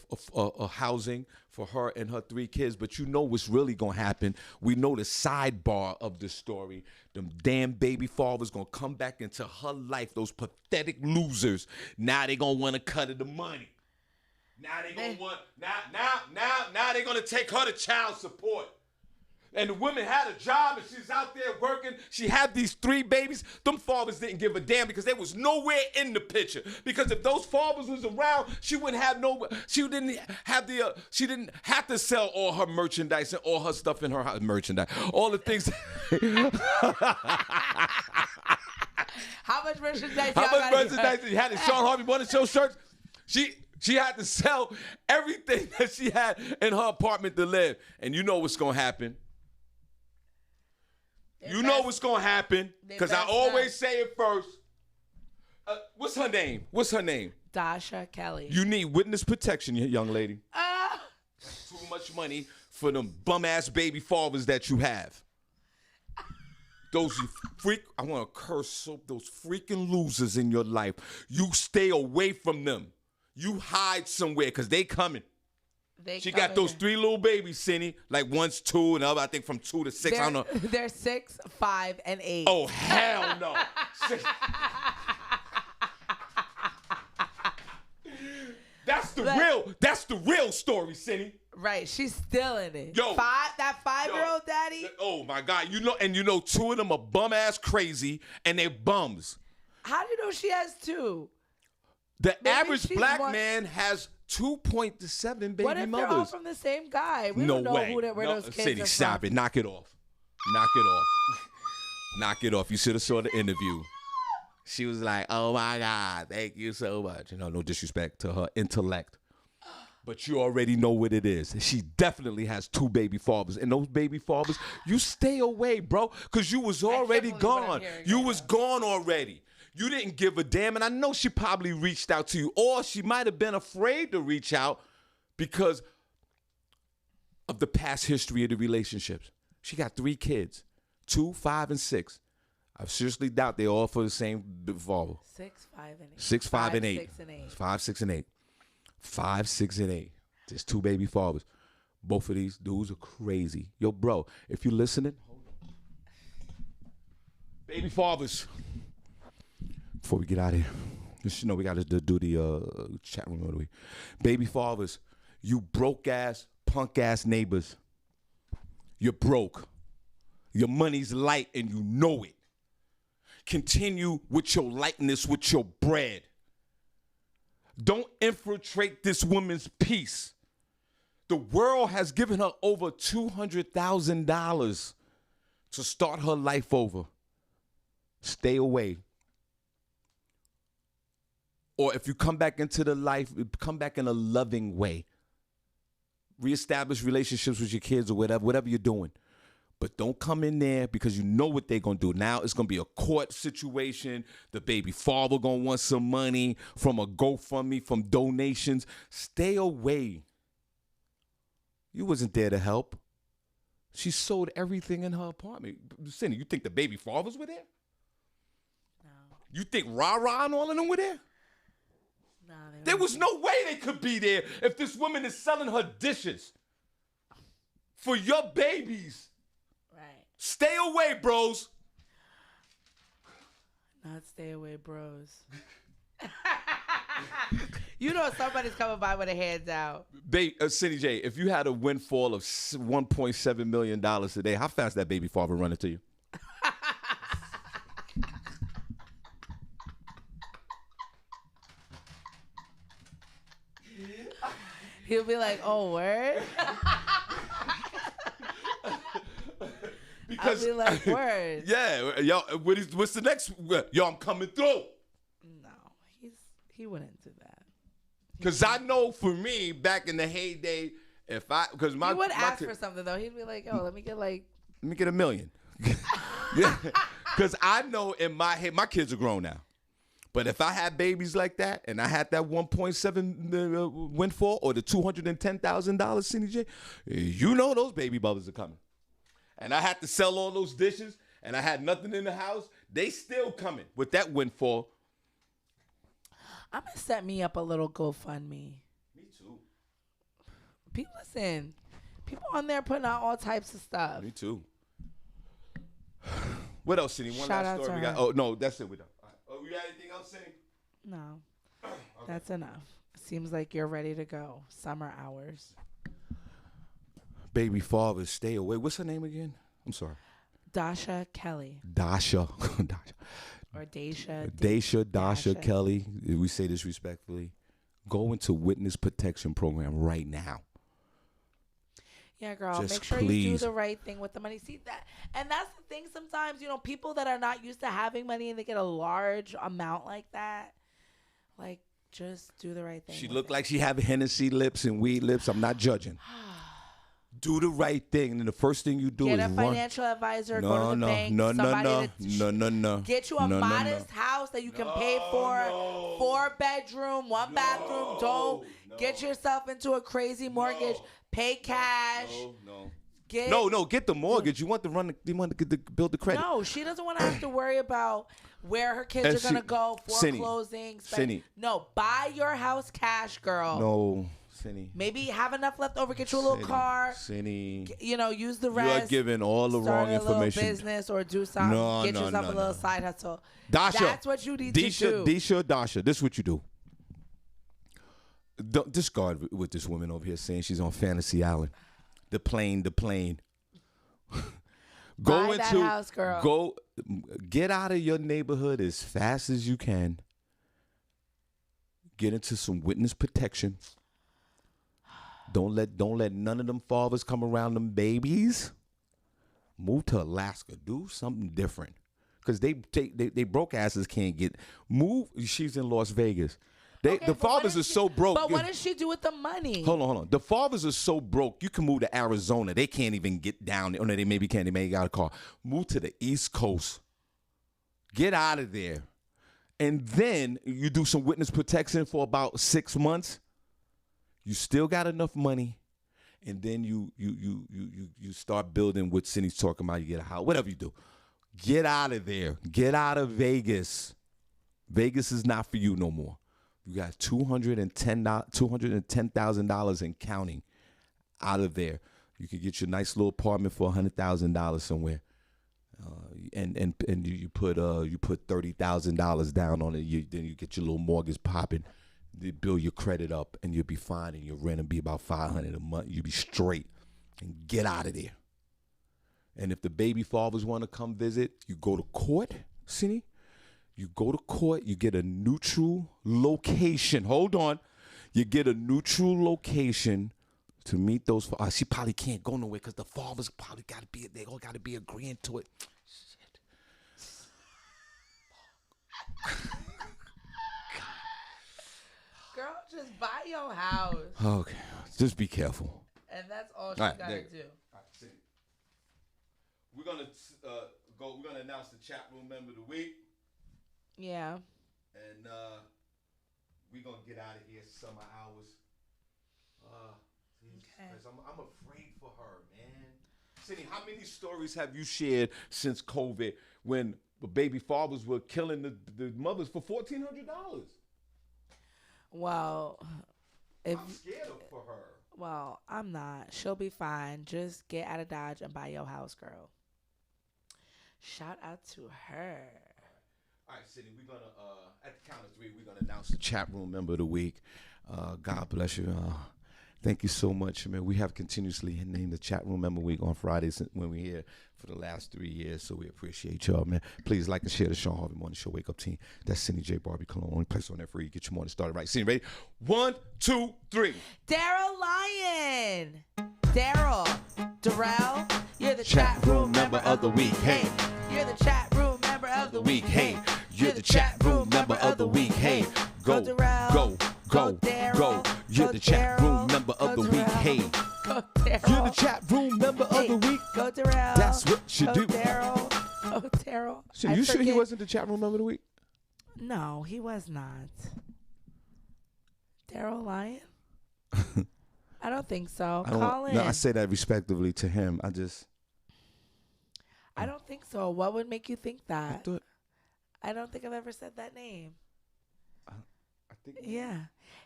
housing for her and her 3 kids. But you know what's really going to happen. We know the sidebar of the story. Them damn baby fathers going to come back into her life, those pathetic losers. Now they going to want to cut her the money. Now they going to want, now they're going to take her to child support. And the woman had a job and she's out there working. She had these 3 babies. Them fathers didn't give a damn because they was nowhere in the picture. Because if those fathers was around, she didn't have to sell all her merchandise and all her stuff in her house. Merchandise. All the things.
How much merchandise
did you have in Shawn Harvey Morning Show shirts? She had to sell everything that she had in her apartment to live. And you know what's going to happen. You know what's going to happen because I always say it first. What's her name?
Dasha Kelly.
You need witness protection, young lady. Too much money for them bum-ass baby fathers that you have. I want to curse those freaking losers in your life. You stay away from them. You hide somewhere because they coming. She got those 3 little babies, Senny. Like one's 2 and the other, I think from 2 to 6. I don't know.
They're 6, 5, and 8.
Oh, hell no. That's the real story, Senny.
Right, she's still in it.
Yo,
that 5-year-old daddy.
Oh my God, you know 2 of them are bum ass crazy and they're bums.
How do you know she has 2?
The average black man has 2.7 baby
what if
mothers.
They're all from the same guy? We
no
don't know
way.
where those kids
Senny,
are
stop
from.
it. Knock it off. Knock it off. You should have saw the interview. She was like, "Oh my God, thank you so much." No disrespect to her intellect, but you already know what it is. She definitely has 2 baby fathers, and those baby fathers, you stay away, bro, because you was already gone. You was gone already. You didn't give a damn, and I know she probably reached out to you, or she might have been afraid to reach out because of the past history of the relationships. She got 3 kids, 2, 5, and 6. I seriously doubt they're all for the same father.
6, 5, and 8.
6, 5, and 8.
6 and 8.
5, 6, and 8. 5, 6, and 8. There's 2 baby fathers. Both of these dudes are crazy. Yo, bro, if you're listening, hold on. Baby fathers. Before we get out of here, just we got to do the chat room. What do we? Baby fathers, you broke ass, punk ass neighbors. You're broke. Your money's light and you know it. Continue with your lightness, with your bread. Don't infiltrate this woman's peace. The world has given her over $200,000 to start her life over. Stay away. Or if you come back into the life, come back in a loving way. Reestablish relationships with your kids or whatever you're doing. But don't come in there because you know what they're going to do. Now it's going to be a court situation. The baby father going to want some money from a GoFundMe, from donations. Stay away. You wasn't there to help. She sold everything in her apartment. Senny, you think the baby fathers were there?
No.
You think Ra-Ra and all of them were there?
No.
There was no way they could be there if this woman is selling her dishes for your babies.
Right.
Stay away, bros.
Not stay away, bros. You know somebody's coming by with a hands out.
Senny J, if you had a windfall of $1.7 million today, how fast that baby father running to you?
He'll be like, "Oh, word."
Because,
I'll be like, "Word."
Yeah, yo, what's the next? Yo, I'm coming through.
No, he wouldn't do that.
Because I know for me, back in the heyday, he
would ask for something though. He'd be like, "Oh, let me get
$1 million." Yeah, because I know in my head, my kids are grown now. But if I had babies like that, and I had that 1.7 windfall or the $210,000, Senny J, you know those baby brothers are coming. And I had to sell all those dishes, and I had nothing in the house. They still coming with that windfall.
I'm gonna set me up a little GoFundMe.
Me too.
Listen, people on there putting out all types of stuff.
Me too. What else, Senny? One
Shout
last
out
story
to
we got.
her.
Oh no, that's it. We're done. All right. Oh, we got anything else, Senny?
No, that's enough. Seems like you're ready to go. Summer hours.
Baby fathers, stay away. What's her name again? I'm sorry.
Dasha Kelly.
Dasha.
Or Daisha.
Dasha Kelly. We say this respectfully. Go into witness protection program right now.
Yeah, girl.
Just
make sure you do
please.
the right thing with the money. See that, and that's the thing. Sometimes people that are not used to having money and they get a large amount like that. Like, just do the right thing.
She looked like she had Hennessy lips and weed lips. I'm not judging. Do the right thing, and then the first thing you do
get
is
a financial advisor.
No,
go to the
no,
bank.
no, no,
somebody
no.
Get you a modest house that you can pay for. 4-bedroom, 1-bathroom. Don't get yourself into a crazy mortgage. Pay cash.
No. Get the mortgage. You want to build the credit.
No, she doesn't want to have to worry about where her kids are going to go, foreclosing. No, buy your house cash, girl.
No, Senny.
Maybe have enough left over. Get you a little car.
Senny.
Use the rest.
You are giving all the wrong information.
Start a little business or do something. Get yourself a little side hustle.
Dasha.
That's what you need to do.
Dasha. This is what you do. Discard what this woman over here saying. She's on Fantasy Island. The plane.
Buy that house, girl.
Get out of your neighborhood as fast as you can. Get into some witness protection. Don't let none of them fathers come around them babies. Move to Alaska. Do something different. Because they broke asses can't get. Move. She's in Las Vegas. The fathers are so broke.
But what does she do with the money?
Hold on. The fathers are so broke. You can move to Arizona. They can't even get down there. Oh, no, they maybe can. They may got a car. Move to the East Coast. Get out of there. And then you do some witness protection for about 6 months. You still got enough money. And then you start building what Senny's talking about. You get a house. Whatever you do. Get out of there. Get out of Vegas. Vegas is not for you no more. You got $210,000 and counting out of there. You can get your nice little apartment for $100,000 somewhere, and you put $30,000 down on it. Then you get your little mortgage popping, you build your credit up, and you'll be fine. And your rent will be about $500 a month. You'll be straight, and get out of there. And if the baby fathers want to come visit, you go to court, Senny. You go to court, you get a neutral location. Hold on. You get a neutral location to meet those. She probably can't go nowhere because the fathers probably got to be, they all got to be agreeing to it. Shit.
Girl, just buy your house.
Okay. Just be careful.
And that's all she got to do.
we're gonna go. We're gonna announce the chat room member of the week,
Yeah.
and we're gonna get out of here summer hours.
Okay.
I'm afraid for her, man. Senny, how many stories have you shared since COVID when the baby fathers were killing the mothers for $1,400?
Well, if
I'm scared for her.
well, I'm not. She'll be fine. Just get out of Dodge and buy your house, girl. Shout out to her.
All right, Senny, we're gonna at the count of 3, we're gonna announce the chat room member of the week. God bless you. Thank you so much, man. We have continuously named the chat room member week on Fridays when we're here for the last 3 years, so we appreciate y'all, man. Please like and share the Shawn Harvey Morning Show Wake Up Team. That's Senny J. Barbi Cologne. Only place on there for you. Get your morning started right. Senny, ready? 1, 2, 3.
Daryl Lyon. Daryl. Darrell. You're the
Chat
chat room member of the week.
Hey.
You're the chat room member of the week.
Hey, you're the chat room member of the week. Hey, go, go, go, go. You're the chat room member of the week. Hey,
Go Daryl.
you're the chat room member of the week.
Go Darrell.
That's what you
Go
do.
Daryl. Go Daryl.
So
I
you sure he
forget-
wasn't the chat room member of the week?
No, he was not. Daryl Lyon? I don't think so. Call in.
No, I say that respectively to him.
I don't think so. What would make you think
I
that?
thought,
I don't think I've ever said that name.
I think.
Yeah.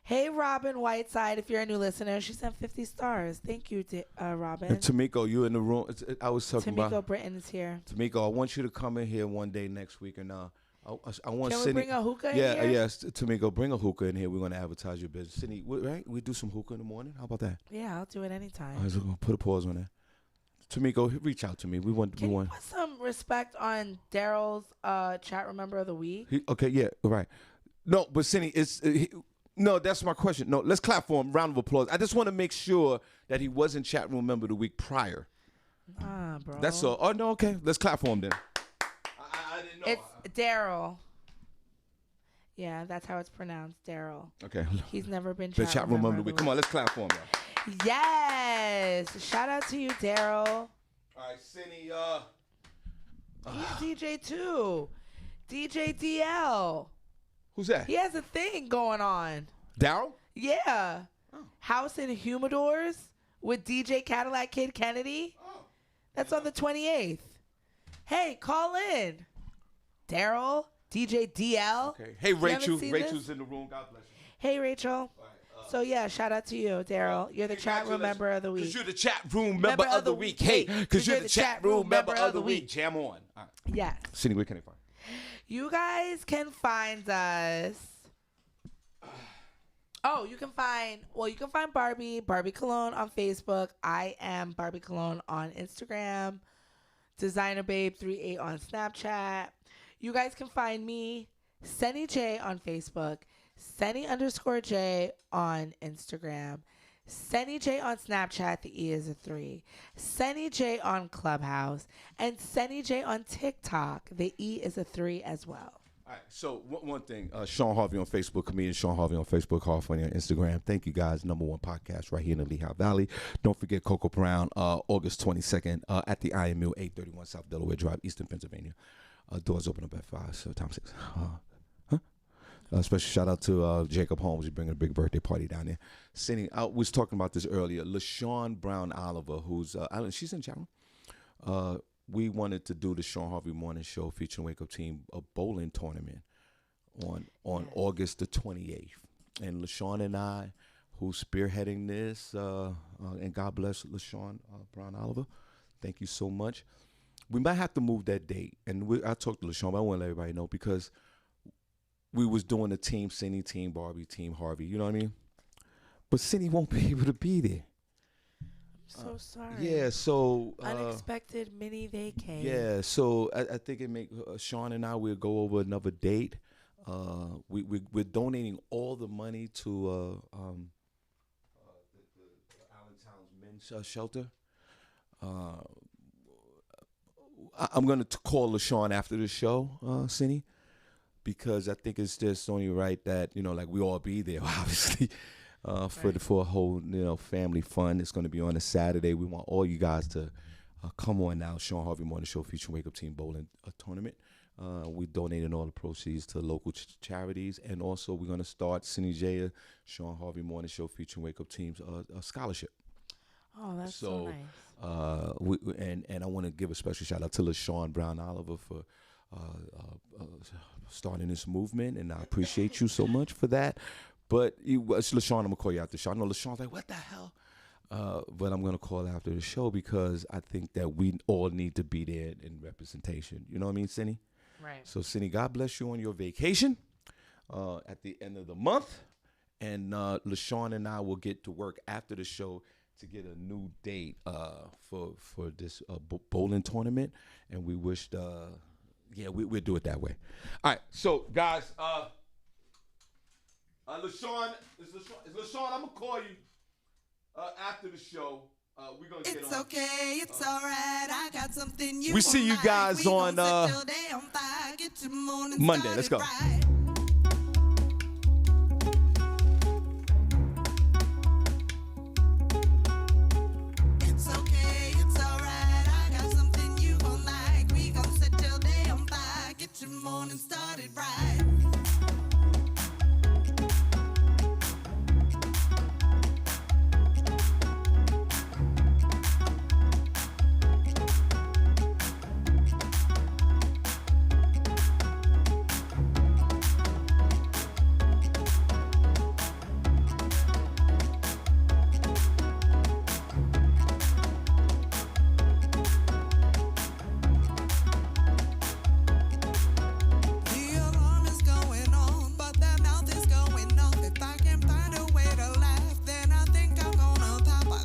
Hey, Robin Whiteside, if you're a new listener, she sent 50 stars. Thank you, Robin.
And Tamiko, you in the room? I was talking
Tamiko
about
Britton is here.
Tamiko. I want you to come in here one day next week, and I want
Can we
Senny.
bring a hookah
Yeah,
in here?
yes, Tamiko, bring a hookah in here. We're gonna advertise your business. Senny, right? We do some hookah in the morning. How about that?
Yeah, I'll do it anytime.
I was gonna put a pause on that. Tamiko, reach out to me. We want.
Can you put some respect on Daryl's chat room member of the week?
Okay, yeah, right. No, but Senny, no. That's my question. No, let's clap for him. Round of applause. I just want to make sure that he wasn't chat room member of the week prior.
Nah, bro.
That's all. Oh no, okay. Let's clap for him then. I didn't know.
It's Daryl. Yeah, that's how it's pronounced, Daryl.
Okay.
He's never been
The chat room member of the week. Come on, let's clap for him. Y'all.
Yes. Shout out to you, Daryl.
All right, Senny.
He's DJ too. DJ DL.
Who's that?
He has a thing going on.
Daryl?
Yeah. House and Humidors with DJ Cadillac Kid Kennedy. That's on the 28th. Hey, call in. Daryl, DJ DL.
Okay. Hey,
You haven't
Rachel.
seen
Rachel's
this?
in the room. God bless you.
Hey, Rachel.
All right,
So, yeah, shout out to you, Daryl. You're the chat room member of the week.
Because you're the chat room member of the week. Hey, because you're the chat room member of the week. Jam on. All right.
Yes.
Senny, where can I find?
You guys can find us. Oh, you can find Barbi Cologne on Facebook. I am Barbi Cologne on Instagram. Designer Babe 38 on Snapchat. You guys can find me, Senny J on Facebook, Senny_J on Instagram, Senny J on Snapchat, the E is a 3, Senny J on Clubhouse, and Senny J on TikTok, the E is a 3 as well.
All right, so one thing, Shawn Harvey on Facebook, comedian Shawn Harvey on Facebook, Harvey on Instagram. Thank you guys. #1 podcast right here in the Lehigh Valley. Don't forget Coco Brown, August 22nd at the Iron Mill, 831 South Delaware Drive, Eastern Pennsylvania. Doors open up at 5, so time 6. Special shout out to Jacob Holmes. He's bringing a big birthday party down there. Senny, I was talking about this earlier. LaShawn Brown Oliver, who's she's in chat room. We wanted to do the Shawn Harvey Morning Show featuring Wake Up Team, a bowling tournament on August the 28th. And LaShawn and I, who's spearheading this, and God bless LaShawn Brown Oliver, thank you so much. We might have to move that date. And I talked to LaShawn, but I want to let everybody know because we was doing the team Senny, team Barbi, team Harvey, you know what I mean? But Senny won't be able to be there.
So sorry.
Yeah, so
Unexpected mini vacay.
yeah, so I think it make Shawn and I will go over another date. We're donating all the money to the Allentown's men's shelter. I'm gonna call LaShawn after the show, Senny, because I think it's just only right that like we all be there, obviously. For a whole family fun. It's going to be on a Saturday. We want all you guys to come on now, Shawn Harvey Morning Show featuring Wake Up Team Bowling Tournament. We donated all the proceeds to local charities, and also we're going to start Senny J, Shawn Harvey Morning Show featuring Wake Up Team's a scholarship.
Oh, that's so nice.
And I want to give a special shout out to LaShawn Brown Oliver for starting this movement, and I appreciate you so much for that. But LaShawn, I'm gonna call you after the show. I know LaShawn's like, what the hell? But I'm gonna call after the show because I think that we all need to be there in representation. You know what I mean, Senny?
Right.
So, Senny, God bless you on your vacation at the end of the month, and LaShawn and I will get to work after the show to get a new date for this bowling tournament, and we wished, we'll do it that way. All right, so guys, LaShawn, I'm gonna call you after the show. We're gonna get on.
It's okay, it's all right. I got something you
We see you guys on
Monday.
Monday. Let's go.
Right.